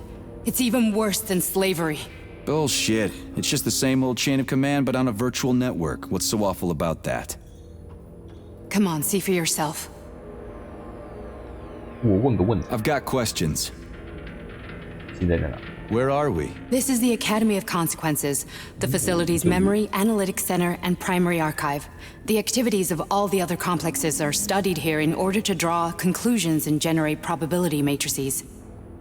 It's even worse than slavery. Bullshit. It's just the same old chain of command, but on a virtual network. What's so awful about that? Come on, see for yourself. 我问个问题。 I've got questions. 现在在哪？ Where are we? This is the Academy of Consequences, the facility's memory, analytics center, and primary archive. The activities of all the other complexes are studied here in order to draw conclusions and generate probability matrices.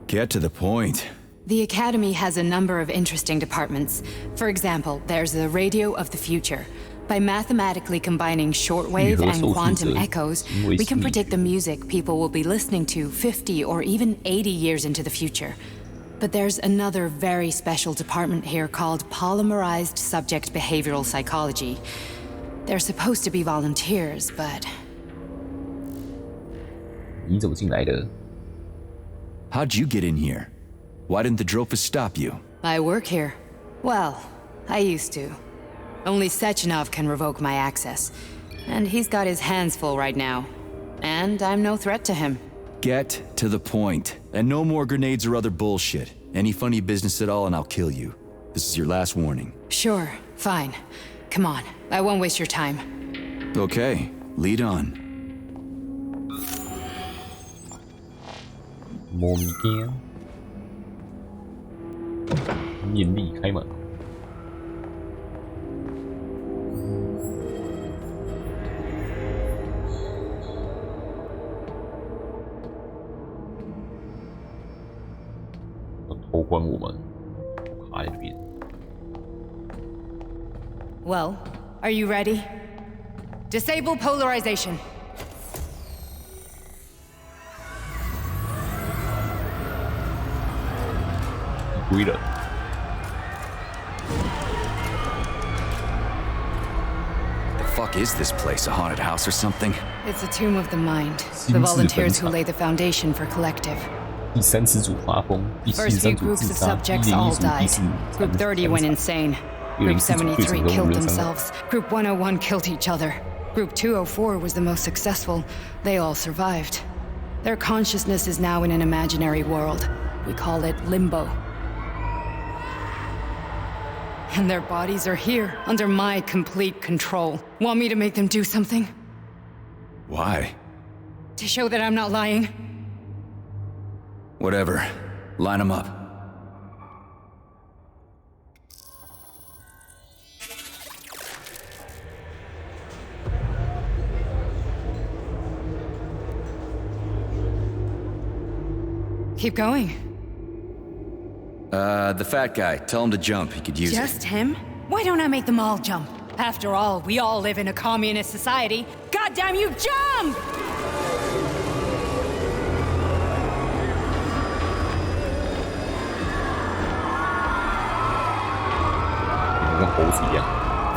Get to the point. The Academy has a number of interesting departments. For example, there's the Radio of the Future. By mathematically combining shortwave and quantum echoes, we can predict the music people will be listening to 50 or even 80 years into the future. But there's another very special department here called Polymerized Subject Behavioral Psychology. They're supposed to be volunteers, but... 你怎么进来的？ How'd you get in here? Why didn't the Drofus stop you? I work here. Well, I used to. Only Sechenov can revoke my access. And he's got his hands full right now. And I'm no threat to him. Get to the point. And no more grenades or other bullshit. Any funny business at all and I'll kill you. This is your last warning. Sure, fine. Come on, I won't waste your time. Okay, lead on. 摸物件，念力开门。要偷关我们，卡在这边。 Well, are you ready? Disable polarization. Guida. The fuck is this place? A haunted house or something? It's a tomb of the mind. The volunteers who lay the foundation for Collective. 第30组发疯，第 First few 73组 groups 自 of 杀， subjects 101 all 组第 died. 4 Group 30 went insane. Group 73 killed themselves. Group 101 killed each other. Group 204 was the most successful. They all survived. Their consciousness is now in an imaginary world. We call it Limbo. And their bodies are here, under my complete control. Want me to make them do something? Why? To show that I'm not lying? Whatever. Line them up. Keep going. The fat guy. Tell him to jump. He could use it. Just him? Why don't I make them all jump? After all, we all live in a communist society. Goddamn you, jump!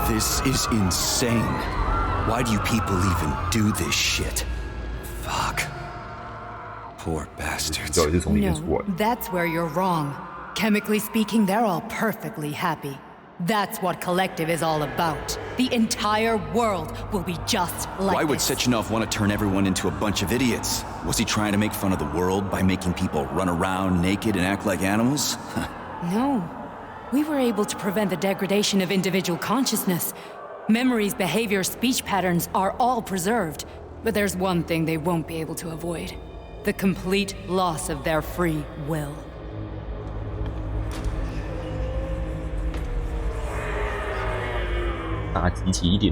This is insane. Why do you people even do this shit? Fuck. Poor bastards. No, that's where you're wrong. Chemically speaking, they're all perfectly happy. That's what Collective is all about. The entire world will be just like Why would this. Sechenov want to turn everyone into a bunch of idiots? Was he trying to make fun of the world by making people run around naked and act like animals? No. We were able to prevent the degradation of individual consciousness. Memories, behavior, speech patterns are all preserved. But there's one thing they won't be able to avoid. The complete loss of their free will.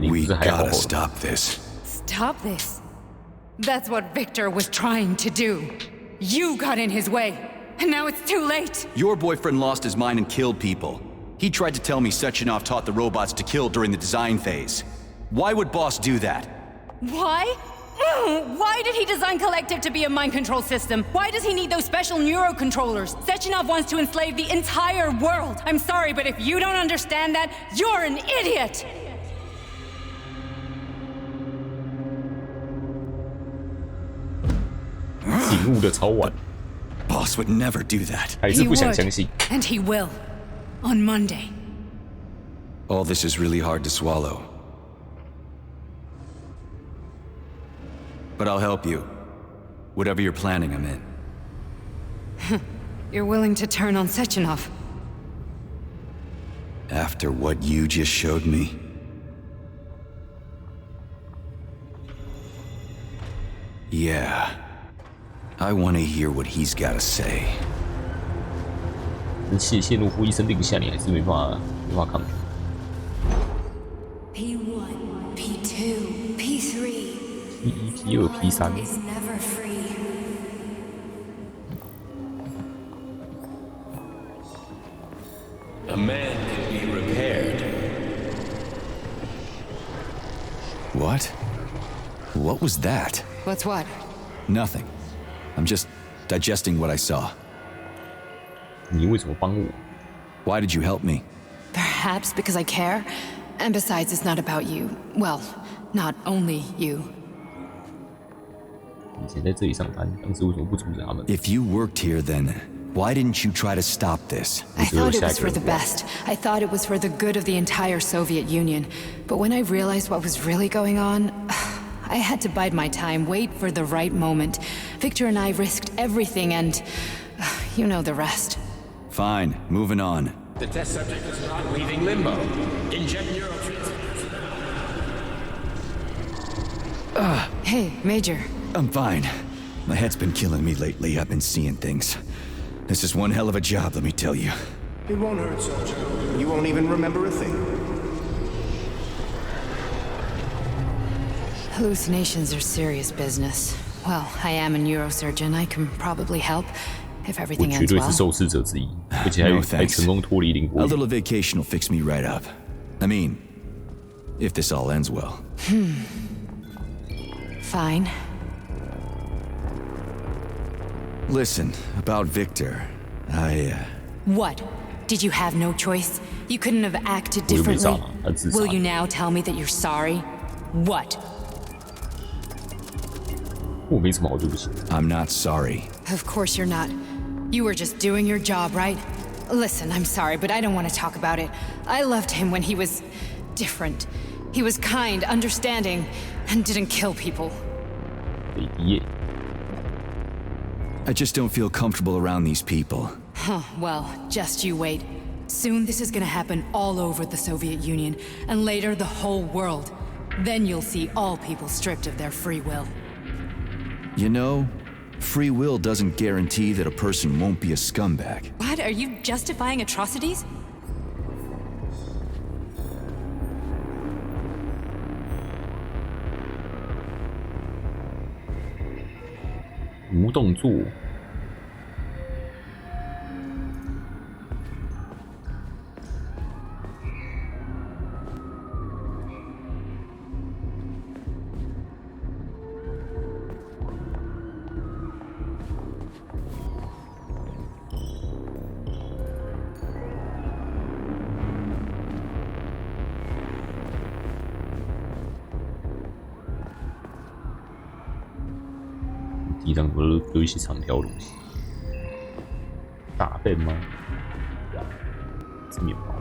We gotta stop this. Stop this. That's what Victor was trying to do. You got in his way, and now it's too late. Your boyfriend lost his mind and killed people. He tried to tell me Sechenov taught the robots to kill during the design phase. Why would Boss do that? Why? Why did he design Collective to be a mind control system? Why does he need those special neurocontrollers? Sechenov wants to enslave the entire world. I'm sorry, but if you don't understand that, you're an idiot! Boss would never do that. He would, and he will. On Monday. All this is really hard to swallow. But I'll help you. Whatever you're planning, I'm in. You're willing to turn on Sechenov? After what you just showed me? Yeah. I want to hear what he's got to say. 陷入负一声令下，你还是没办法抗拒。P1, P2, P3. P1、P2、P3。A man can be repaired. What? What was that? What's what? Nothing. I'm just digesting what I saw. 你为什么帮我? Why did you help me? Perhaps because I care. And besides, it's not about you. Well, not only you. 以前在这里上班，当时为什么不阻止他们? If you worked here, then why didn't you try to stop this? I thought it was for the best. I thought it was for the good of the entire Soviet Union. But when I realized what was really going on, I had to bide my time, wait for the right moment. Victor and I risked everything and you know the rest. Fine, moving on. The test subject is not leaving limbo. Inject neurotransmitters. Hey, Major. I'm fine. My head's been killing me lately. I've been seeing things. This is one hell of a job, let me tell you. It won't hurt, soldier. You won't even remember a thing. Hallucinations are serious business. Well, I am a neurosurgeon. I can probably help if everything ends well. 我绝对是受试者之一，而且还成功脱离灵波。A little vacation will fix me right up. I mean, if this all ends well. Fine. Listen, about Victor, What? Did you have no choice? You couldn't have acted differently? Will you now tell me that you're sorry? What? 我没什么好对不起。I'm not sorry. Of course you're not. You were just doing your job, right? Listen, I'm sorry, but I don't want to talk about it. I loved him when he was different. He was kind, understanding, and didn't kill people. I just don't feel comfortable around these people. Huh, well, just you wait. Soon this is gonna happen all over the Soviet Union, and later the whole world. Then you'll see all people stripped of their free will. You know, free will doesn't guarantee that a person won't be a scumbag. What? Are you justifying atrocities? 无动作。地上怎么都有一些长条的东西？大便吗？是面包。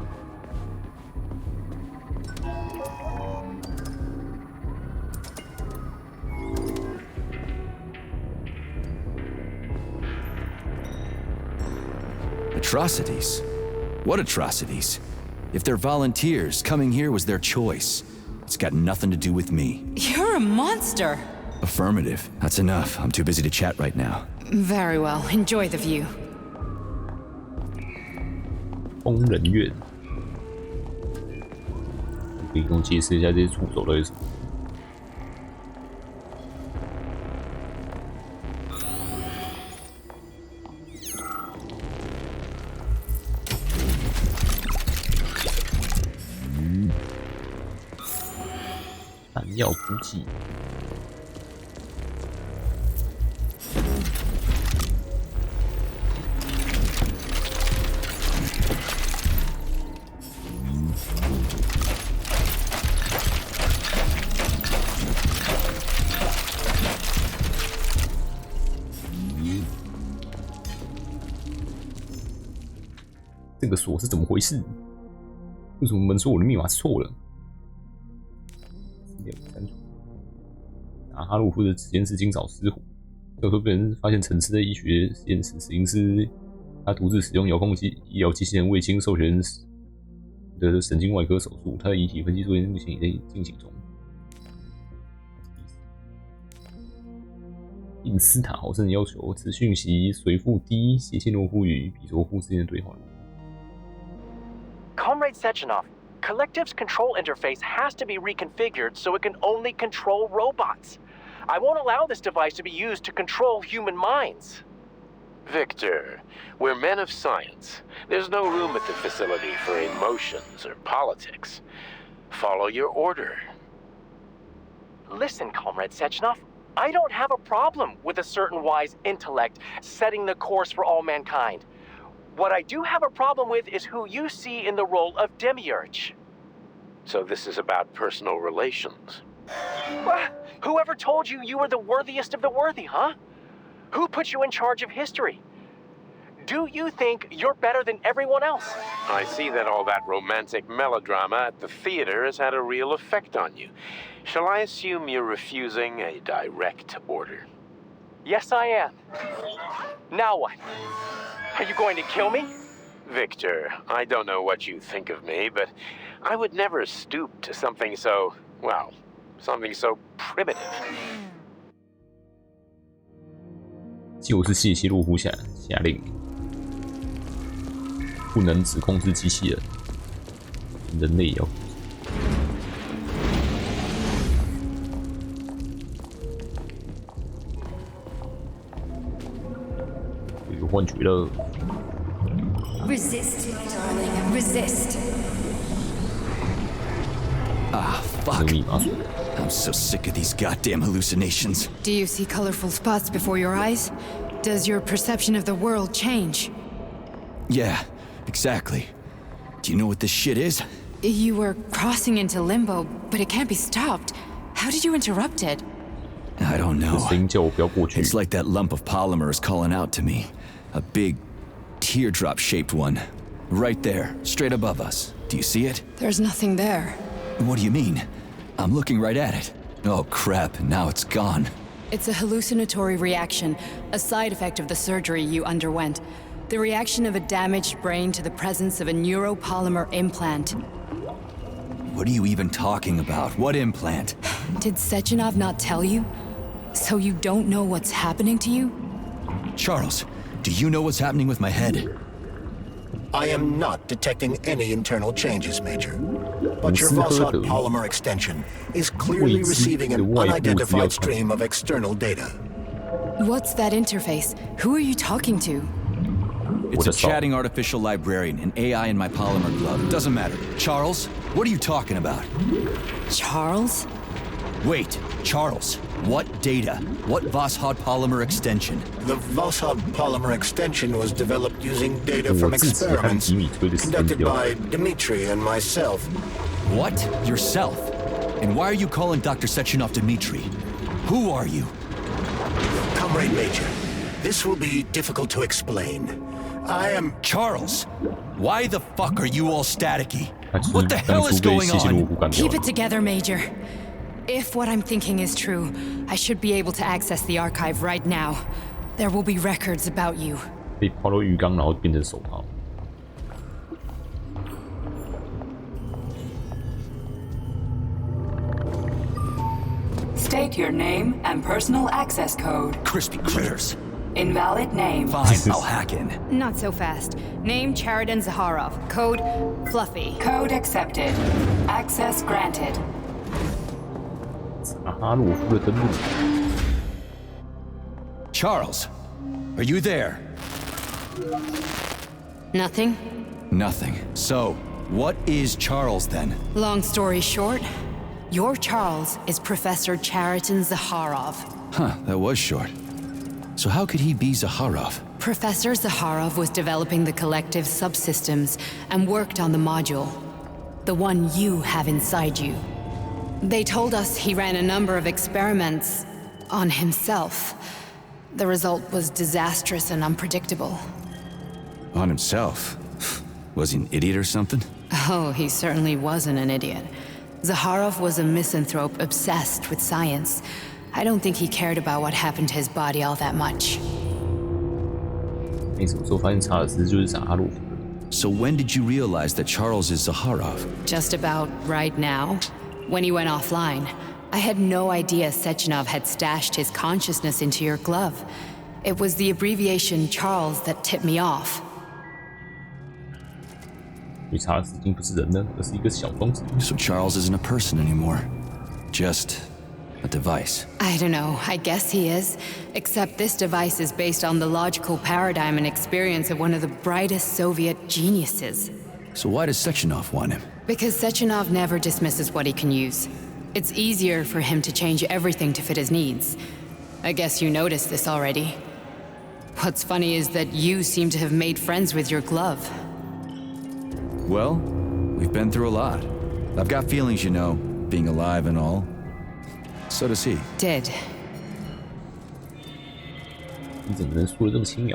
Atrocities? What atrocities? If they're volunteers, coming here was their choice. It's got nothing to do with me. You're a monster! Affirmative. That's enough. I'm too busy to chat right now. Very well. Enjoy the view. 疯人院，可以跟我解释一下这些触手到底是什么？弹药补给。这个锁是怎么回事？为什么门说我的密码是错了？哈鲁夫的实验室经早失火，最后被人发现沉尸在医学实验室，死因是他独自使用遥控医疗机器人未经授权的神经外科手术。他的遗体分析作业目前也在进行中。印斯塔豪森要求此讯息随附第一谢切诺夫与比索夫之间的对话。Comrade Sechenov, Collective's control interface has to be reconfigured so it can only control robots. I won't allow this device to be used to control human minds. Victor, we're men of science. There's no room at the facility for emotions or politics. Follow your order. Listen, Comrade Sechenov, I don't have a problem with a certain wise intellect setting the course for all mankind. What I do have a problem with is who you see in the role of Demiurge. So this is about personal relations. Whoever told you you were the worthiest of the worthy, huh? Who put you in charge of history? Do you think you're better than everyone else? I see that all that romantic melodrama at the theater has had a real effect on you. Shall I assume you're refusing a direct order? Yes, I am. Now what? Are you going to kill me? Victor, I don't know what you think of me, but I would never stoop to something so, well, something so primitive. 就是谢希洛夫下令，不能只控制机器人，人类也要。有幻觉了。 Resist, my darling. Resist. Ah, fuck. I'm so sick of these goddamn hallucinations. Do you see colorful spots before your eyes? Does your perception of the world change? Yeah, exactly. Do you know what this shit is? You were crossing into limbo, but it can't be stopped. How did you interrupt it? I don't know. It's like that lump of polymer is calling out to me. A big, teardrop-shaped one. Right there, straight above us. Do you see it? There's nothing there. What do you mean? I'm looking right at it. Oh crap, now it's gone. It's a hallucinatory reaction, a side effect of the surgery you underwent. The reaction of a damaged brain to the presence of a neuropolymer implant. What are you even talking about? What implant? Did Sechenov not tell you? So you don't know what's happening to you? Charles, do you know what's happening with my head? I am not detecting any internal changes, Major. But your Vossot polymer extension is clearly receiving an unidentified stream of external data. What's that interface? Who are you talking to? It's a chatting artificial librarian, an AI in my polymer glove. Doesn't matter. Charles, what are you talking about? Charles? Wait, Charles, what data? What Vossot polymer extension? The Vossot polymer extension was developed using data from experiments conducted by Dmitri and myself. What? Yourself? And why are you calling Dr. Sechenov Dmitri? Who are you? Comrade Major, this will be difficult to explain. I am... Charles, why the fuck are you all staticky? What the hell is going on? Keep it together, Major. If what I'm thinking is true, I should be able to access the archive right now. There will be records about you. 被抛到浴缸，然后变成手套。 State your name and personal access code. Crispy critters. Invalid name. Fine, I'll hack in. Not so fast. Name Cheridan Zaharov. Code Fluffy. Code accepted. Access granted. Charles, are you there? Nothing? Nothing. So, what is Charles then? Long story short, Your Charles is Professor Chariton Zakharov. Huh, that was short. So how could he be Zakharov? Professor Zakharov was developing the collective subsystems and worked on the module. The one you have inside you. They told us he ran a number of experiments on himself. The result was disastrous and unpredictable. On himself? Was he an idiot or something? Oh, he certainly wasn't an idiot. Zakharov was a misanthrope obsessed with science. I don't think he cared about what happened to his body all that much. So when did you realize that Charles is Zakharov? Just about right now. When he went offline. I had no idea Sechenov had stashed his consciousness into your glove. It was the abbreviation Charles that tipped me off. So Charles isn't a person anymore. Just a device. I don't know, I guess he is. Except this device is based on the logical paradigm and experience of one of the brightest Soviet geniuses. So why does Sechenov want him? Because Sechenov never dismisses what he can use. It's easier for him to change everything to fit his needs. I guess you noticed this already. What's funny is that you seem to have made friends with your glove. Well, we've been through a lot. I've got feelings, you know, being alive and all. So does he. Did.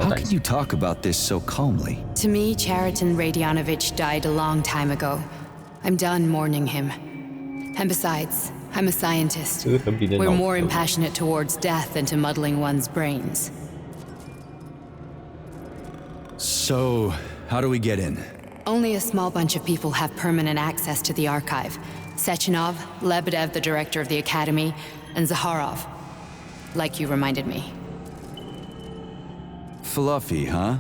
How can you talk about this so calmly? To me, Chariton Radionovich died a long time ago. I'm done mourning him. And besides, I'm a scientist. We're more impassionate towards death than to muddling one's brains. So, how do we get in? Only a small bunch of people have permanent access to the archive. Sechenov, Lebedev, the director of the academy, and Zakharov. Like you reminded me. Fluffy, huh?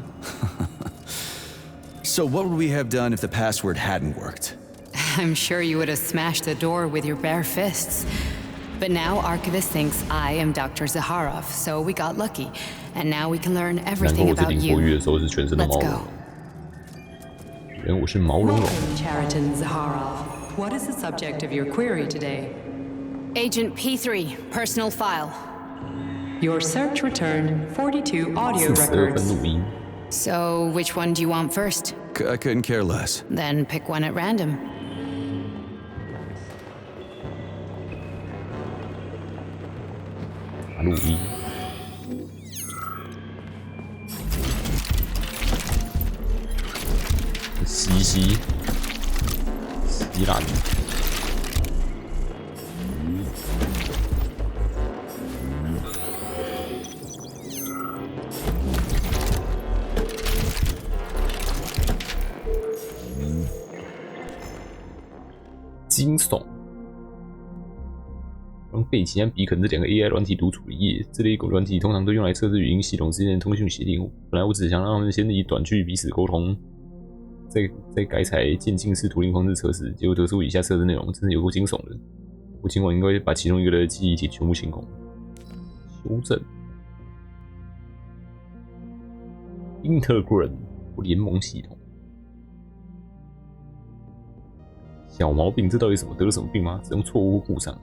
So what would we have done if the password hadn't worked? I'm sure you would have smashed the door with your bare fists. But now Archivist thinks I am Dr. Zakharov, so we got lucky. And now we can learn everything about you. Let's go. Welcome, Chariton Zakharov. What is the subject of your query today? Agent P3, personal file. Your search returned 42 audio records. So, which one do you want first? I couldn't care less. Then pick one at random.西兰。惊悚。用贝奇和比肯这两个 AI 软体独处一夜，这类软体通常都用来测试语音系统之间的通讯协定。本来我只想让他们先以短距离彼此沟通，再改采渐进式图灵方式测试，结果得出以下测试内容，真是有够惊悚的。我今晚应该把其中一个的记忆体全部清空。修正 Integram 联盟系统。小毛病，这到底什么？得了什么病吗？使用错误故障。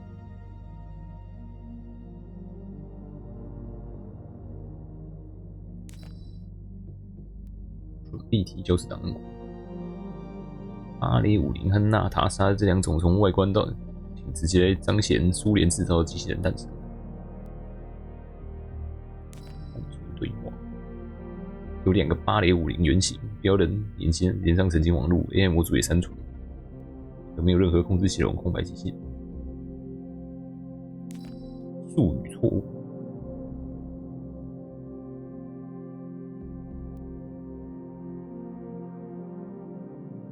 准备提交是档案库。阿雷50和娜塔莎这两种从外观到，请直接来彰显苏联制造的机器人诞生。对话。有2个芭蕾50原型，标人连上神经网络 ，AI 模组也删除。没有任何控制系统，空白机器。术语错误。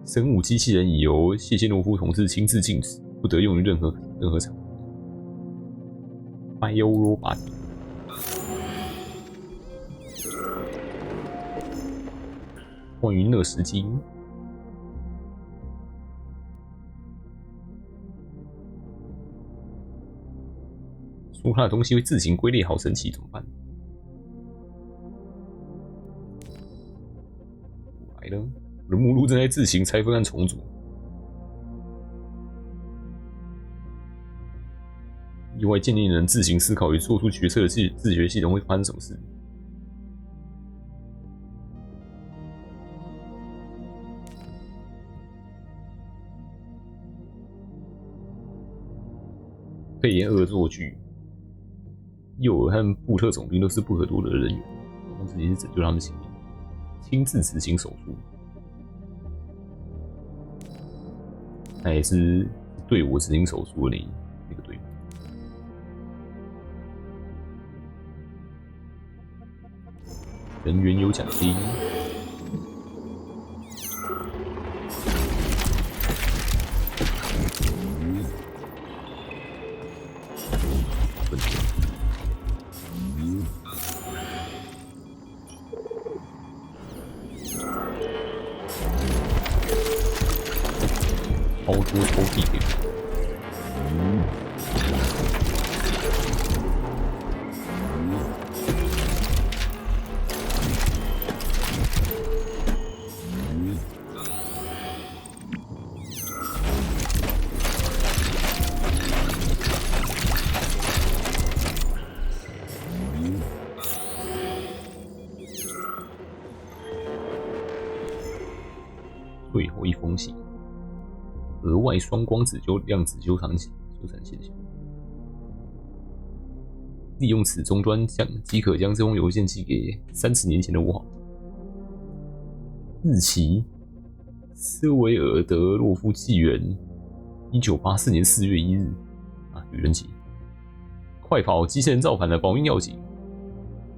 生物机器人已由谢谢诺夫同志亲自禁止，不得用于任何场合。Biorobot。关于纳什基因。说他的东西会自行归类，好神奇，怎么办？来了，我的目录正在自行拆分和重组。意外建立能自行思考与做出决策的自觉系统会发生什么事？肺炎恶作剧，诱饵和布特种兵都是不可多得的人员，同时也是拯救他们性命，亲自执行手术。那也是对我执行手术的那个队伍。人员有奖金。超多抽屉给最后一封信。额外双光子量子纠缠现象，利用此终端即可将这封邮件寄给30年前的我。日期：斯维尔德洛夫纪元，1984年4月1日。愚人节。快跑！机器人造反了，保命要紧。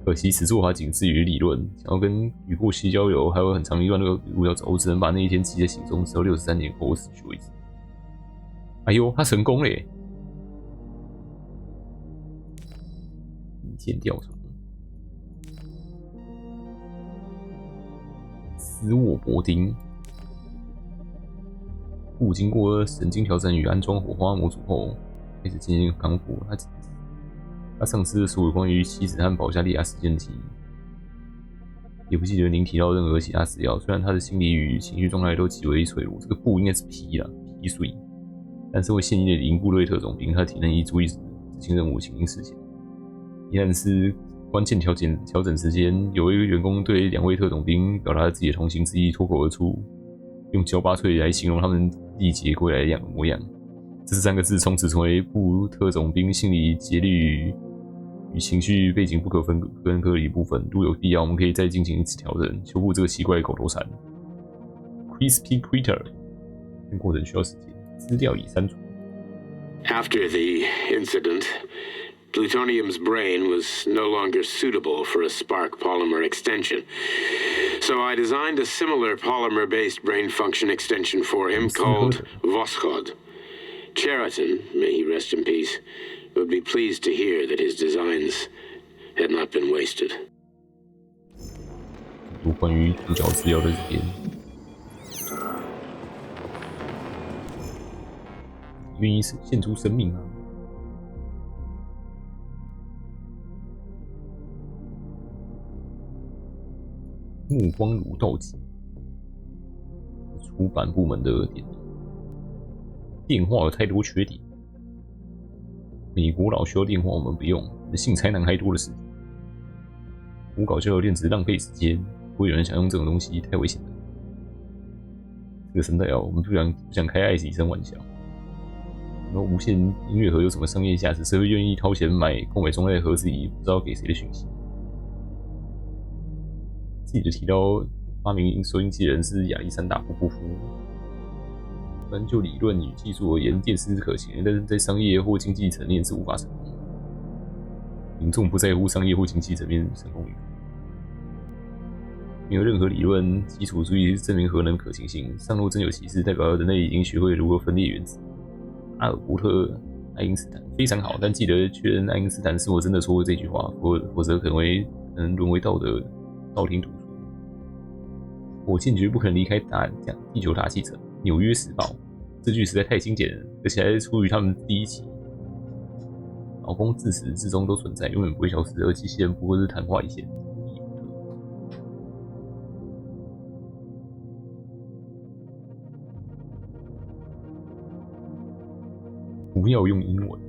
可惜此做法仅次于理论，想要跟雨过西交流，还有很长一段路要走，我只能把那一天记在心中，直到63年后我死去为止。哎呦，他成功了耶！意见调查。斯沃伯丁，不经过神经调整与安装火花模组后，开始渐渐康复。他丧失了所有关于妻子和保加利亚事件的记忆，也不记得您提到任何其他资料。虽然他的心理与情绪状态都极为脆弱，这个不应该是皮碎。但是为现役的零部队特种兵，他体能已足以执行任务情形事前。一旦是关键调整时间，有一个员工对2位特种兵表达自己的同情之意，脱口而出，用焦巴脆来形容他们历劫归来的模样。这3个字从此成为部特种兵心理节律与情绪背景不可分割的一部分。如有必要，我们可以再进行一次调整，修复这个奇怪的口头禅。Crispy Critter， 但过程需要时间。资料已删除。After the incident, plutonium's brain was no longer suitable for a spark polymer extension. So I designed a similar polymer-based brain function extension for him called Voschod. Cheriton, may he rest in peace, would be pleased to hear that his designs had not been wasted. 有关于主角资料的这边，愿意献出生命吗？目光如道集，出版部门的点名。电话有太多缺点，美国佬需要电话，我们不用。信差男孩多的是。胡搞交友电只是浪费时间，不会有人想用这种东西，太危险了。这个生态我们不想开爱迪生玩笑。然后无线音乐盒有什么商业价值？谁会愿意掏钱购买装在盒子里不知道给谁的讯息？自己就提到发明收音机的人是亚历山大·波波夫。但就理论与技术而言，电视是可行的，但是在商业或经济层面是无法成功的。民众不在乎商业或经济层面成功与否，没有任何理论基础足以证明核能可行性。尚若真有其事，代表人类已经学会如何分裂原子。阿尔伯特·爱因斯坦非常好，但记得确认爱因斯坦是否真的说过这句话，否则可能沦为道听途说。火箭绝不可能离开地球大气层。纽约时报这句实在太经典了，而且还是出于他们第一集。劳工自始至终都存在，永远不会消失，而机器人不过是昙花一现。不要用英文。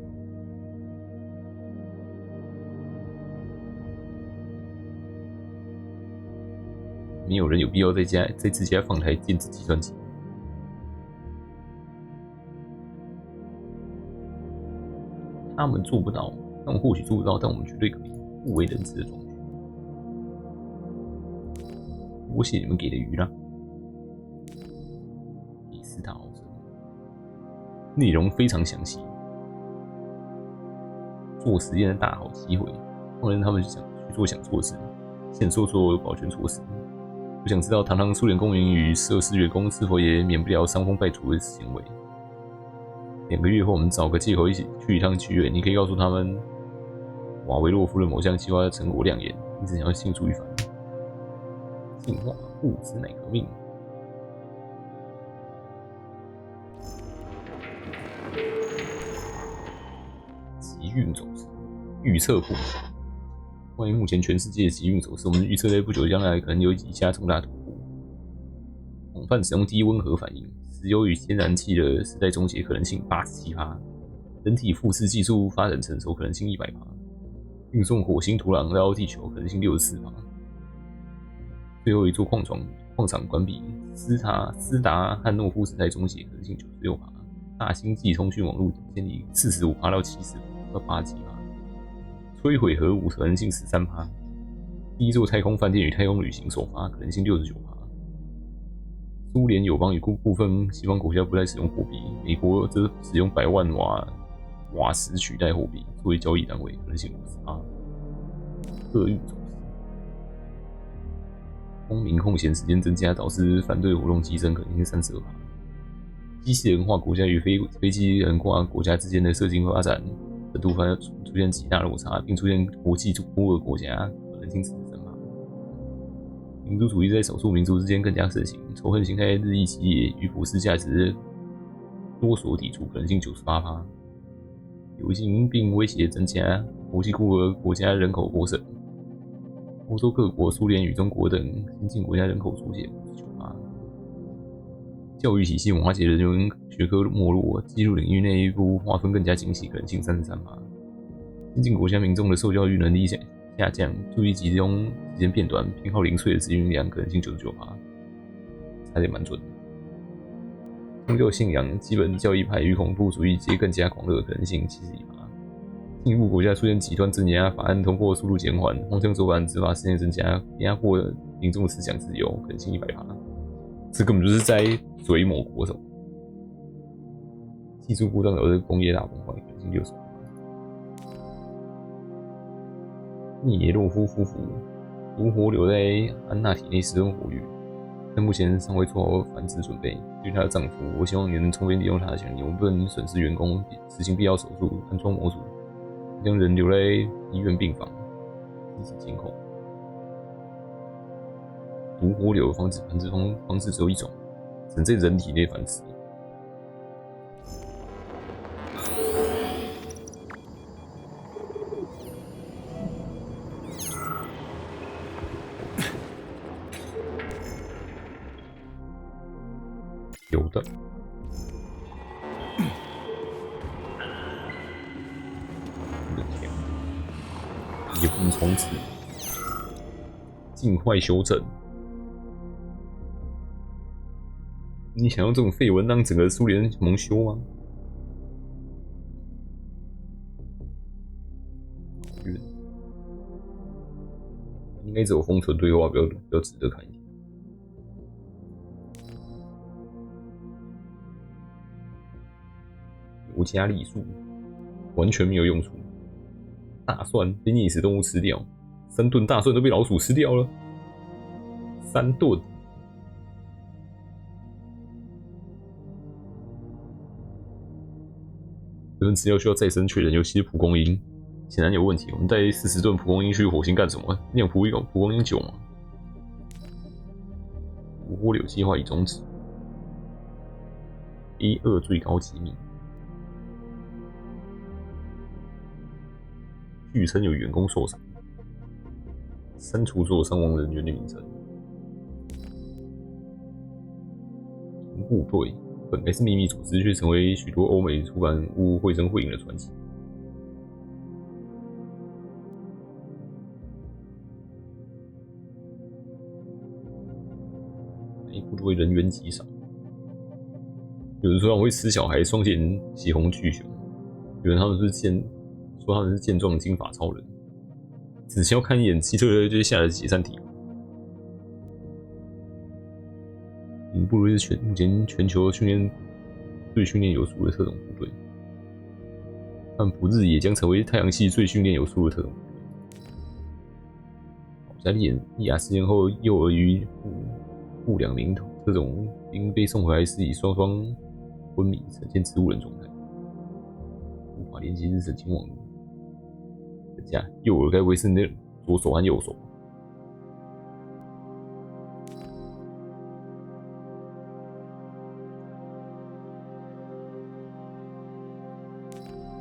没有人有必要在自家放台电子计算机。他们做不到，他们或许做不到，但我们绝对可以，不为人知的装具。我写你们给的鱼啦。第4大豪车，内容非常详细。做实验的大好机会，当然他们想去做想做的事，限缩所有保全措施。我想知道堂堂苏联公民与设施员工是否也免不了伤风败俗的行为。2个月后，我们找个借口一起去一趟剧院。你可以告诉他们，瓦维洛夫的某项计划成果亮眼，因此想要庆祝一番。进化物质奶革命。集运走势预测谱。关于目前全世界的集运走势，我们预测在不久将来可能有以下重大突破：广泛使用低温核反应。石油与天然气的时代终结可能性87%，人体复制技术发展成熟可能性100%，运送火星土壤到地球可能性64%。最后一座矿场关闭，斯达汉诺夫时代终结可能性96%，大星际通讯网络建立45%到70%到87%，摧毁核武可能性13%，第一座太空饭店与太空旅行首发可能性69%。苏联友邦与部分西方国家不再使用货币，美国则使用100万瓦时取代货币作为交易单位，可能性50%。特运走势，公民空闲时间增加，导致反对活动激增，可能性32%。机器人化国家与非机器人化国家之间的社经发展程度出现极大落差，并出现国际孤儿国家，可能性43%。民族主义在少数民族之间更加盛行，仇恨形态日益激烈，与普世价值多所抵触，可能性98%。流行病威胁增加，国际孤儿国家人口过剩。欧洲各国、苏联与中国等先进国家人口缩减59%。教育体系瓦解，人文学科没落，技术领域内部划分更加精细，可能性33%。先进国家民众的受教育能力下降，注意集中时间变短，偏好零碎的资讯量，可能性99%，差点蛮准的。宗教信仰、基本教义派与恐怖主义皆更加狂热，可能性71%。进一步国家出现极端镇压，法案通过速度减缓，荒腔走板执法时间增加，压迫民众的思想自由，可能性100%。这根本就是在追某国手。技术故障导致工业大崩坏，可能性60%。涅耶洛夫夫妇独活留在安娜体内十分活跃，但目前尚未做好繁殖准备。对于她的丈夫，我希望你能充分利用她的权利，我们不能损失员工，执行必要手术，安装模组，将人留在医院病房，积极监控。独活瘤繁殖方式只有一种，只能在人体内繁殖。有的。我的天！野蜂从此尽快修正。你想用这种废文让整个苏联蒙羞吗？应该只有封存对话比较值得看一点。尤加利树完全没有用处。大蒜被啮齿动物吃掉，3吨大蒜都被老鼠吃掉了。3吨。这份资料需要再三确认，尤其是蒲公英，显然有问题。我们带40吨蒲公英去火星干什么？酿蒲公英酒吗？无涡流计划已终止。A2 最高机密。据称有员工受伤，删除所有伤亡人员的名称。部队本来是秘密组织，却成为许多欧美出版物绘声绘影的传奇。不为人员极少。有人说他们会吃小孩，双剑血红巨熊；有人他们是健壮金发超人。只需要看一眼希特勒就会吓得解散体。影部队是目前全球最训练有素的特种部队，但不日也将成为太阳系最训练有素的特种部队。在利亚事件后，幼儿与副2名特种兵被送回来，是以双方昏迷，呈现植物人状态，无法连接日神经网络。右耳该不会是那左手和右手？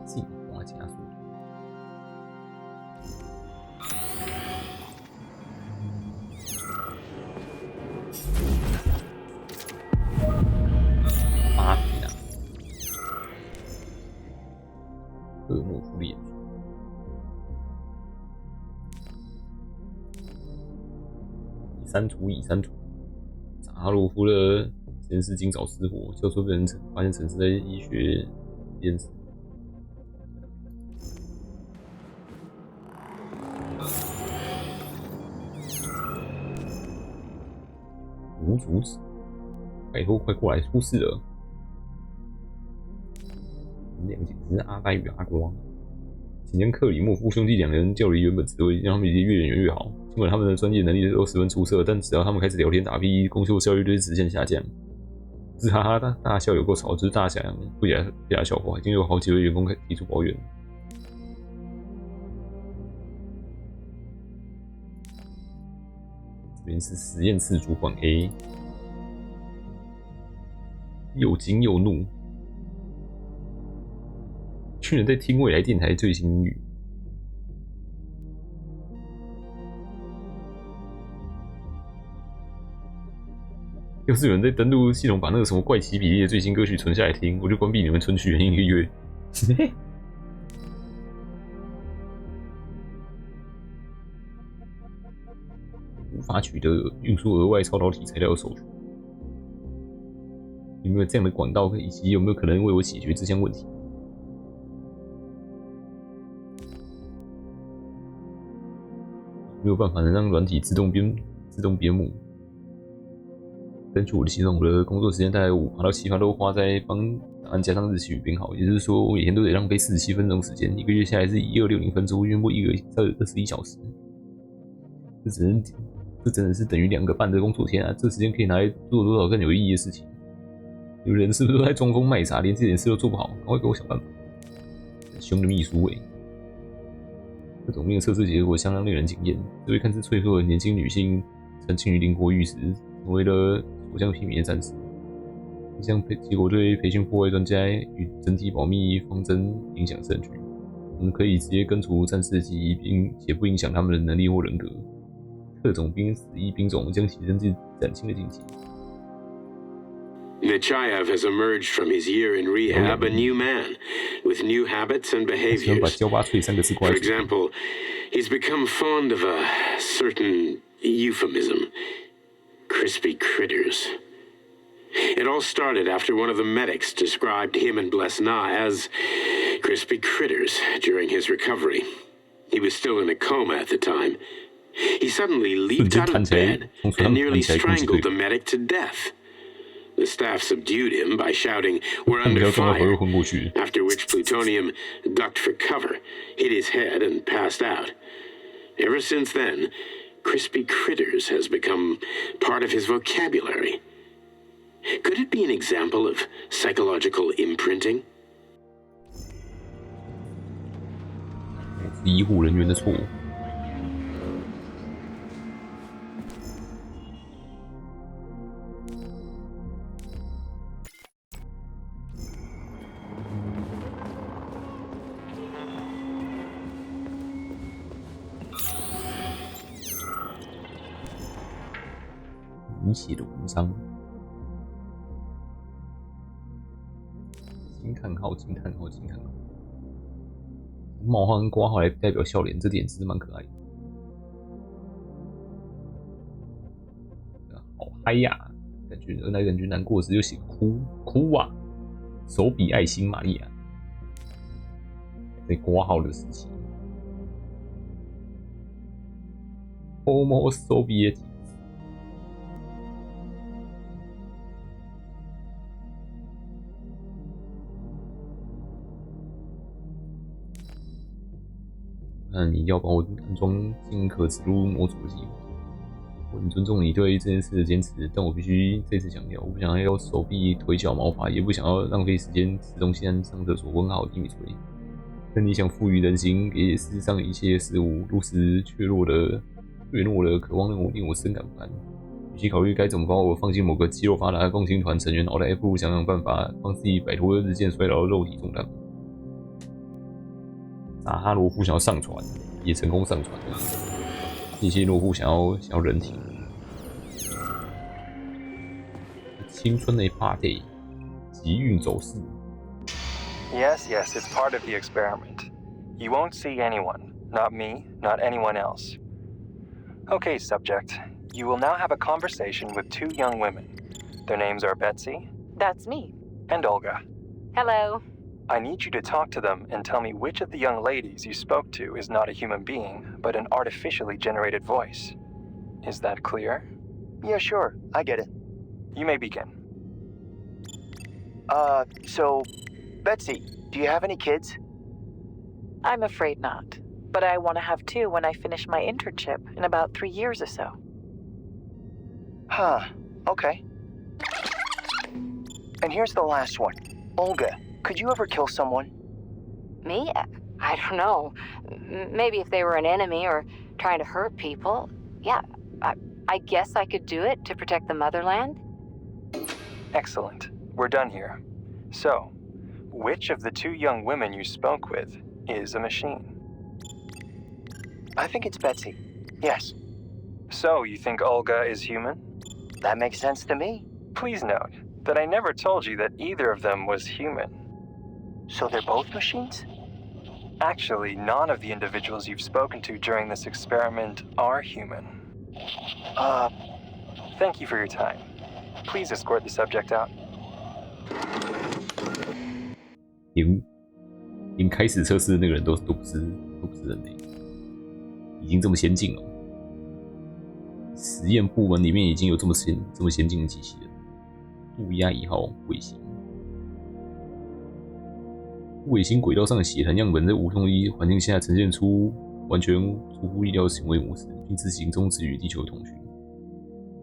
进化加速度。巴比娜，恶魔福利演出。以删除。扎哈罗夫的实验室经早失火，教授被人发现沉尸在医学实验室。无阻止，拜托快过来，出事了！两简直是阿呆与阿瓜。请将克里莫夫兄弟2人调离原本职位，让他们离越远越好。尽管他们的专业能力都十分出色，但只要他们开始聊天打屁，工作效率就会直线下降。是哈哈大笑有够吵，就是大响不雅笑话，已经有好几位员工提出抱怨。这边是实验室主管 A， 又惊又怒。去年在听未来电台最新音语。要是有人在登录系统把那个什么怪奇比例的最新歌曲存下来听，我就关闭你们存取1个月。无法取得运输额外超导体材料的授权。有没有这样的管道，以及有没有可能为我解决这项问题？没有办法能让软体自动编目。根据我的系统，我的工作时间大概5%到7%都花在帮答案加上日期与编号，也就是说，我每天都得浪费47分钟时间，一个月下来是1260分钟，约莫1个21小时。这真的是等于2个半的工作天啊！这时间可以拿来做多少更有意义的事情？有人是不是都在装疯卖傻，连这点事都做不好？赶快给我想办法！很凶的秘书尾。各种面测试结果相当令人惊艳。这位看似脆弱的年轻女性，沉浸于灵活玉石，成为了所向披靡的战士。这项结果对培训破坏专家与整体保密方针影响甚巨。我们可以直接根除战士的记忆，并且不影响他们的能力或人格。特种兵死役兵种将提升至崭新的境界。Nechayev has emerged from his year in rehab a new man, with new habits and behaviors. For example, he's become fond of a certain euphemism, crispy critters. It all started after one of the medics described him and Blesna as crispy critters during his recovery. He was still in a coma at the time. He suddenly leaped out of bed and nearly strangled the medic to death. The staff subdued him by shouting, "We're under fire," after which plutonium ducked for cover, hit his head, and passed out. Ever since then, crispy critters has become part of his vocabulary. Could it be an example of psychological imprinting? 医护人员的错误。你写的文章，惊叹号！惊叹号！惊叹号！冒号跟括号来代表笑脸，这点真是蛮可爱的。好嗨呀！感觉难过时就写哭啊，手比爱心玛利亚，在挂号的时期 ，Homo Soviet。那你要帮我安装进可植入模组的计划。我很尊重你对这件事的坚持，但我必须再次强调，我不想要手臂、腿脚、毛发，也不想要浪费时间吃东西、上厕所、温好低米锤。但你想赋予人心，给世上一切事物如此脆弱的渴望，令我深感不安。与其考虑该怎么把我放进某个肌肉发达的共青团成员脑袋，不如想办法帮自己摆脱日渐衰老的肉体重担。扎哈罗夫想要上船，也成功上船了。谢谢洛夫想要人体。青春的 party， 集运走势。Yes, it's part of the experiment. You won't see anyone. Not me, not anyone else. Okay, subject. You will now have a conversation with 2 young women. Their names are Betsy. That's me. And Olga. Hello. I need you to talk to them and tell me which of the young ladies you spoke to is not a human being, but an artificially generated voice. Is that clear? Yeah, sure. I get it. You may begin. So, Betsy, do you have any kids? I'm afraid not. But I want to have 2 when I finish my internship in about 3 years or so. Huh. Okay. And here's the last one. Olga, could you ever kill someone? Me? I don't know. Maybe if they were an enemy or trying to hurt people. Yeah, I guess I could do it to protect the motherland. Excellent. We're done here. So, which of the 2 young women you spoke with is a machine? I think it's Betsy. Yes. So, you think Olga is human? That makes sense to me. Please note that I never told you that either of them was human. So they're both machines? Actually, none of the individuals you've spoken to during this experiment are human. Thank you for your time. Please escort the subject out. 连开始测试的那个人都不是人类，已经这么先进了。实验部门里面已经有这么先进的机器人。渡鸦1号卫星，卫星轨道上的血痰样本在无同一环境下呈现出完全出乎意料的行为模式，并自行终止与地球的通讯。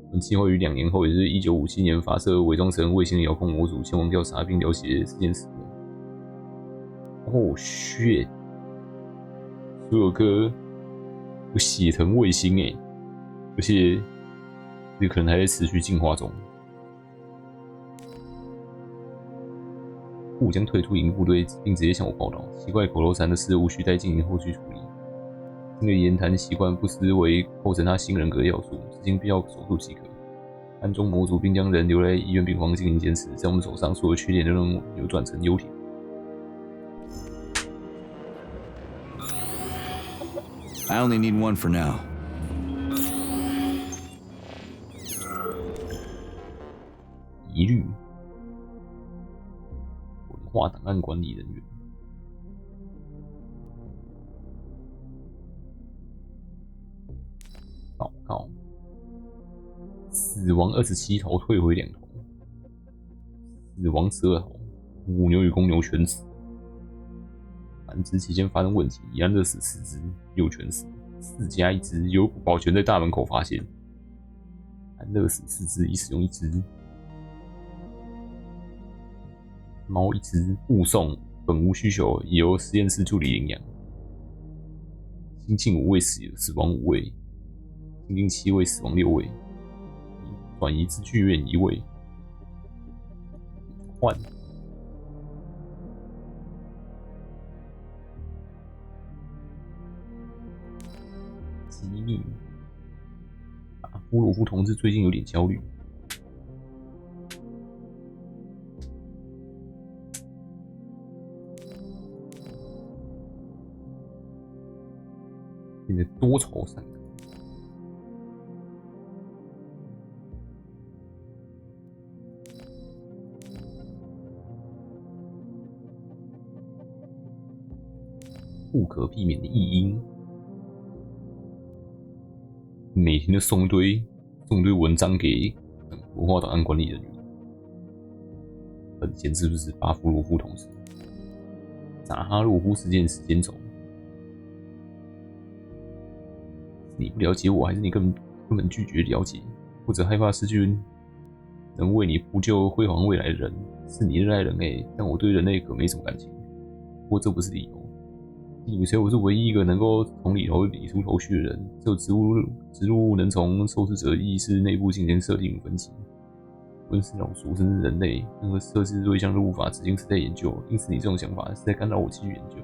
我们计划于2年后，也就是1957年发射伪装成卫星的遥控模组前往调查并了解事件始末。哦，shit！ 所有歌有血藤卫星诶，而且这可能还在持续进化中。部将退出营部队，并直接向我报道。奇怪口头禅的事无需再进行后续处理。这个言谈习惯不失为构成他新人格的要素，至今必要手术即可。安装模组并将人留在医院病房进行监视，在我们手上所有缺点都能扭转成优点。I only need one for now. 疑虑。文化档案管理人员。报告：死亡27头，退回2头；死亡12头，母牛与公牛全死。繁殖期间发生问题，已安乐死4只，又全死。4加1只，有保全在大门口发现。安乐死4只，已使用1只。猫1只，误送，本无需求，已由实验室助理领养。新进5位死亡5位，新进7位死亡6位，转移至剧院1位。换。机密。波罗夫同志最近有点焦虑。变得多愁善感。可避免的异音。每天都送一堆文章给文化档案管理人员。本件是不是巴夫洛夫同志？扎哈洛夫事件时间轴。你不了解我，还是你根本拒绝了解，或者害怕失去能为你铺就辉煌未来的人？是你热爱人类，但我对人类可没什么感情。不过这不是理由。你以为我是唯一一个能够从里头理出头绪的人？只有植入物能从受试者意识内部进行设定与分析。温斯朗说，甚至人类任何设置对象都无法执行时代研究，因此你这种想法是在干扰我继续研究。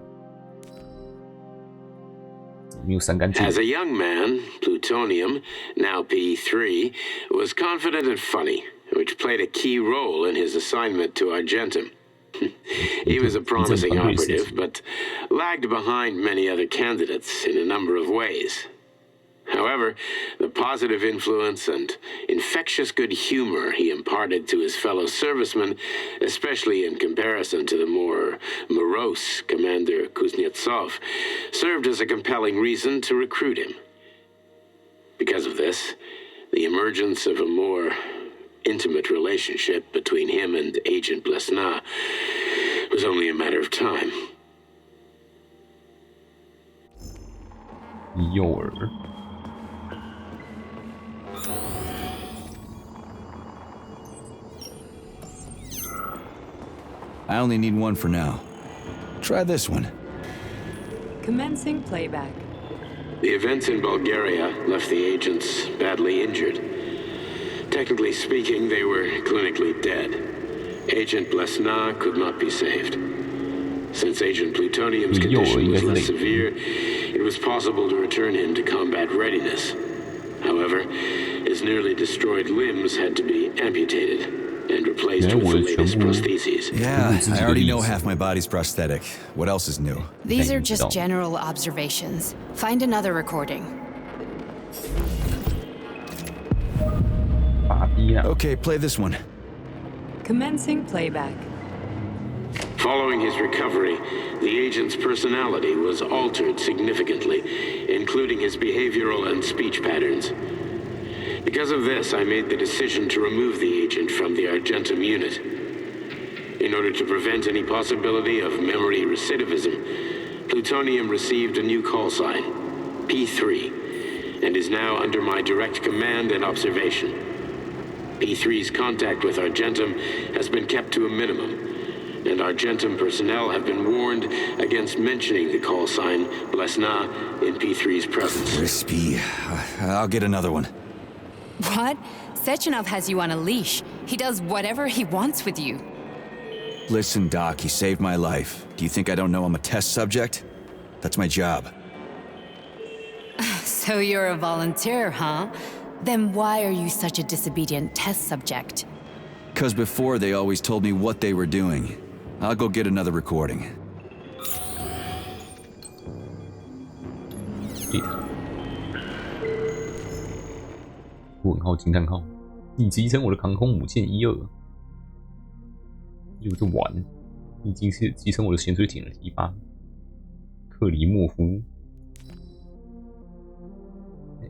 没有删干净。As a young man, Plutonium, now P3, was confident and funny, which played a key role in his assignment to Argentum. He was a promising operative, but lagged behind many other candidates in a number of ways. However, the positive influence and infectious good humor he imparted to his fellow servicemen, especially in comparison to the more morose Commander Kuznetsov, served as a compelling reason to recruit him. Because of this, the emergence of a more intimate relationship between him and Agent Blesna was only a matter of time. 诱饵。I only need one for now. Try this one. Commencing playback. The events in Bulgaria left the agents badly injured. Technically speaking, they were clinically dead. Agent Blesna could not be saved. Since Agent Plutonium's condition was less severe, it was possible to return him to combat readiness. However, his nearly destroyed limbs had to be amputated and replaced with the latest prostheses. Yeah, I already know half my body's prosthetic. What else is new? These are just general observations. Find another recording. Okay, play this one. Commencing playback. Following his recovery, the agent's personality was altered significantly, including his behavioral and speech patterns. Because of this, I made the decision to remove the agent from the Argentum unit. In order to prevent any possibility of memory recidivism, Plutonium received a new call sign, P3, and is now under my direct command and observation. P3's contact with Argentum has been kept to a minimum, and Argentum personnel have been warned against mentioning the call sign Blesna in P3's presence. Crispy. I'll get another one. What? Sechenov has you on a leash. He does whatever he wants with you. Listen, Doc, he saved my life. Do you think I don't know I'm a test subject? That's my job. So you're a volunteer, huh? Then why are you such a disobedient test subject? 'Cause before they always told me what they were doing. I'll go get another recording. 问号惊叹号！你集成我的航空母舰12，又是玩！你集成我的潜水艇的T8，克里莫夫。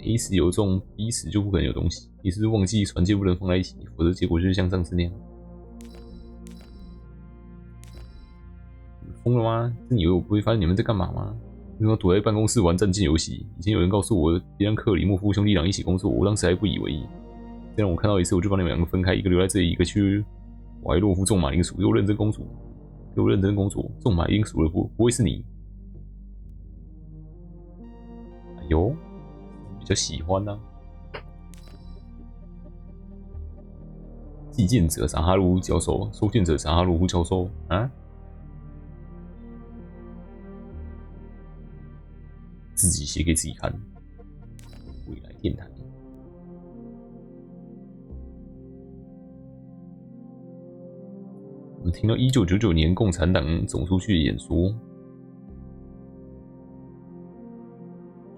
A 死有中 ，B 死就不可能有东西。你是不是忘记船舰不能放在一起，否则结果就是像上次那样？疯了吗？是你以为我不会发现你们在干嘛吗？为什么要躲在办公室玩战舰游戏？以前有人告诉我，别让克里莫夫兄弟俩一起工作，我当时还不以为意。这让我看到一次，我就把你们两个分开，一个留在这里，一个去瓦伊洛夫种马铃薯。给我认真工作，给我认真工作，种马铃薯的不会是你。哎呦！比较喜欢啊。寄件者扎哈鲁教授，收件者扎哈鲁夫教授啊，自己写给自己看。未来电台。我们听到1999年共产党总书记的演说。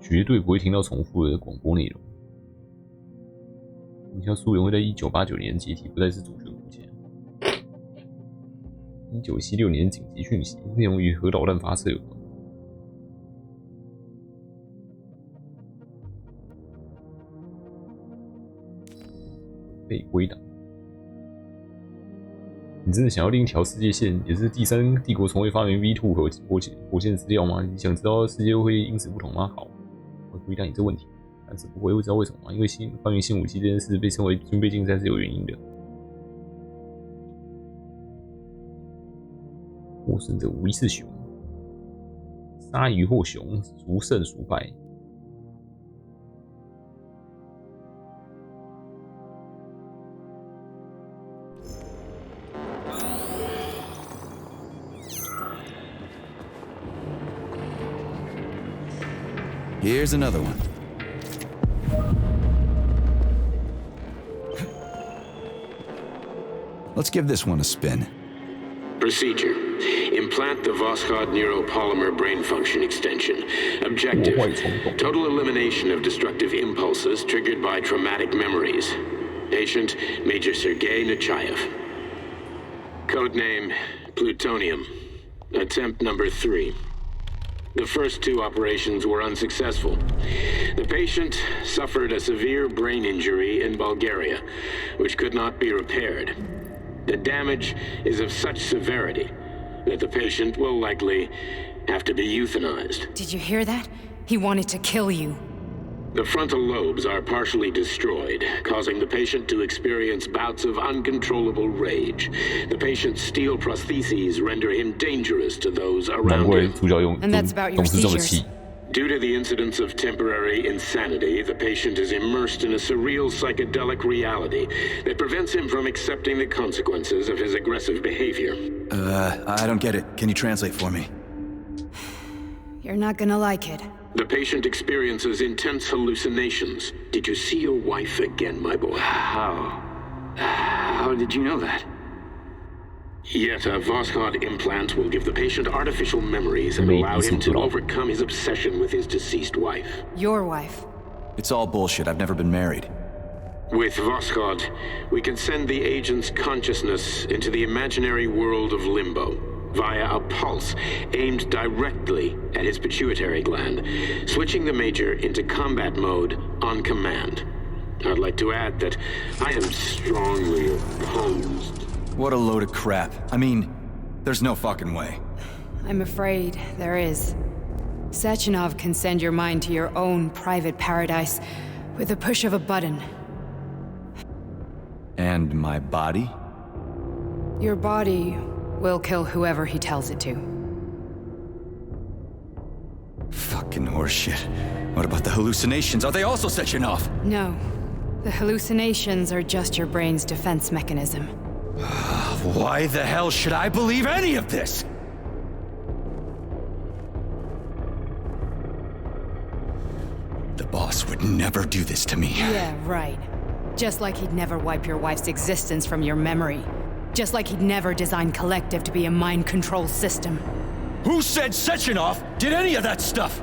绝对不会听到重复的广播内容。你像苏联会在1989年解体，不再是主权国家。1976年紧急讯息，内容与核导弹发射有关。被归档。你真的想要另一条世界线，也是第三帝国从未发明 V2 和火箭资料吗？你想知道世界会因此不同吗？好，我回答你这问题。但是不会知道为什么吗？因为发明新武器这件事被称为军备竞赛是有原因的。获胜者无疑是熊，鲨鱼或熊，孰胜孰败？ Here's another one. Let's give this one a spin. Procedure. Implant the Voskhod neuropolymer brain function extension. Objective. Total elimination of destructive impulses triggered by traumatic memories. Patient, Major Sergei Nechayev. Codename, Plutonium. Attempt number 3. The first 2 operations were unsuccessful. The patient suffered a severe brain injury in Bulgaria, which could not be repaired. The damage is of such severity that the patient will likely have to be euthanized. Did you hear that? He wanted to kill you. The frontal lobes are partially destroyed, causing the patient to experience bouts of uncontrollable rage. The patient's steel prostheses render him dangerous to those around him. And that's about your seizures. Due to the incidence of temporary insanity, the patient is immersed in a surreal psychedelic reality that prevents him from accepting the consequences of his aggressive behavior. I don't get it. Can you translate for me? You're not gonna like it. The patient experiences intense hallucinations. Did you see your wife again, my boy? How did you know that? Yet a Voskhod implant will give the patient artificial memories and allow him to overcome his obsession with his deceased wife. Your wife. It's all bullshit. I've never been married. With Voskhod, we can send the agent's consciousness into the imaginary world of limbo via a pulse aimed directly at his pituitary gland, switching the Major into combat mode on command. I'd like to add that I am strongly opposed. What a load of crap. I mean, there's no fucking way. I'm afraid there is. Sechenov can send your mind to your own private paradise with a push of a button. And my body? Your body will kill whoever he tells it to. Fucking horseshit. What about the hallucinations? Are they also Sechenov? No. The hallucinations are just your brain's defense mechanism. Why the hell should I believe any of this? The boss would never do this to me. Yeah, right. Just like he'd never wipe your wife's existence from your memory. Just like he'd never design Collective to be a mind control system. Who said Sechenov did any of that stuff?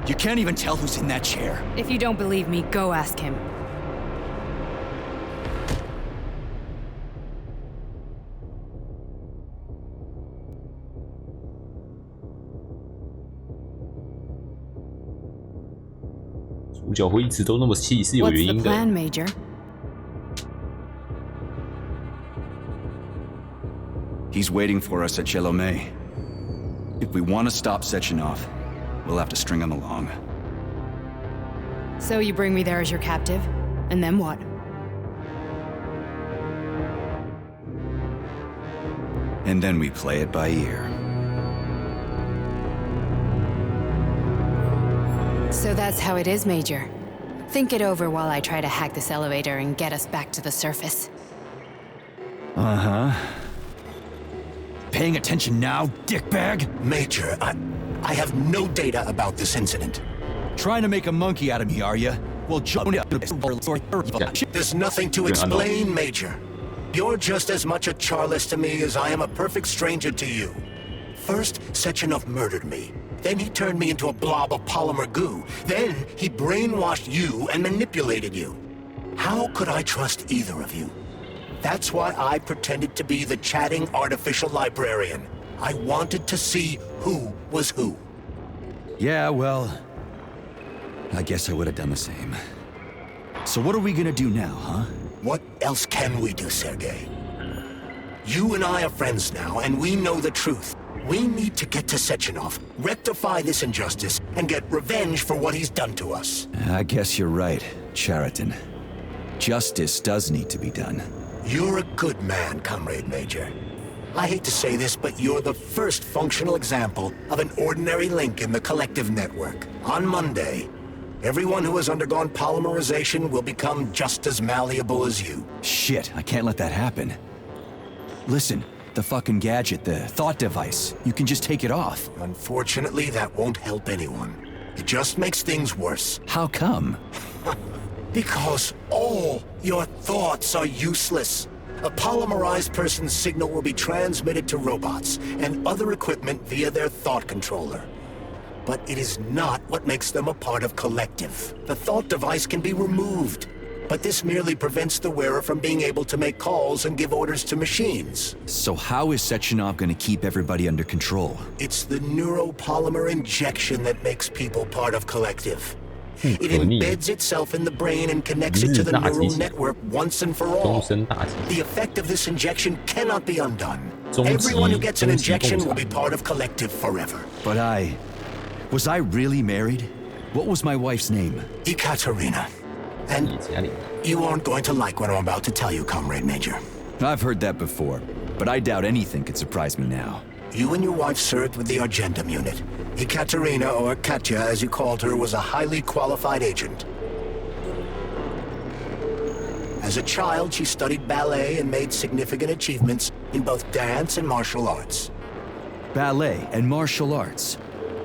You can't even tell who's in that chair. If you don't believe me, go ask him. What's the plan, Major? He's waiting for us at Chelomey. If we want to stop Sechenov, we'll have to string him along. So you bring me there as your captive, and then what? And then we play it by ear. So that's how it is, Major. Think it over while I try to hack this elevator and get us back to the surface. Uh-huh. Paying attention now, dickbag? Major, I have no data about this incident. Trying to make a monkey out of me, are you? Well, there's nothing to explain, Major. You're just as much a Charlist to me as I am a perfect stranger to you. First, Sechenov murdered me. Then he turned me into a blob of polymer goo. Then he brainwashed you and manipulated you. How could I trust either of you? That's why I pretended to be the chatting artificial librarian. I wanted to see who was who. Yeah, well, I guess I would have done the same. So what are we gonna do now, huh? What else can we do, Sergei? You and I are friends now, and we know the truth. We need to get to Sechenov, rectify this injustice, and get revenge for what he's done to us. I guess you're right, Chariton. Justice does need to be done. You're a good man, Comrade Major. I hate to say this, but you're the first functional example of an ordinary link in the collective network. On Monday, everyone who has undergone polymerization will become just as malleable as you. Shit, I can't let that happen. Listen, the fucking gadget, the thought device, you can just take it off. Unfortunately, that won't help anyone. It just makes things worse. How come? Because all your thoughts are useless. A polymerized person's signal will be transmitted to robots and other equipment via their thought controller. But it is not what makes them a part of collective. The thought device can be removed, but this merely prevents the wearer from being able to make calls and give orders to machines. So how is Sechenov going to keep everybody under control? It's the neuropolymer injection that makes people part of collective. It embeds itself in the brain and connects it to the neural network once and for all. The effect of this injection cannot be undone. Everyone who gets an injection will be part of collective forever. But was I really married? What was my wife's name? Ekaterina. And you aren't going to like what I'm about to tell you, Comrade Major. I've heard that before, but I doubt anything could surprise me now. You and your wife served with the Argentum unit. Ekaterina, or Katya as you called her, was a highly qualified agent. As a child, she studied ballet and made significant achievements in both dance and martial arts. Ballet and martial arts?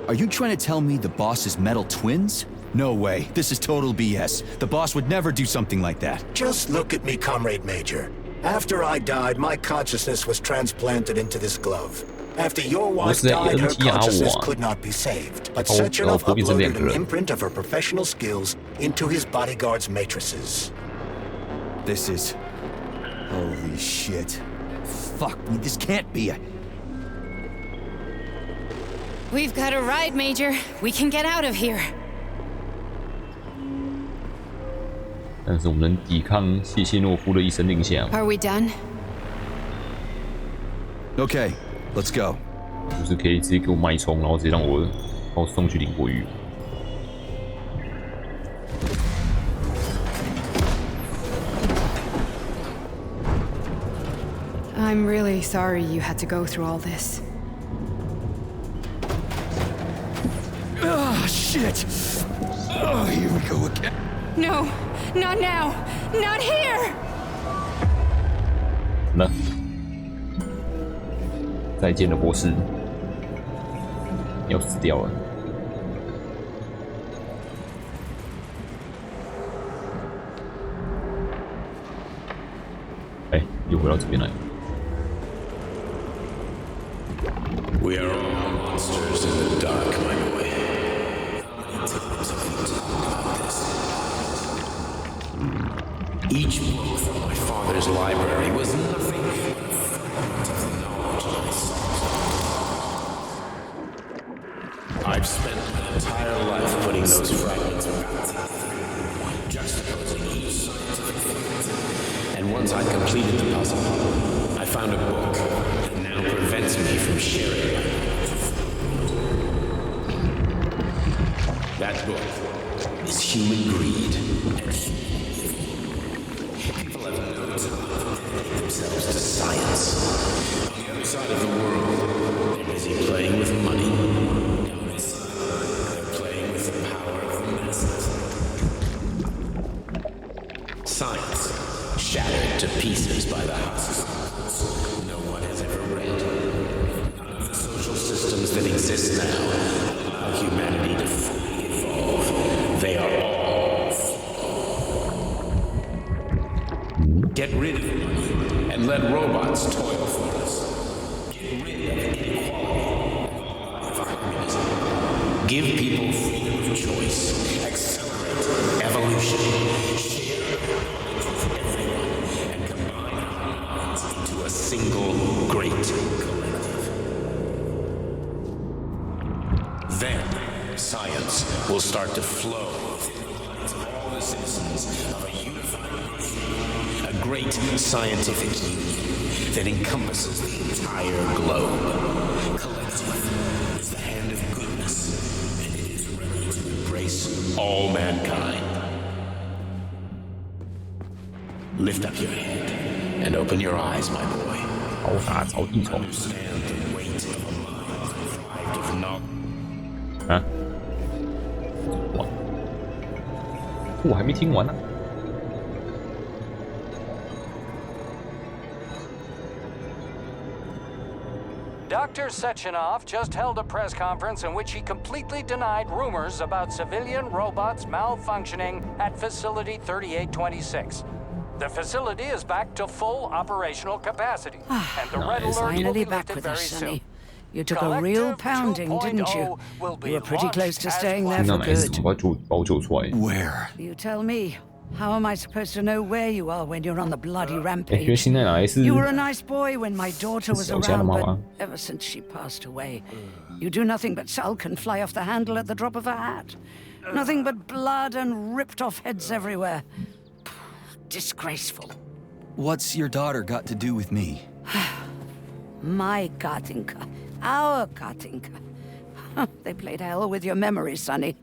Are you trying to tell me the boss is metal twins? No way. This is total BS. The boss would never do something like that. Just look at me, Comrade Major. After I died, my consciousness was transplanted into this glove. After your wife died, her consciousness could not be saved. But Sechenov uploaded an imprint of her professional skills into his bodyguard's matrices. This is... holy shit. Fuck me, this can't be a... We've got a ride, Major. We can get out of here. 但是我们能抵抗谢谢诺夫的一声令下。Are we done? Okay, let's go. 就是可以直接给我脉冲，然后直接把我送去领国域。I'm really sorry you had to go through all this. Oh, shit! Oh, here we go again. No, not now! Not here! 那，再见了，博士，要死掉了。哎，又回到这边来。 We are all monsters in the dark, my boy. Each book from my father's library was nothing but the knowledge I sought. I've spent my entire life putting those fragments back together, juxtaposing each scientific fact. And once I completed the puzzle, I found a book that now prevents me from sharing my knowledge. That book is Human Greed and people have no time to dedicate themselves to science. On the other side of the world, they're busy playing with money. Down this side, they're playing with the power of the masses. Science, shattered to pieces by the husks. No one has ever read. None of the social systems that exist now allow humanity to fully evolve. They are all flawed. Get rid of money and let robots toil for us. Get rid of inequality and communism. Give people freedom of choice. Accelerate evolution. Share knowledge with everyone and combine our minds into a single great collective. Then science will start to flow through the minds of all the citizens of a unified nation. A A great scientific union that encompasses the entire globe. Collective is the hand of goodness, and it is ready to embrace all mankind. Lift up your head and open your eyes, my boy. Understand the weight of a mind deprived of knowledge. 啊？我还没听完呢。Dr. Sechenov just held a press conference in which he completely denied rumors about civilian robots malfunctioning at Facility 3826. The facility is back to full operational capacity, and the red alert will be lifted very soon. You took a real pounding, didn't you? You were pretty close to staying there for good. Where? You tell me. How am I supposed to know where you are when you're on the bloody rampage? 因为是 You were a nice boy when my daughter was around, but ever since she passed away, you do nothing but sulk and fly off the handle at the drop of a hat. Nothing but blood and ripped off heads everywhere. Disgraceful. What's your daughter got to do with me? My Katinka. Our Katinka. They played hell with your memory, Sonny.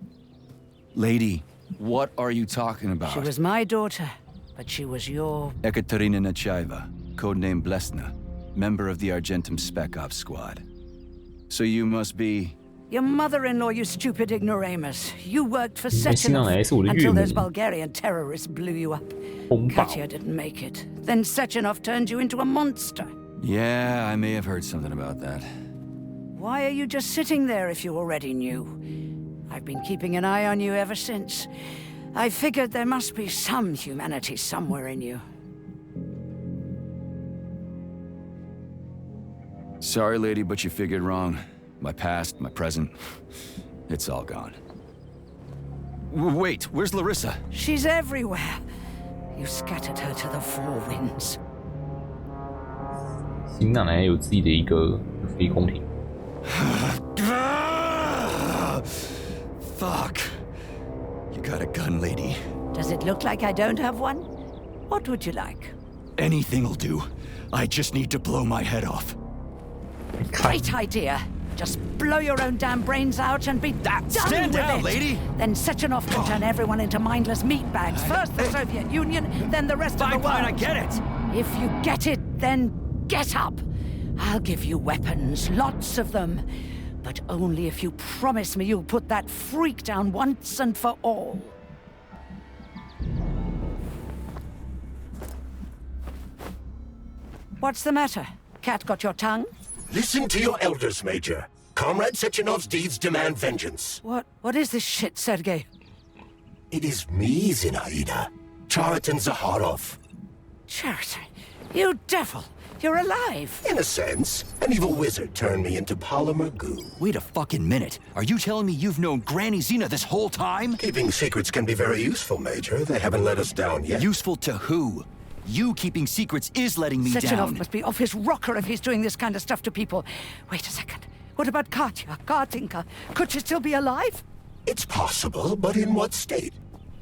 Lady, what are you talking about? She was my daughter, but she was your... Ekaterina Nechaeva, codename Blesna, member of the Argentum Spec Ops squad. So you must be... Your mother-in-law, you stupid ignoramus. You worked for Sechenov until those Bulgarian terrorists blew you up. Katya didn't make it. Then Sechenov turned you into a monster. Yeah, I may have heard something about that. Why are you just sitting there if you already knew? I've been keeping an eye on you ever since. I figured there must be some humanity somewhere in you. Sorry, lady, but you figured wrong. My past, my present, it's all gone. Wait, where's Larissa? She's everywhere. You scattered her to the four winds. 新奶奶有自己的一个飞空艇。Fuck. You got a gun, lady. Does it look like I don't have one? What would you like? Anything'll do. I just need to blow my head off. Great idea. Just blow your own damn brains out and be done Stand with down, it. lady! Then Sechenov can turn everyone into mindless meatbags. First the Soviet Union, then the rest of the world. Fine, I get it. If you get it, then get up. I'll give you weapons, lots of them. But only if you promise me you'll put that freak down once and for all. What's the matter? Cat got your tongue? Listen to your elders, Major. Comrade Sechenov's deeds demand vengeance. What is this shit, Sergei? It is me, Zinaida. Chariton Zaharov. Chariton? You devil! You're alive! In a sense. An evil wizard turned me into polymer goo. Wait a fucking minute. Are you telling me you've known Granny Zena this whole time? Keeping secrets can be very useful, Major. They haven't let us down yet. Useful to who? You keeping secrets is letting me Sechenov down. Must be off his rocker if he's doing this kind of stuff to people. Wait a second. What about Katya, Katinka? Could she still be alive? It's possible, but in what state?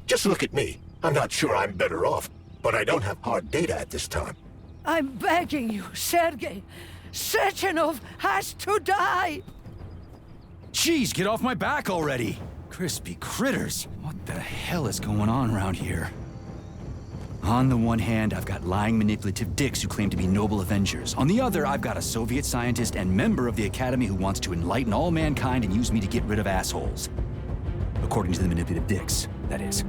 Just look at me. I'm not sure I'm better off, but I don't have hard data at this time. I'm begging you, Sergei. Sechenov has to die! Jeez, get off my back already! Crispy critters. What the hell is going on around here? On the one hand, I've got lying, manipulative dicks who claim to be noble avengers. On the other, I've got a Soviet scientist and member of the Academy who wants to enlighten all mankind and use me to get rid of assholes. According to the manipulative dicks, that is.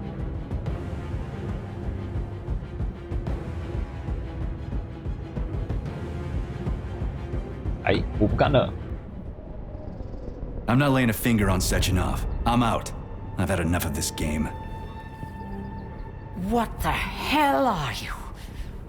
I'm not laying a finger on Sechenov. I'm out. I've had enough of this game. What the hell are you?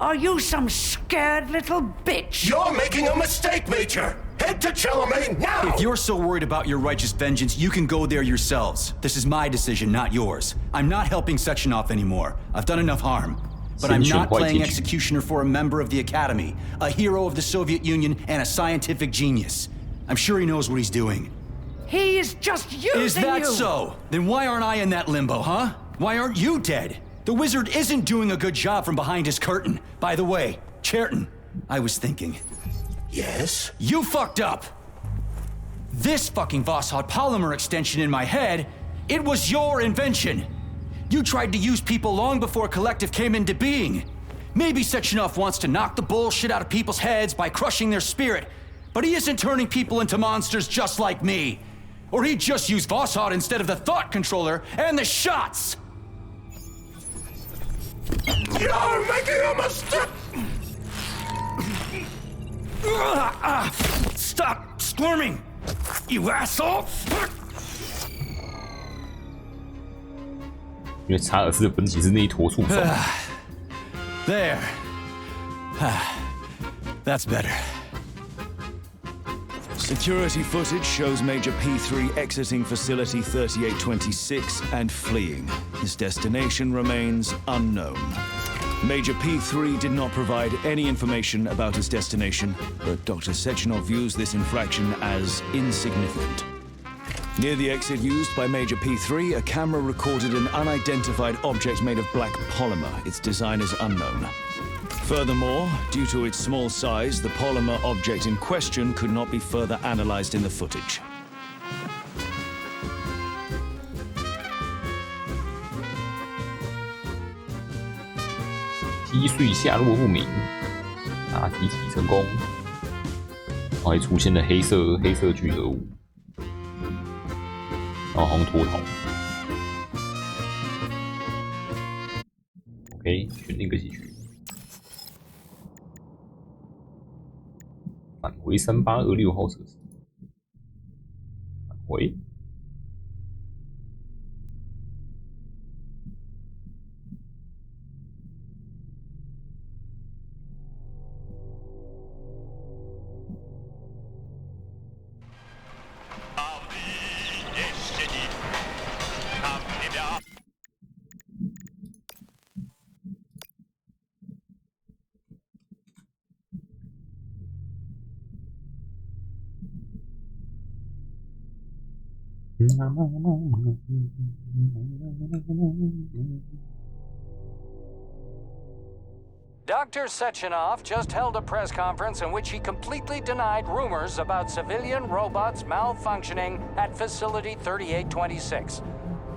Are you some scared little bitch? You're making a mistake, Major! Head to Charlemagne now! If you're so worried about your righteous vengeance, you can go there yourselves. This is my decision, not yours. I'm not helping Sechenov anymore. I've done enough harm. But I'm not playing executioner for a member of the Academy, a hero of the Soviet Union, and a scientific genius. I'm sure he knows what he's doing. He is just using you! Is that so? Then why aren't I in that limbo, huh? Why aren't you dead? The wizard isn't doing a good job from behind his curtain. By the way, Cherton, I was thinking. Yes? You fucked up! This fucking Vosshot polymer extension in my head, it was your invention! You tried to use people long before Collective came into being. Maybe Sechenov wants to knock the bullshit out of people's heads by crushing their spirit, but he isn't turning people into monsters just like me. Or he'd just use Vosshot instead of the thought controller and the shots! You're making a mistake! Stop squirming, you asshole! 因为查尔斯的本体是那一坨触手。There. That's better. Security footage shows Major P3 exiting Facility 3826 and fleeing. His destination remains unknown. Major P3 did not provide any information about his destination, but Dr. Sechenov views this infraction as insignificant. Near the exit used by Major P3, a camera recorded an unidentified object made of black polymer. Its design is unknown. Furthermore, due to its small size, the polymer object in question could not be further analyzed in the footage. 击碎下落不明，答题成功，然后还出现了黑色聚合物，然后好像脱逃。OK， 选定个几局，返回3826号设施，返回。Dr. Sechenov just held a press conference in which he completely denied rumors about civilian robots malfunctioning at Facility 3826.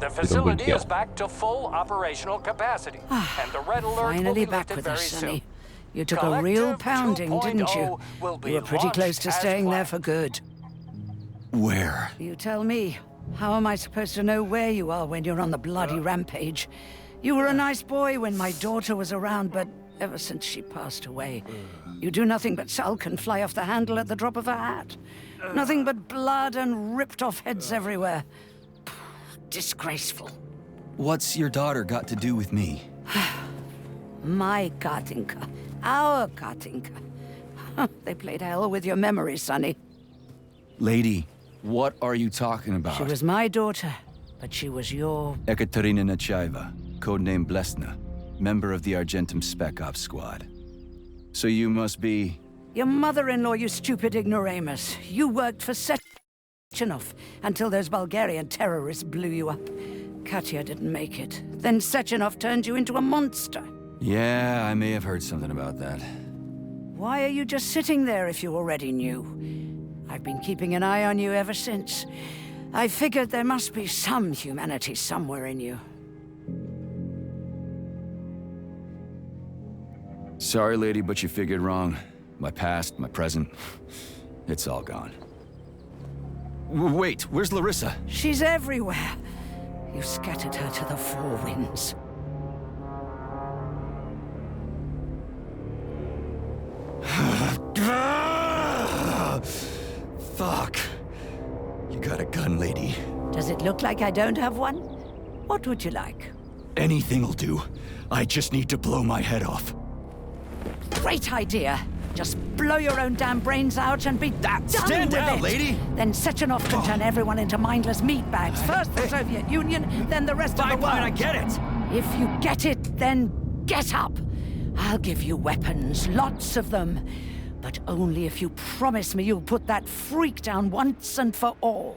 The facility is back to full operational capacity, and the red alert will be lifted very soon. You took a real pounding, didn't you? You were pretty close to staying there for good. Where? You tell me. How am I supposed to know where you are when you're on the bloody rampage? You were a nice boy when my daughter was around, but ever since she passed away, you do nothing but sulk and fly off the handle at the drop of a hat. Nothing but blood and ripped off heads everywhere. Disgraceful. What's your daughter got to do with me? My Katinka. Our Katinka. They played hell with your memory, Sonny. Lady, what are you talking about? She was my daughter, but she was your... Ekaterina Nechaeva, codename Blesna, member of the Argentum Spec Ops squad. So you must be... Your mother-in-law, you stupid ignoramus. You worked for Sechenov until those Bulgarian terrorists blew you up. Katya didn't make it. Then Sechenov turned you into a monster. Yeah, I may have heard something about that. Why are you just sitting there if you already knew? I've been keeping an eye on you ever since. I figured there must be some humanity somewhere in you. Sorry, lady, but you figured wrong. My past, my present, it's all gone. Wait, where's Larissa? She's everywhere. You scattered her to the four winds. Fuck. You got a gun, lady. Does it look like I don't have one? What would you like? Anything'll do. I just need to blow my head off. Great idea. Just blow your own damn brains out and be done Stand with down, it. lady! Then Sechenov can turn everyone into mindless meatbags. First the Soviet Union, then the rest of the world. Fine, I get it. If you get it, then get up. I'll give you weapons, lots of them. But only if you promise me you'll put that freak down once and for all.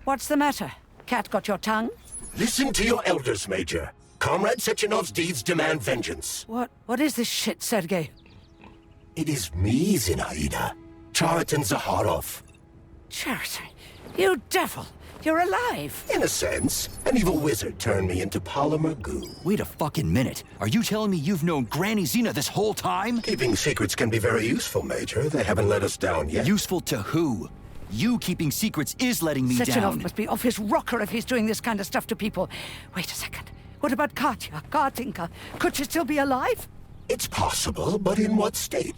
What's the matter? Cat got your tongue? Listen to your elders, Major. Comrade Sechenov's deeds demand vengeance. What is this shit, Sergei? It is me, Zinaida. Chariton Zaharov. Chariton? You devil! You're alive! In a sense. An evil wizard turned me into polymer goo. Wait a fucking minute. Are you telling me you've known Granny Xena this whole time? Keeping secrets can be very useful, Major. They haven't let us down yet. Useful to who? You keeping secrets is letting me down. Sechenov must be off his rocker if he's doing this kind of stuff to people. Wait a second. What about Katya, Katinka? Could she still be alive? It's possible, but in what state?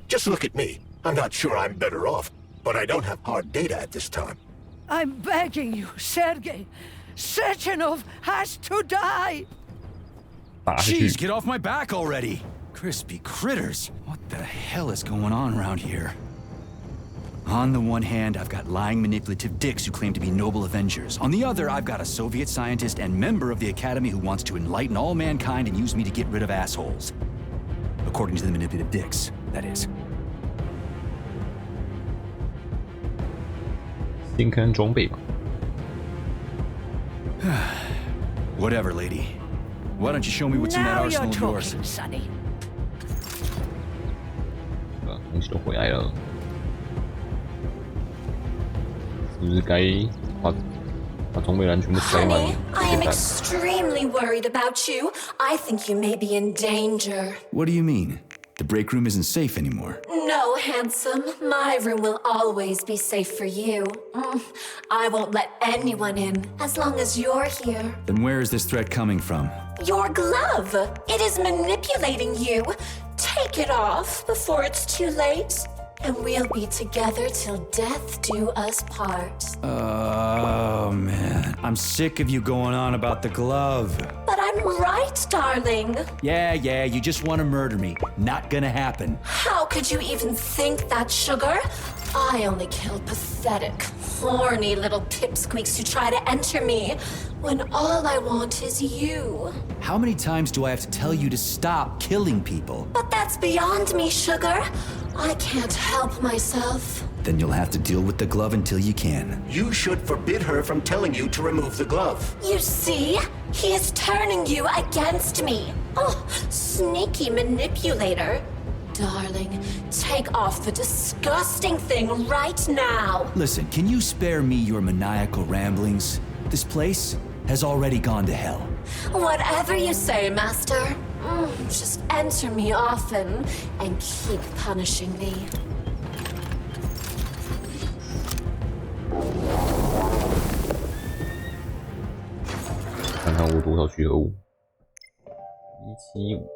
Just look at me. I'm not sure I'm better off, but I don't have hard data at this time. I'm begging you, Sergei. Sechenov has to die! Jeez, get off my back already! Crispy critters! What the hell is going on around here? On the one hand, I've got lying, manipulative dicks who claim to be noble avengers. On the other, I've got a Soviet scientist and member of the Academy who wants to enlighten all mankind and use me to get rid of assholes. According to the manipulative dicks, that is. 先看装备吧。Whatever, lady. Why don't you show me what's in that arsenal of yours? Sonny. 东西都回来了，是不是该把装备栏全部塞满？ Honey, I am extremely worried about you. I think you may be in danger. What do you mean? The break room isn't safe anymore. No, handsome. My room will always be safe for you. I won't let anyone in as long as you're here. Then where is this threat coming from? Your glove. It is manipulating you. Take it off before it's too late. And we'll be together till death do us part. Oh, man. I'm sick of you going on about the glove. But I'm right, darling. Yeah, you just want to murder me. Not gonna happen. How could you even think that, sugar? I only kill pathetic, horny little pipsqueaks who try to enter me, when all I want is you. How many times do I have to tell you to stop killing people? But that's beyond me, sugar. I can't help myself. Then you'll have to deal with the glove until you can. You should forbid her from telling you to remove the glove. You see? He is turning you against me. Oh, sneaky manipulator. Darling, take off the disgusting thing right now. Listen, can you spare me your maniacal ramblings? This place has already gone to hell. Whatever you say, Master. Just enter me often and keep punishing me. 看看我多少血物，175。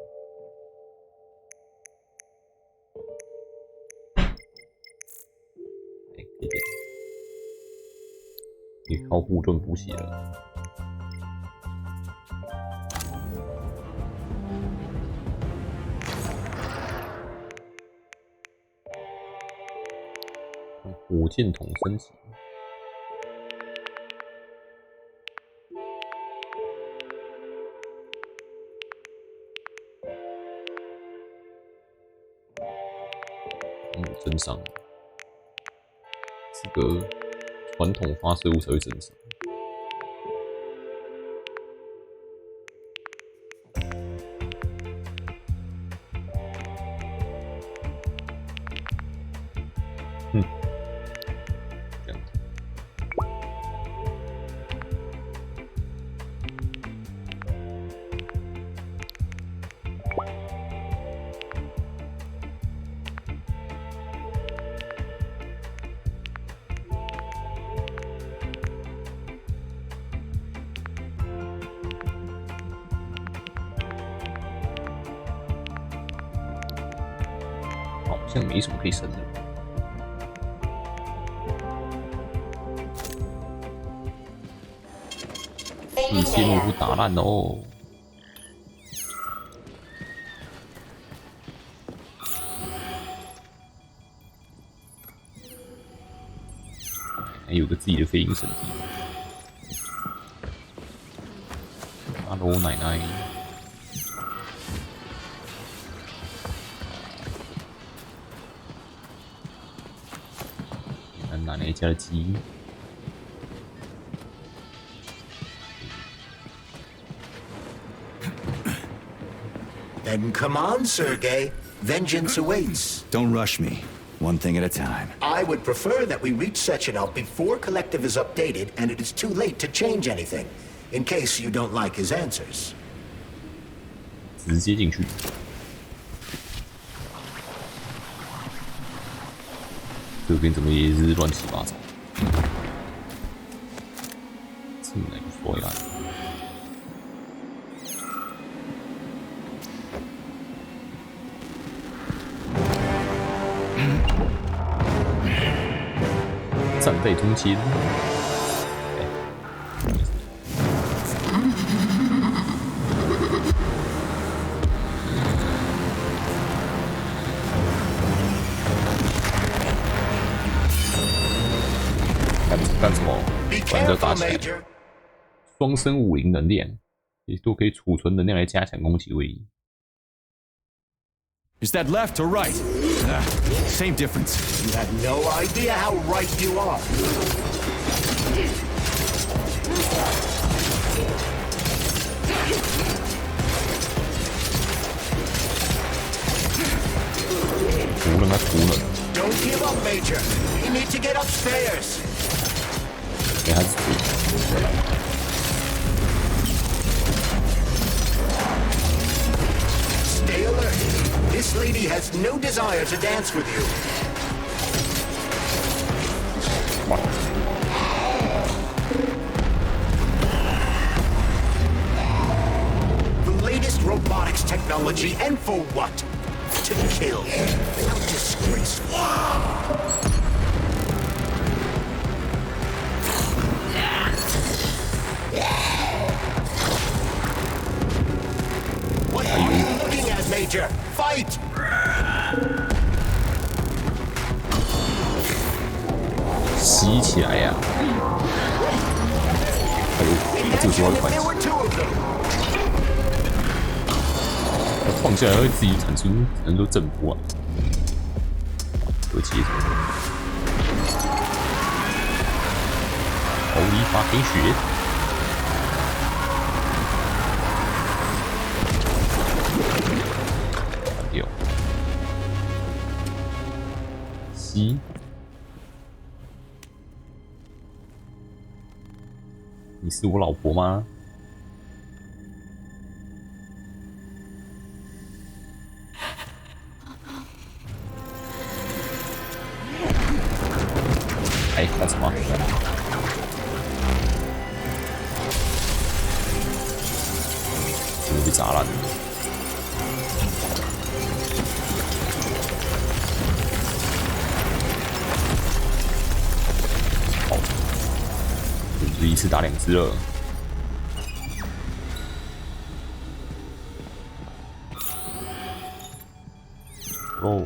可以点，也靠护盾补血了。火箭筒升级。增伤，这个传统发射物才会增伤。这样子。好像没什么可以升的。四线路不打烂了哦。还有个自己的飞鹰神体。Hello， 奶奶。奶奶家的鸡。Then come on, Sergei. Vengeance awaits. Don't rush me. One thing at a time. I would prefer that we reach Sechenov before Collective is updated and it is too late to change anything, in case you don't like his answers. 直接进去。这边怎么也是乱七八糟？这哪个说呀？战备中间。干什么？玩着打起来。双生武灵能量，也都可以储存能量来加强攻击威力。Is that left or right? Same difference. You have no idea how right you are. Don't give up, Major. You need to get upstairs. Stay alert. This lady has no desire to dance with you. The latest robotics technology, and for what? To kill. How disgraceful. What are you looking at, Major? Fight! 吸起来呀！哎呦，这个时候快！放下来会自己产出很多震波啊！我接着，头里发黑血。掉。吸。你是我老婆吗？哎，干什么？怎么被砸烂了？好，我们一次打2只了。哦。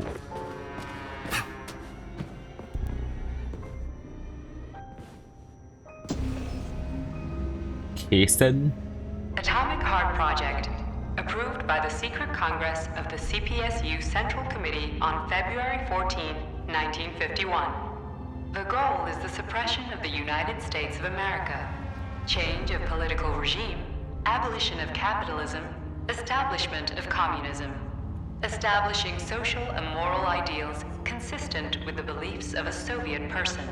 Atomic Heart Project, approved by the Secret Congress of the CPSU Central Committee on February 14, 1951. The goal is the suppression of the United States of America, change of political regime, abolition of capitalism, establishment of communism, establishing social and moral ideals consistent with the beliefs of a Soviet person.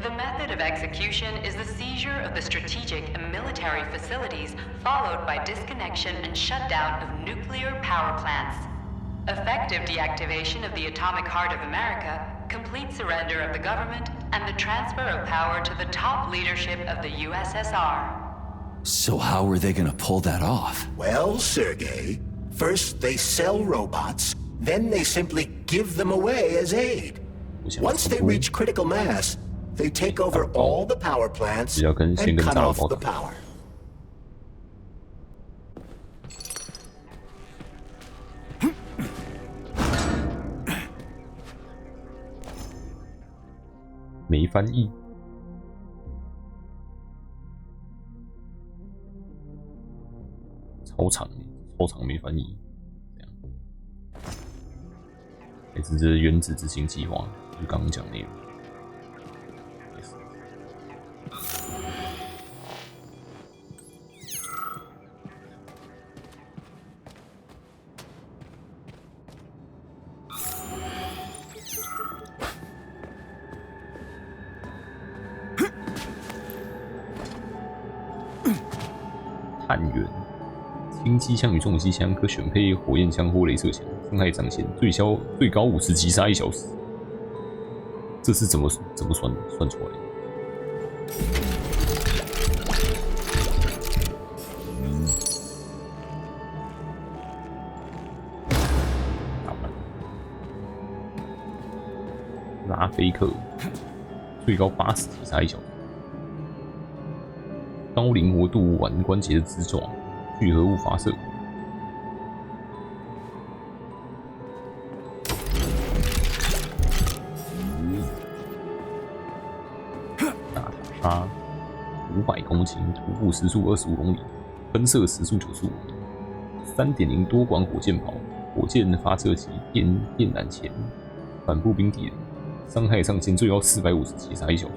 The method of execution is the seizure of the strategic and military facilities, followed by disconnection and shutdown of nuclear power plants. Effective deactivation of the Atomic Heart of America, complete surrender of the government, and the transfer of power to the top leadership of the USSR. So how are they gonna pull that off? Well, Sergei, first they sell robots, then they simply give them away as aid. Once they reach critical mass, they take over all the power plants and cut off the power. 没翻译。超长没翻译。这样。这是原子之心计划，就是刚刚讲内容。探员。轻机枪与重机枪可选配火焰枪或雷射枪，伤害上限最高50击杀1小时。这是怎么算出来的？拉菲克最高80击杀1小时。高灵活度腕关节的之爪，聚合物发射。大塔沙500公斤，徒步时速25公里，喷射时速95。3.0 多管火箭炮，火箭发射及电缆前反步兵敌人，伤害上限最高450击杀1小时。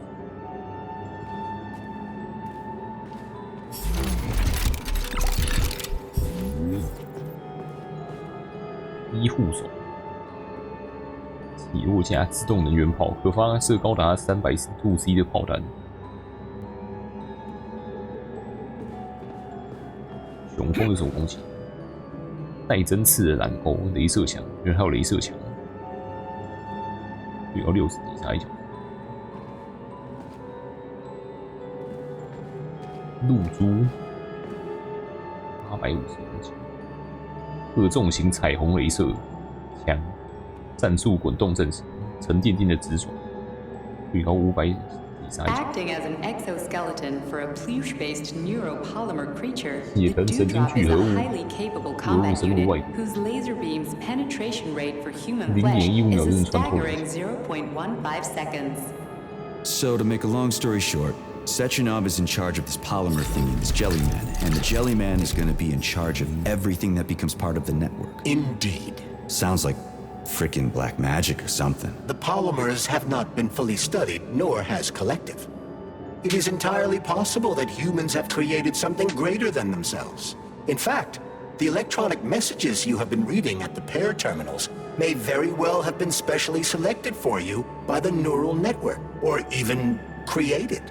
医护手，起落架自动能源炮，可发射高达300°C 的炮弹。雄风的手攻击，带针刺的蓝钩，雷射枪，因为还有雷射枪，最高60击杀1小时。露珠850公斤。各重型彩虹雷射枪，战术滚动阵型，沉甸甸的直爪，最高500击杀1小时。Acting as an exoskeleton for a pluche-based neuropolymer creature, 血 the 藤神经 Dewdrop 聚 is 合 a 物， highly capable 合物 combat 生物 unit 外骨， whose laser beam's penetration rate for human 0.15 秒 flesh 就能 is a 穿透。 staggering 0.15 seconds. So, to make a long story short, Sechenov is in charge of this polymer thingy, this Jellyman, and the Jellyman is going to be in charge of everything that becomes part of the network. Indeed. Sounds like frickin' black magic or something. The polymers have not been fully studied, nor has Collective. It is entirely possible that humans have created something greater than themselves. In fact, the electronic messages you have been reading at the pair terminals may very well have been specially selected for you by the neural network, or even created.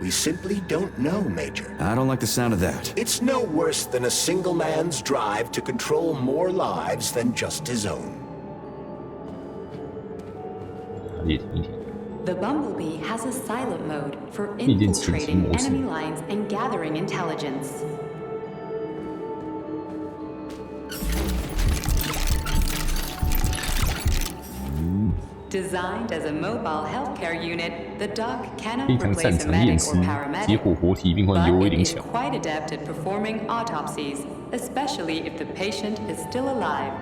We simply don't know, Major. I don't like the sound of that. It's no worse than a single man's drive to control more lives than just his own. The Bumblebee has a silent mode for infiltrating enemy lines and gathering intelligence. Designed as a mobile healthcare unit, the Doc cannot 非常擅 replace a 长验 medic 尸 or 解 paramedic, 剖活体并患 but 尤为 it 灵 is 巧， quite adept at performing autopsies, especially if the patient is still alive.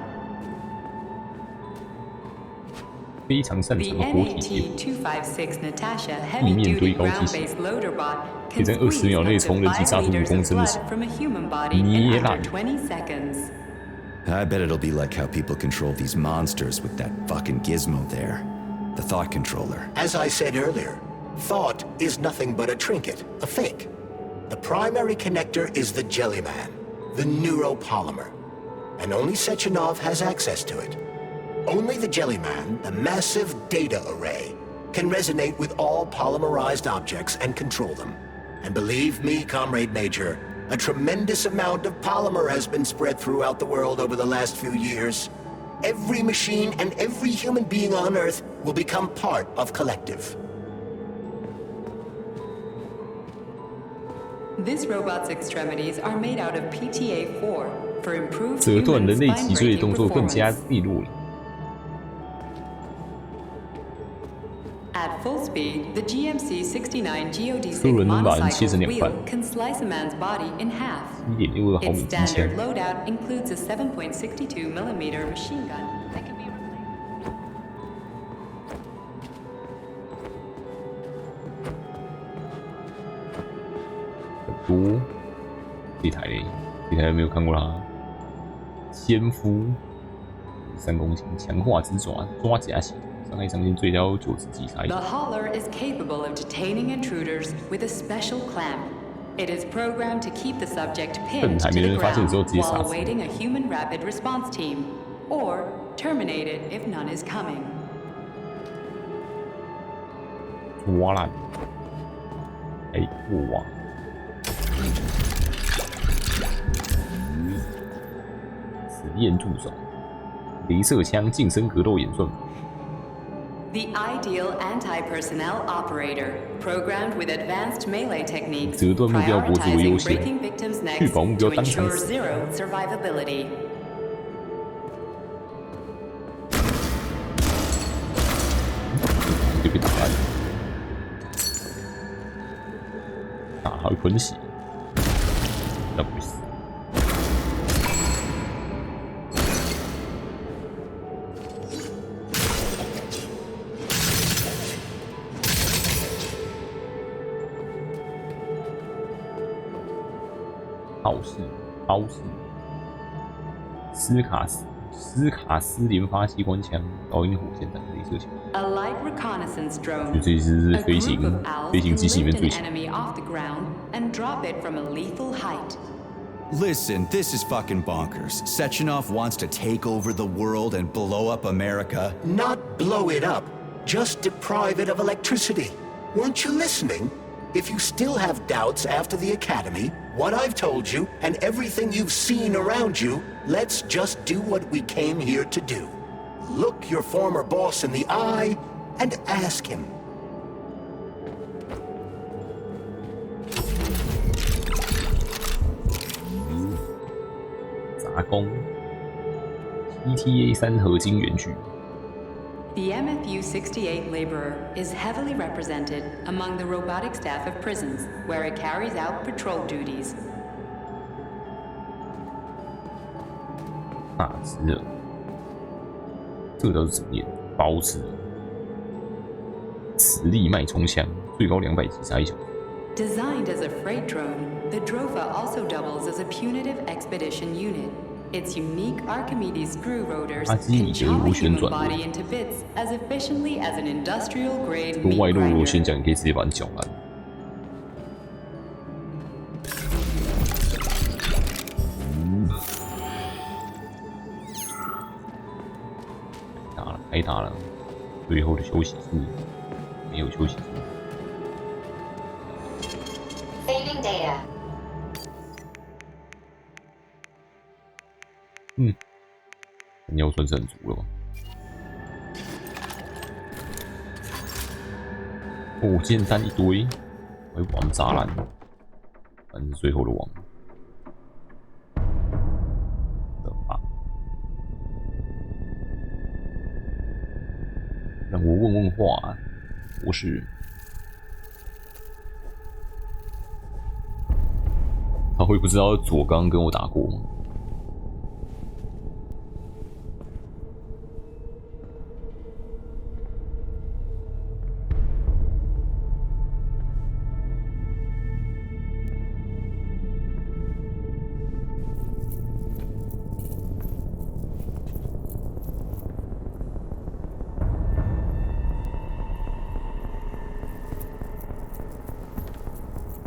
非常擅 The 长活体解剖， NAT-256 Natasha 地面堆 heavy-duty 高机械， ground-based loader bot 可以 can 在20 squeeze 秒 up 内 to 从人体 5 榨出5 liters 公 of 升的 blood 血， from a human body in 捏 under 烂。 20 seconds. I bet it'll be like how people control these monsters with that fucking gizmo there. The thought controller. As I said earlier, thought is nothing but a trinket, a fake. The primary connector is the Jellyman, the neuropolymer. And only Sechenov has access to it. Only the Jellyman, the massive data array, can resonate with all polymerized objects and control them. And believe me, Comrade Major, a tremendous amount of polymer has been spread throughout the world over the last few years. Every machine and every human being on Earth will become part of Collective. This robot's extremities are made out of PTA4 for improved 折断 human 人类脊椎的 spine-breaking 动作更加 performance. 利落了。 At full speed, the GMC-69 geodesic 车轮能把人切成 monocycle 两半。 wheel can slice a man's body in half. 1.62 毫 Its 米机枪 standard，loadout includes a 7.62mm machine gun that can be replaced. 很多。这台嘞，这台有没有看过啦？先夫3公斤，强化之爪，抓夹系统，伤害上限最高90击杀1。 The hauler is capable of detaining intruders with a special clamp. It is programmed to keep the subject pinned to the ground while awaiting a human rapid response team, or terminate it if none is coming. 抓烂！哎，哇！验助手，雷射枪近身格斗演算法。The ideal anti-personnel operator, programmed with advanced melee techniques, 折断目标脖子为优 prioritizing 先， breaking victims' 确 necks 保目标 to 当场 ensure 死。 zero survivability. 就被打烂了，打还会喷血，那不死。超市，斯卡斯连发机关枪、导引火箭弹、雷射枪。A light reconnaissance drone. 就这一只是飞行机器里面最强。 Enemy off the ground and drop it from a lethal height. Listen, this is fucking bonkers. Sechenov wants to take over the world and blow up America. Not blow it up, just deprive it of electricity. Weren't you listening? If you still have doubts after the Academy, what I've told you, and everything you've seen around you, let's just do what we came here to do. Look your former boss in the eye and ask him. ETA 3合金圆锯。 The MFU-68 laborer is heavily represented among the robotic staff of prisons, where it carries out patrol duties. 大只的，这个倒是怎么念？包子，磁力脉冲枪，最高200击杀1小时。 Designed as a freight drone, the Drofa also doubles as a punitive expedition unit. Its unique Archimedes screw rotors can chop a human body into bits as efficiently as an industrial-grade meat 外露 grinder. 螺旋桨，你可以直接把你搅烂。开打了，最后的休息室没有休息室。 Saving data. 尿算是很足了吧？火箭弹一堆，还网栅栏，反正是最后的网。让我问问话，博士。他会不知道左刚跟我打过吗？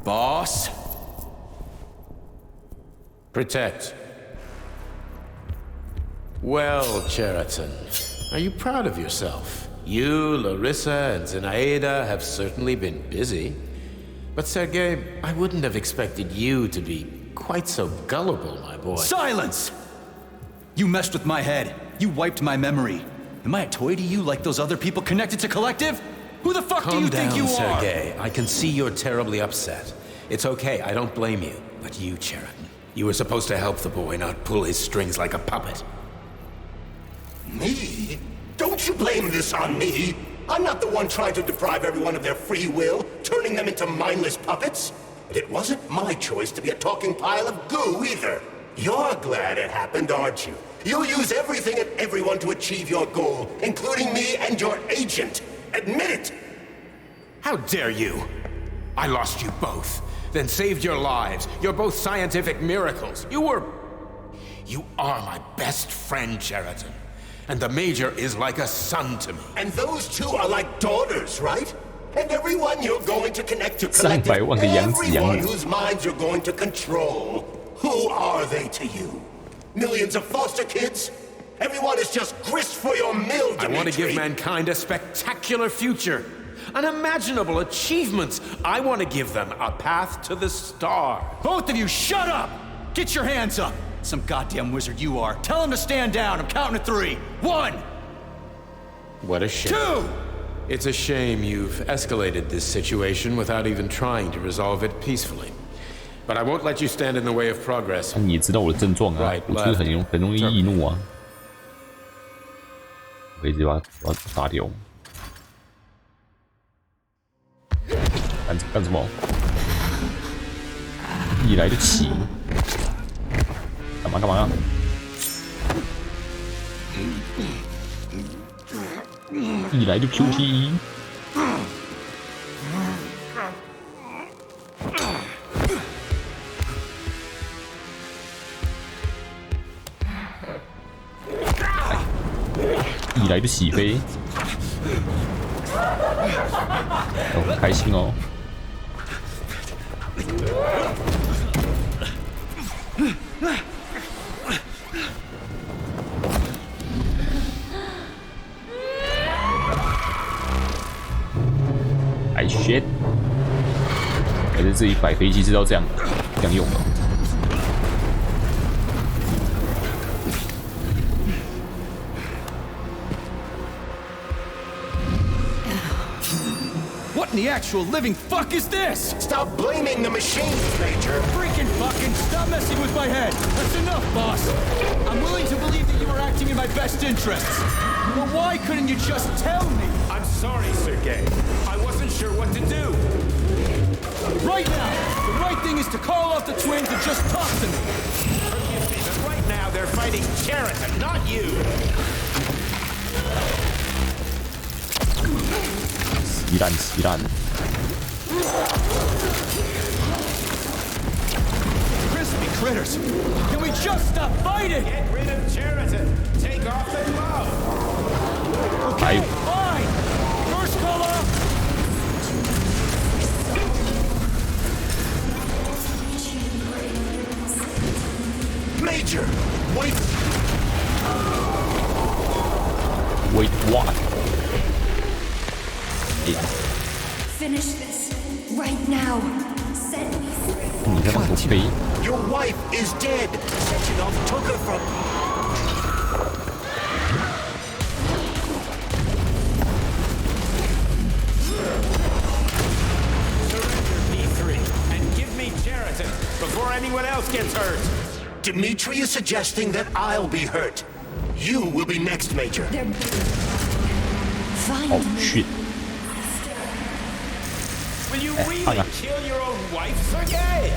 Boss? Protect. Well, Cheriton, are you proud of yourself? You, Larissa, and Zenaida have certainly been busy. But Sergei, I wouldn't have expected you to be quite so gullible, my boy. Silence! You messed with my head. You wiped my memory. Am I a toy to you like those other people connected to Collective? Who the fuck do you think you are? Calm down, Sergei. I can see you're terribly upset. It's okay, I don't blame you. But you, Cheriton, you were supposed to help the boy, not pull his strings like a puppet. Me? Don't you blame this on me? I'm not the one trying to deprive everyone of their free will, turning them into mindless puppets. And it wasn't my choice to be a talking pile of goo either. You're glad it happened, aren't you? You'll use everything and everyone to achieve your goal, including me and your agent. Admit it! How dare you? I lost you both, then saved your lives. You're both scientific miracles. You are my best friend, Cheriton. And the Major is like a son to me. And those two are like daughters, right? And everyone you're going to connect to Collective, everyone whose minds you're going to control. Who are they to you? Millions of foster kids? Everyone is just grist for your mill, Dimitri. I want to give mankind a spectacular future. Unimaginable achievements. I want to give them a path to the star. Both of you, shut up! Get your hands up! Some goddamn wizard you are. Tell him to stand down. I'm counting to 3. 1! What a shame. 2! It's a shame you've escalated this situation without even trying to resolve it peacefully. But I won't let you stand in the way of progress. 你也知道我的症状啊，我就是很容易易怒啊。可以直接把它打掉。干什么？一来就起，干嘛？一来就 QT。一来就起飞，我很开心哦。哎 shit！ 还是这一摆飞机是要这样用的。What in the actual living fuck is this? Stop blaming the machines, Major. Freaking fucking stop messing with my head. That's enough, boss. I'm willing to believe that you were acting in my best interests. But why couldn't you just tell me? I'm sorry, Sergei. I wasn't sure what to do. Right now, the right thing is to call off the twins and just talk to me. Forgive me, but right now they're fighting Cheriton, not you. Siran. Crispy critters! Can we just stop fighting? Get rid of Cheriton. Take off the glove. Okay, fine. First call off. Major, wait. Wait, what? Finish this right now. Set me free. Your wife is dead. Sechenov took her from me. Surrender P3 and give me Cheriton before anyone else gets hurt. Dmitri is suggesting that I'll be hurt. You will be next, Major. Oh shit. Will you really kill your own wife, Sergei?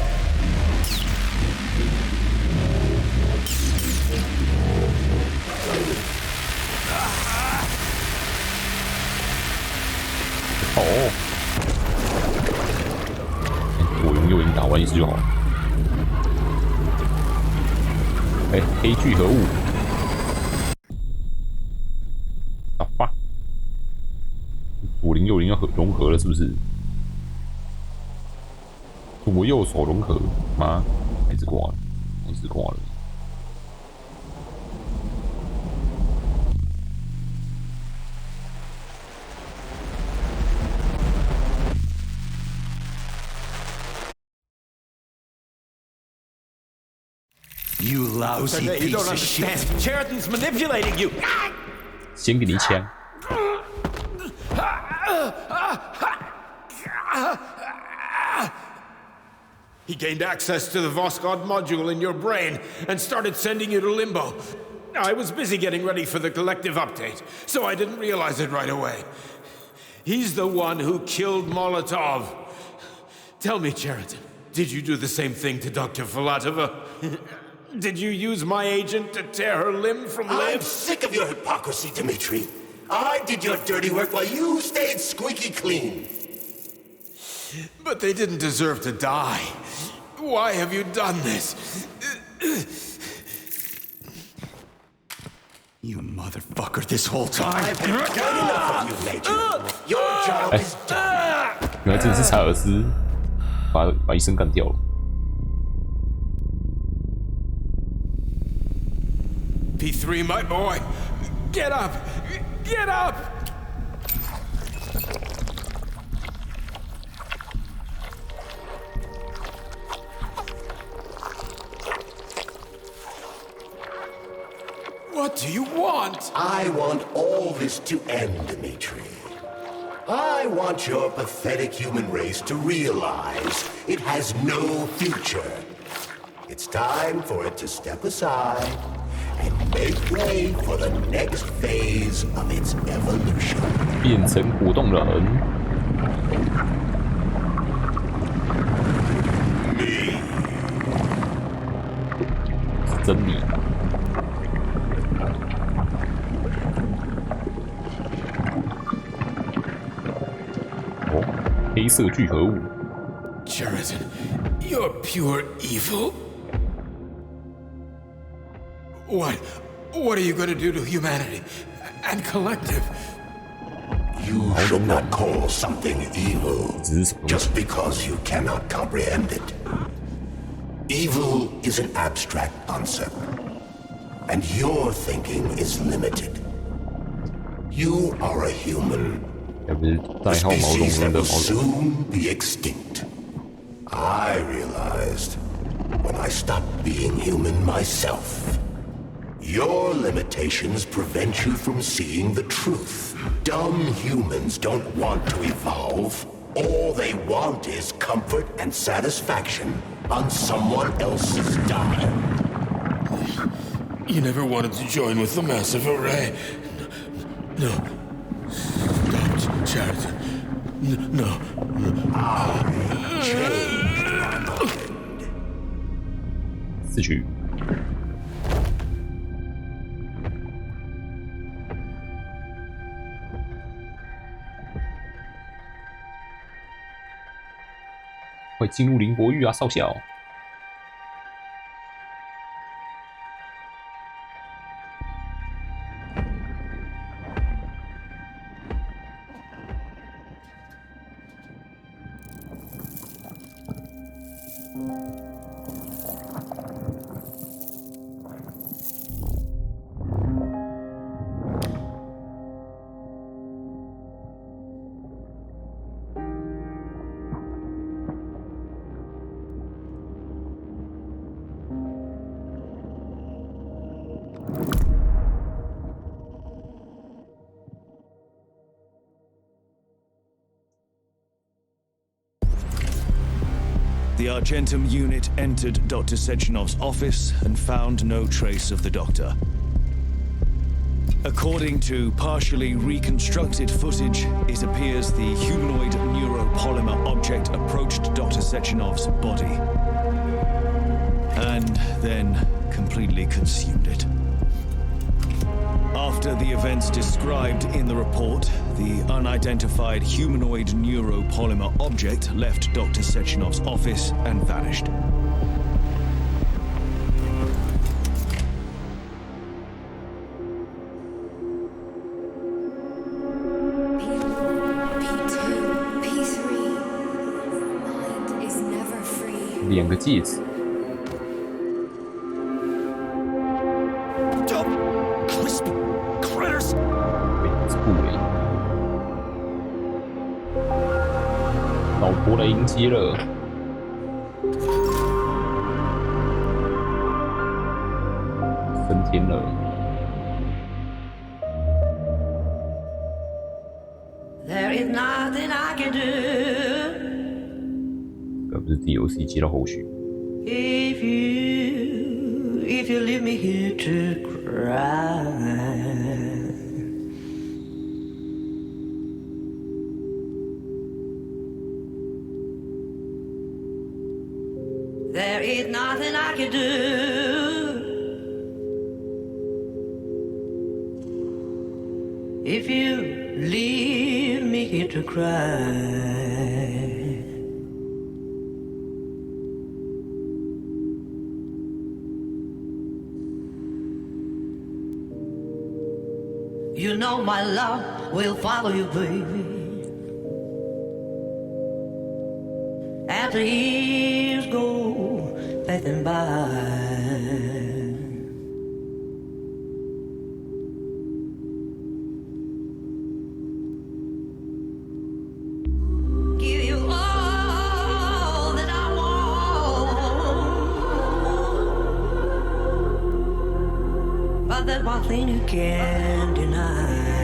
Oh. 左营右营打完一次就好。哎，黑聚合物。啊发！左灵右灵要融合了，是不是？左右手融合吗？还是挂了？还是挂了。You lousy Sergei, you don't understand. Cheriton's manipulating you. 先给你一枪。He gained access to the Voskhod module in your brain and started sending you to limbo. I was busy getting ready for the collective update, so I didn't realize it right away. He's the one who killed Molotov. Tell me, Cheriton, did you do the same thing to Dr. Filatova? Did you use my agent to tear her limb from limb? I'm sick of your hypocrisy, Dmitri. I did your dirty work while you stayed squeaky clean. But they didn't deserve to die. Why have you done this? You motherfucker this whole time. I've had enough of you, Major. Your job is done. 原来真的是查尔斯把医生干掉了。P3, my boy. Get up! Get up! What do you want? I want all this to end, Dimitri. I want your pathetic human race to realize it has no future. It's time for it to step aside and make way for the next phase of its evolution. 变成果冻人。是真理。哦，黑色聚合物。Jeritan, you're pure evil. What are you going to do to humanity and collective? You should not call something evil just because you cannot comprehend it. Evil is an abstract concept, and your thinking is limited. You are a human. The species that will soon be extinct. I realized when I stopped being human myself. Your limitations prevent you from seeing the truth. Dumb humans don't want to evolve. All they want is comfort and satisfaction on someone else's dime. You never wanted to join with the massive array. No. Stop, Jeritan. No. I changed my mind. 四区。快进入林伯玉啊，少校！The Argentum unit entered Dr. Sechenov's office and found no trace of the doctor. According to partially reconstructed footage, it appears the humanoid neuropolymer object approached Dr. Sechenov's body and then completely consumed it. After the events described in the report, the unidentified humanoid neuropolymer object left Dr. Sechenov's office and vanished. P2, P3, mind is never free. 2个戒指。老婆来迎接了，升天了。There is nothing I can do. 这不是 DLC 接到后续。If you leave me here to cry. There is nothing I can do. If you leave me here to cry. You know my love will follow you, baby. After years go passing by. Give you all that I want, but the one thing you can't deny.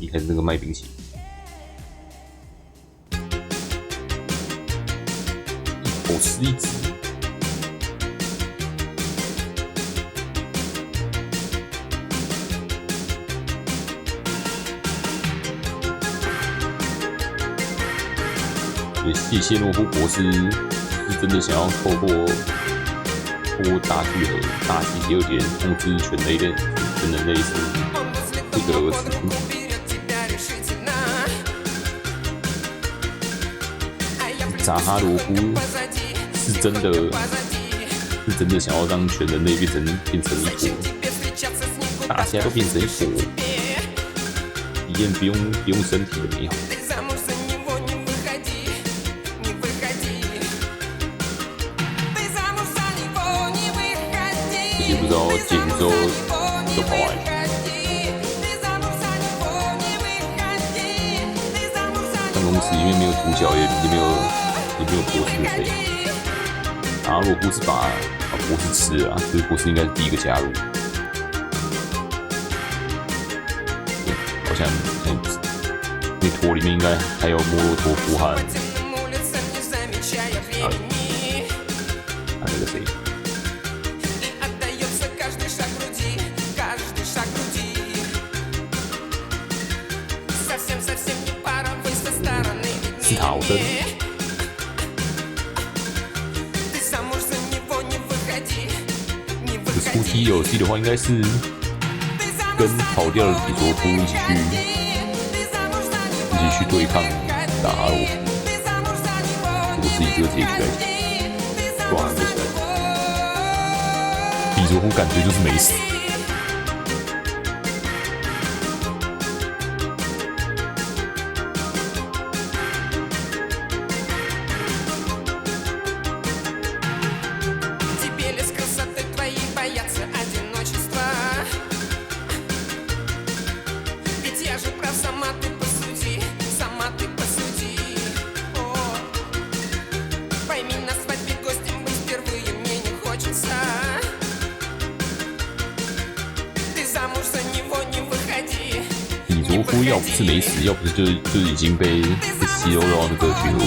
一开始那个卖冰淇淋，一口吃一只。谢谢诺夫博士是真的想要透过大聚合、大集体2点控制全人类是这个儿子。扎哈罗夫是真的想要让全人类变成一坨，大家都变成一坨，体验不用身体的美好。也不知道结局之后就跑完了。办公室里面没有主角，也没有博士的声音。然后罗布是把博士吃了啊，所以博士应该是第一个加入。好像不是，那坨里面应该还有莫洛托夫和那个谁。斯塔奥登，出 DLC 的话，应该是跟跑掉的比佐夫一起去对抗达哈罗夫。如果是以这个结局来讲，哇，比佐夫感觉就是没死。罗夫要不是没死，要不是就是已经被吸收到那个巨核物里。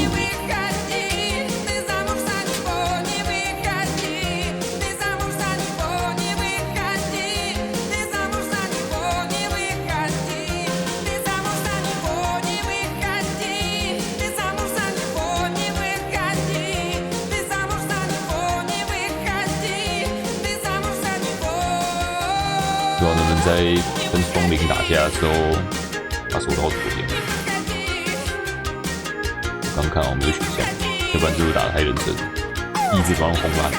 不知道能不能在跟双灵打架的时候把手套脱掉。我刚看好没有选项，要不然就是打得太认真，一直把它轰烂。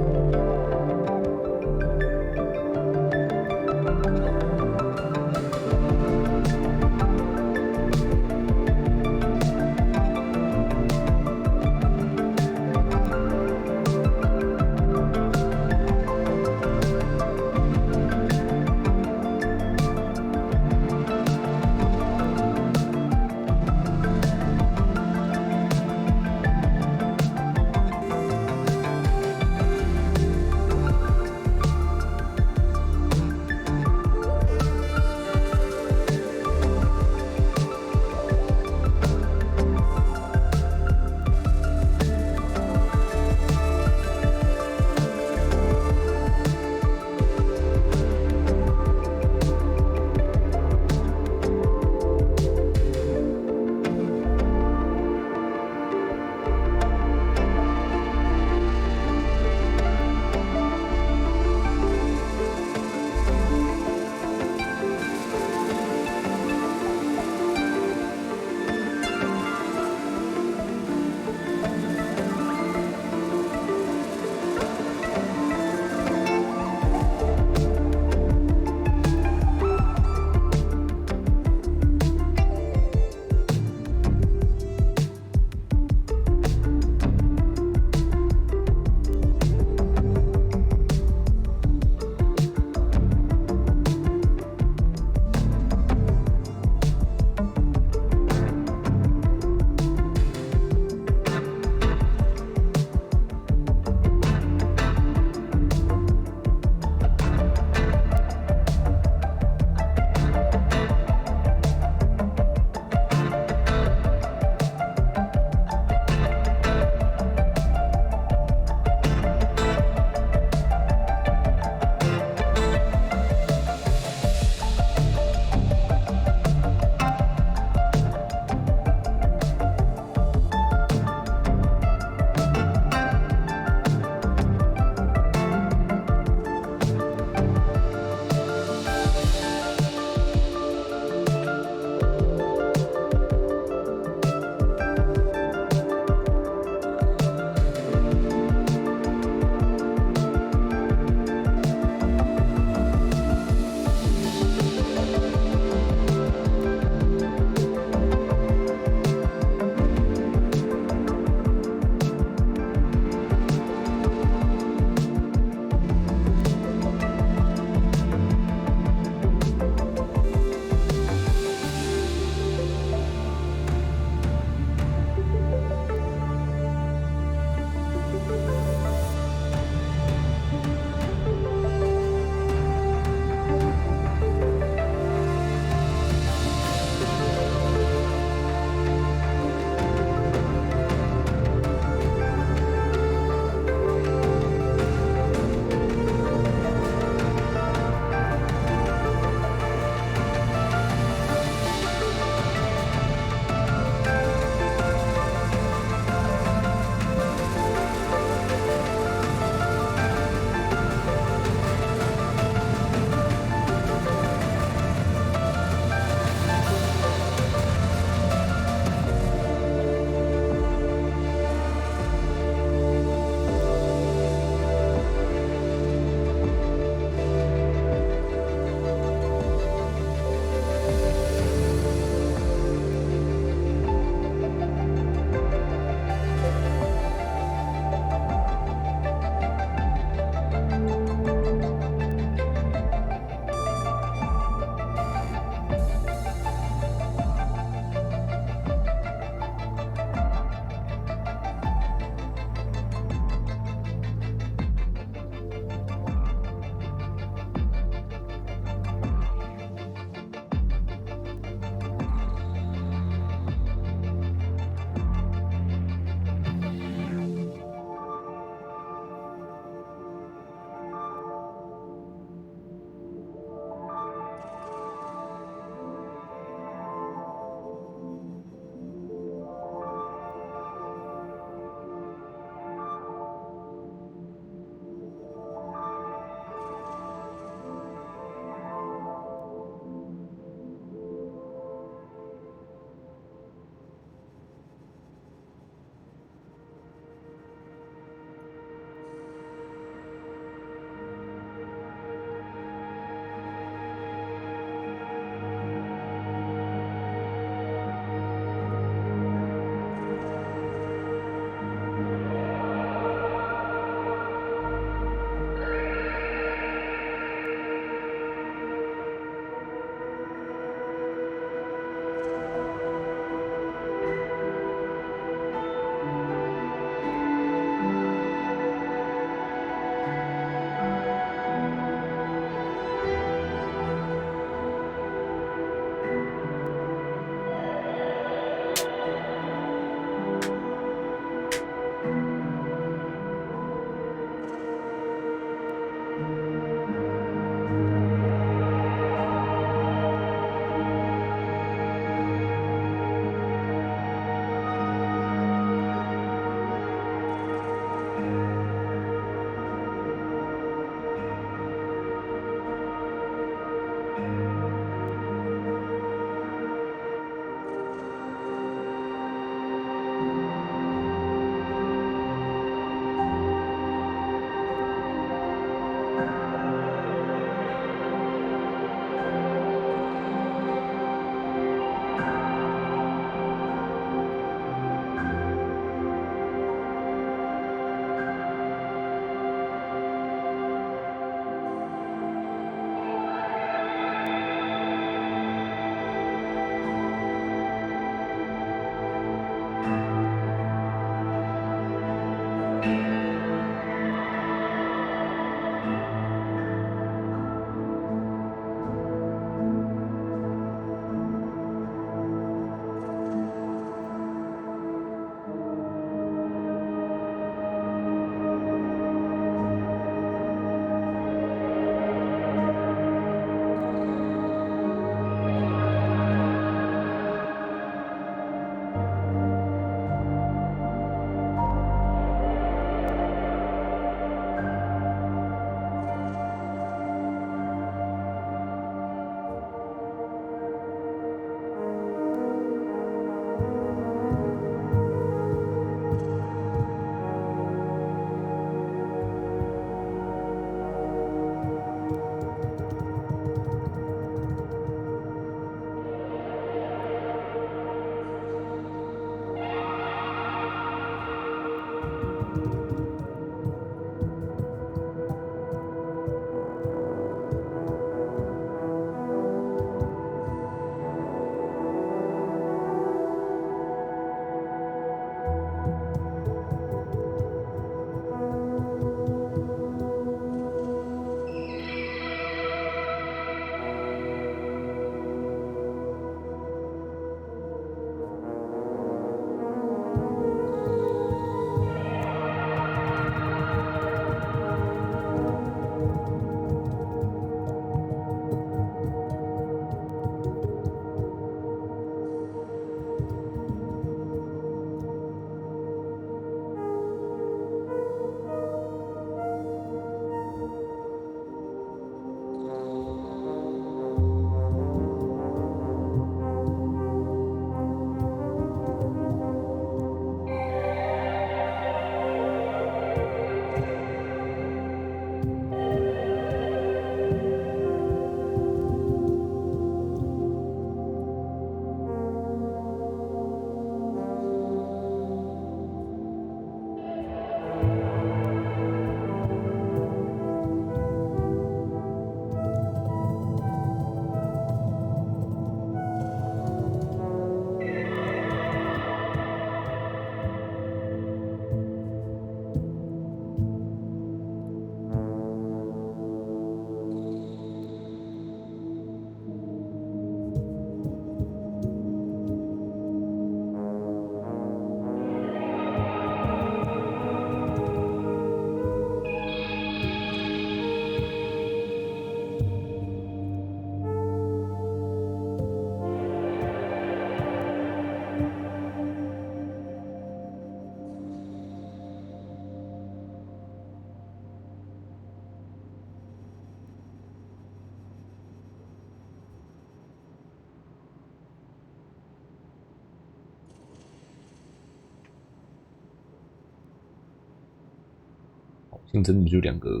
像真的就两个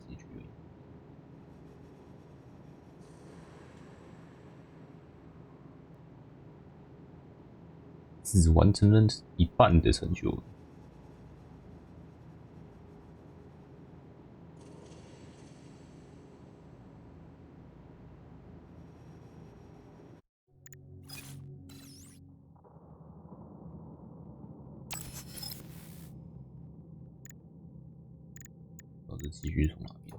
结局而已。只完成了一半的成就。然后这继续从哪边？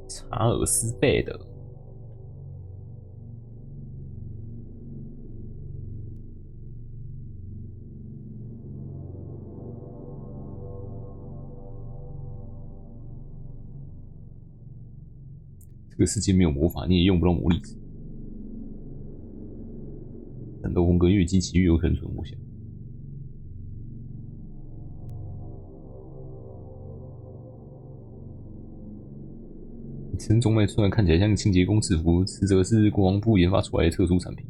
查尔斯贝的。这个世界没有魔法，你也用不到魔力值。战斗风格越激起越有可能存活下。身中脉虽然看起来像清洁工制服，实则是国防部研发出来的特殊产品。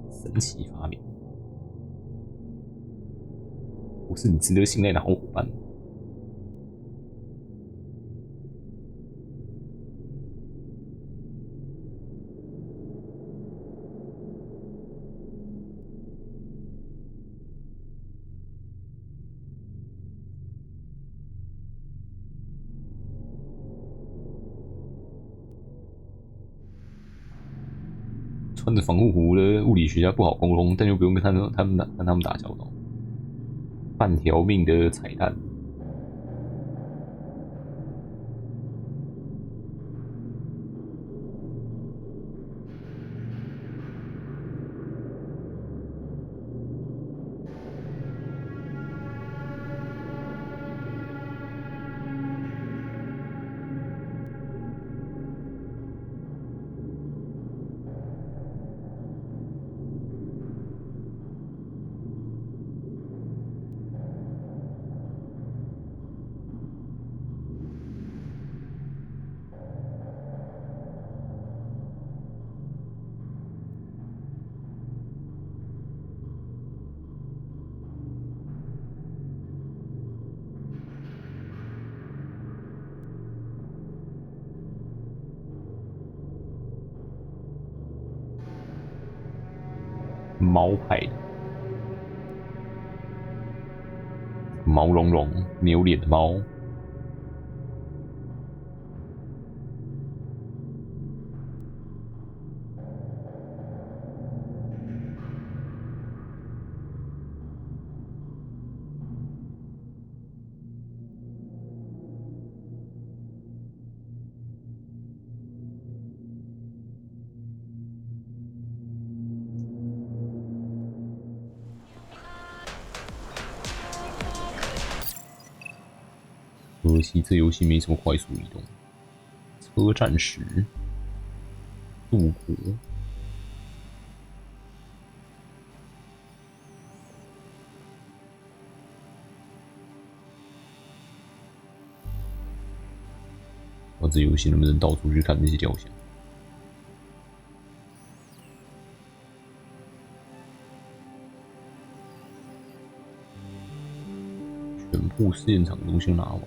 神奇发明，我是你值得信赖的好伙伴。穿着防护服的物理学家不好沟通，但又不用跟他们打交道。半条命的彩蛋。猫派的，毛茸茸、没有脸的猫。可惜这游戏没什么快速移动。车站时，渡国。不知道这游戏能不能到处去看那些雕像？全部试验场的东西拿完。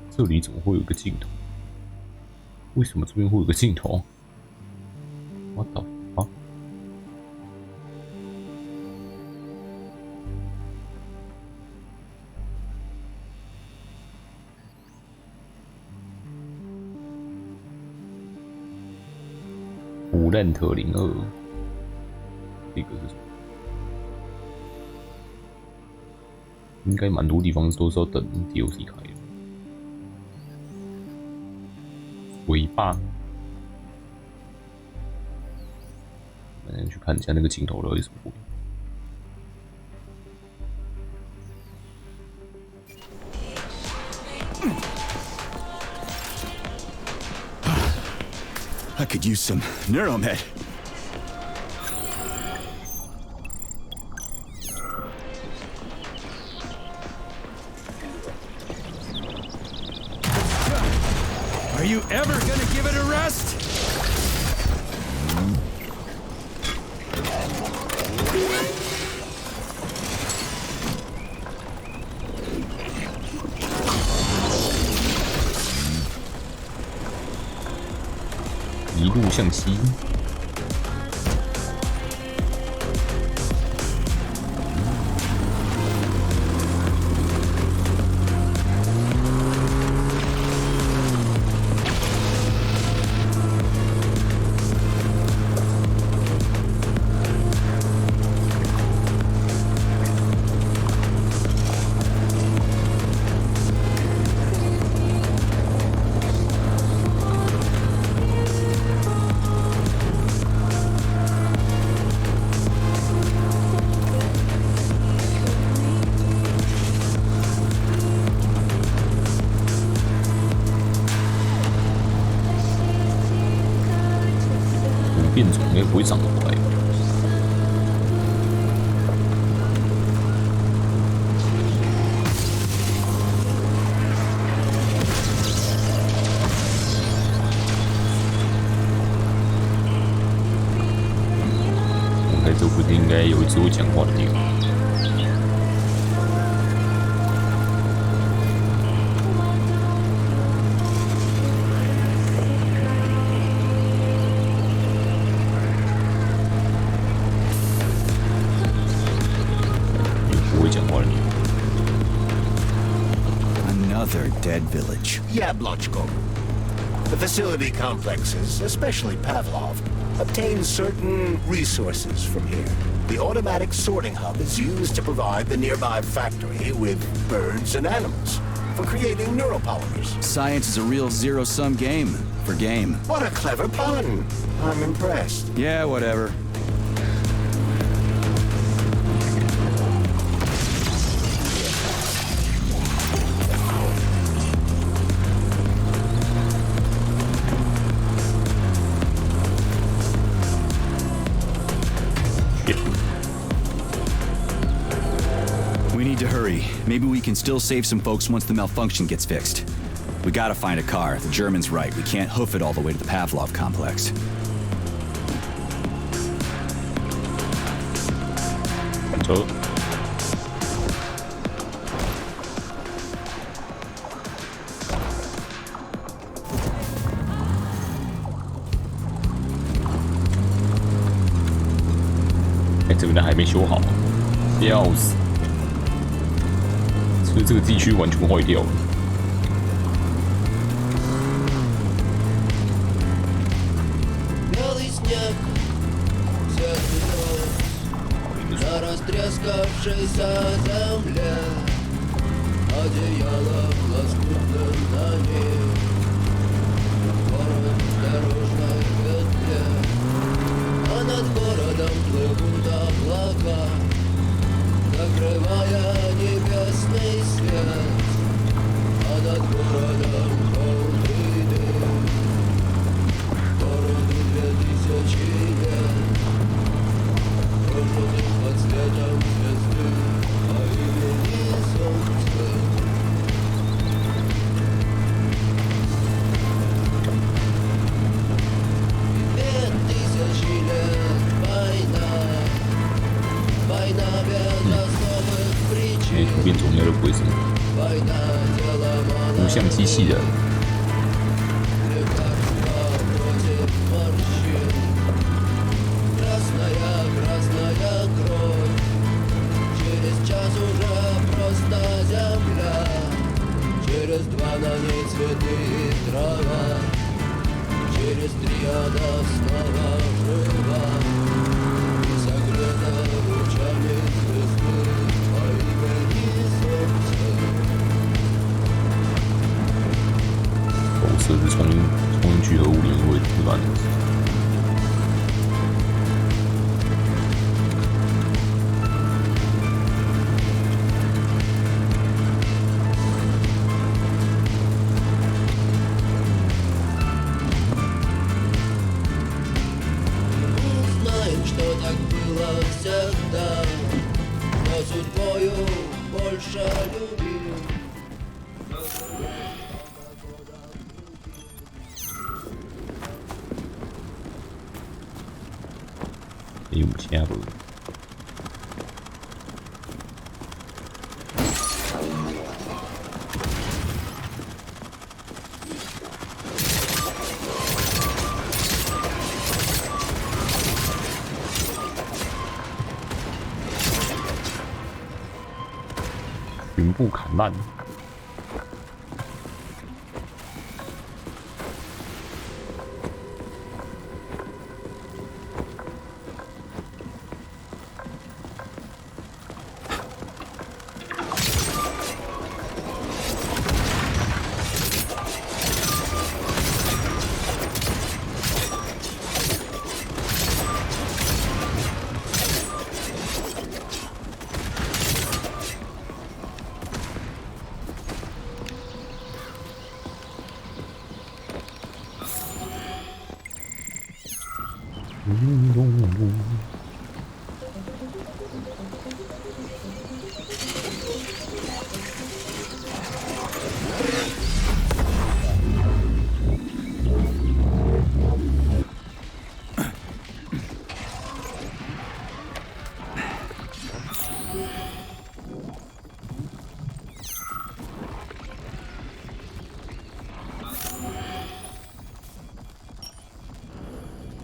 这里怎么会有个镜头？为什么这边会有个镜头 ？What the fuck？ 虎烂特02，这个是什么？应该蛮多地方都是要等 DLC 开的。尾巴，我们去看一下那个镜头到底什么鬼。I could use some neuromed. Are you ever gonna give it a rest?一路向西。变种应该不会长得快。我看这附近应该有只会讲话的地方。Dead village. Yablotchko. The facility complexes, especially Pavlov, obtain certain resources from here. The automatic sorting hub is used to provide the nearby factory with birds and animals for creating neuropolymers. Science is a real zero-sum game for game. What a clever pun. I'm impressed. Yeah, whatever. We need to hurry. Maybe we can still save some folks once the malfunction gets fixed. We gotta find a car. The German's right. We can't hoof it all the way to the Pavlov complex. So.哎，这边还没修好，要死！所以这个地区完全坏掉了。На растрескавшейся земле одеяло лоскутно на ней. Город в дорожной петле, а над городом плывут облака, закрывая небесный свет, а над городом полный дым. Городу 2000 лет. Под светом звезды, а имени солнце. И 2000 лет война, война без особых причин. 图片总应该都不会什么。图像机器人。Красная кровь, через час уже просто земля, через 2 на ней цветы и трава, через 3 она снова жива и согрета лучами звезды по имени солнце. 投射是从聚合物里面会突然。有钱不？全部砍烂。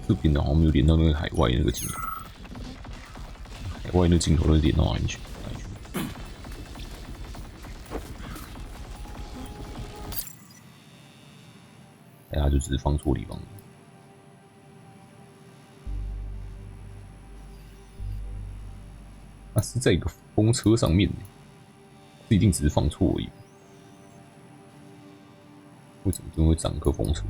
这边的好像没有连到那个海外那个镜头，海外那个镜头是连到哪里去？哎呀，就只是放错地方了。它是在一个风车上面，这一定只是放错而已。为什么真会长一个风车？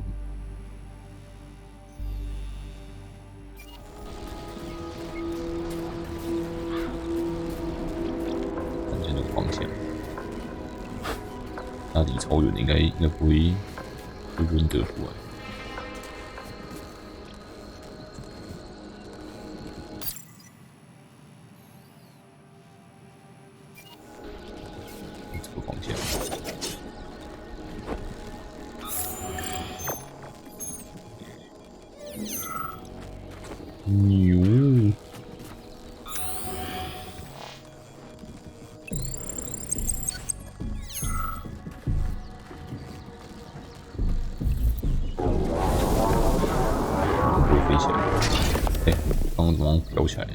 看见那个方向，那离超远的应该不会认得出来。这个方向。牛。会飞起来。哎，刚刚怎么飘起来？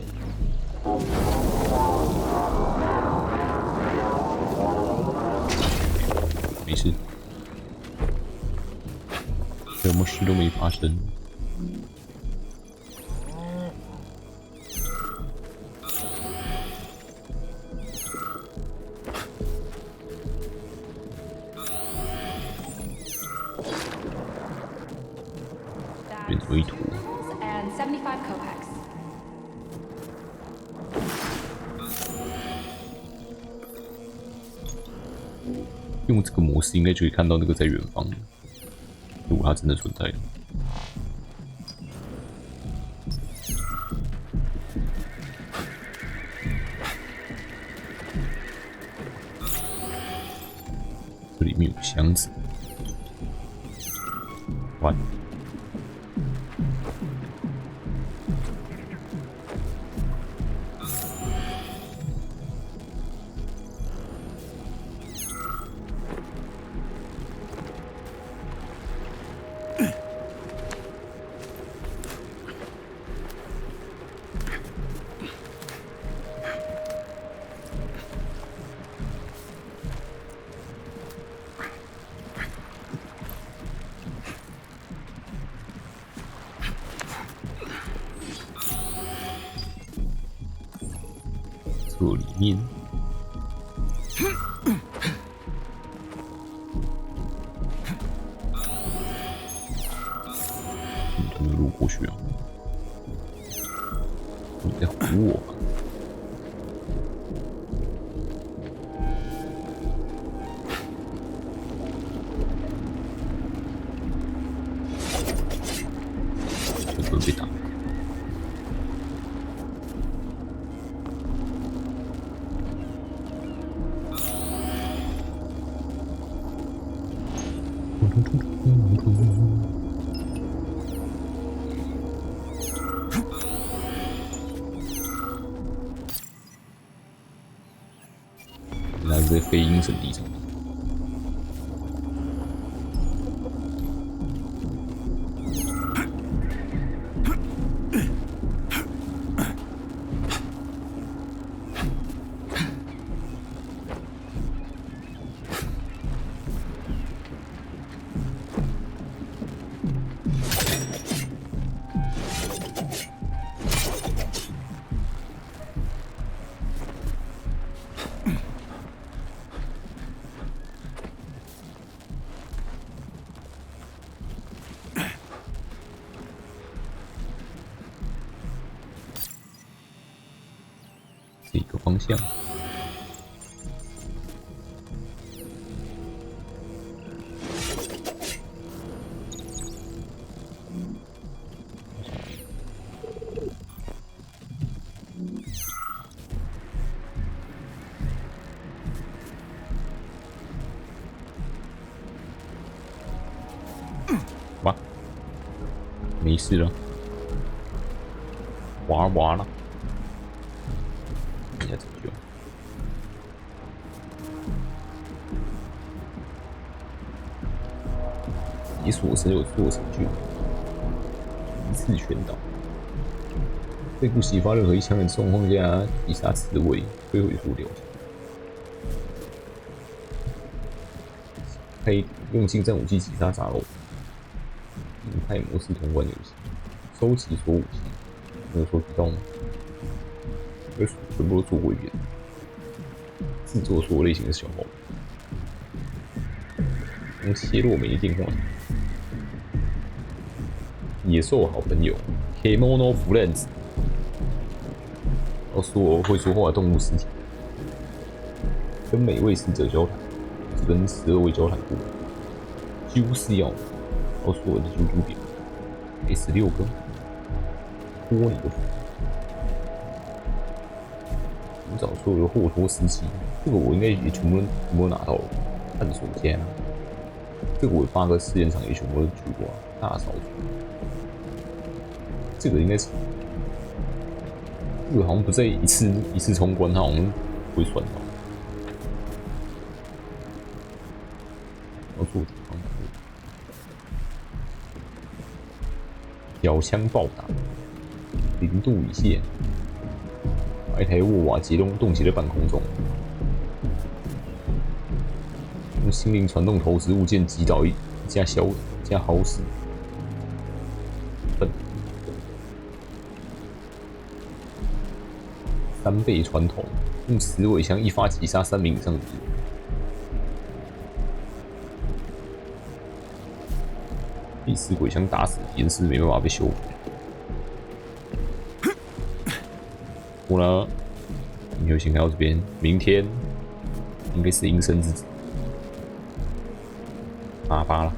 没事，什么事都没发生。变成一坨。And 75 copex. 用这个模式应该就可以看到那个在远方，如果它真的存在。这里面有箱子，完。这里面，你都没有路过去啊？你在唬我吧？会不会被打？在飞鹰圣地上。这个方向。哇，没事了，哇了。一下怎么用？解锁时有做成就，一次全倒。在不启发任何一枪的状况下，击杀刺猬，摧毁所有。可以用近战武器击杀杂瘆。硬派模式通关游戏，收集所有武器，没有收集到吗？全部都做过一遍，制作所有类型的小号，用切落梅电话，野兽好朋友 ，Kemono Friends， 要说会说话的动物尸体，跟每位死者交谈，只跟12位交谈过，就是要说我的啾啾点，给16个，托你的福。寻找所有的霍托时期，这个我应该也全部都拿到了。探索家，这个我8个试验场也全部都去过。大扫除，这个应该是，这个好像不在一次冲关，它好像不会算到。要做主方小枪暴打，0度以下。把一台沃瓦杰冻结在半空中，用心灵传动投掷物件击倒一架好死。3倍传统，用磁尾枪一发击杀3名以上的敌人。第4鬼枪打死敌人是没办法被修复。我呢，你就先看到这边，明天应该是阴生之子，8了。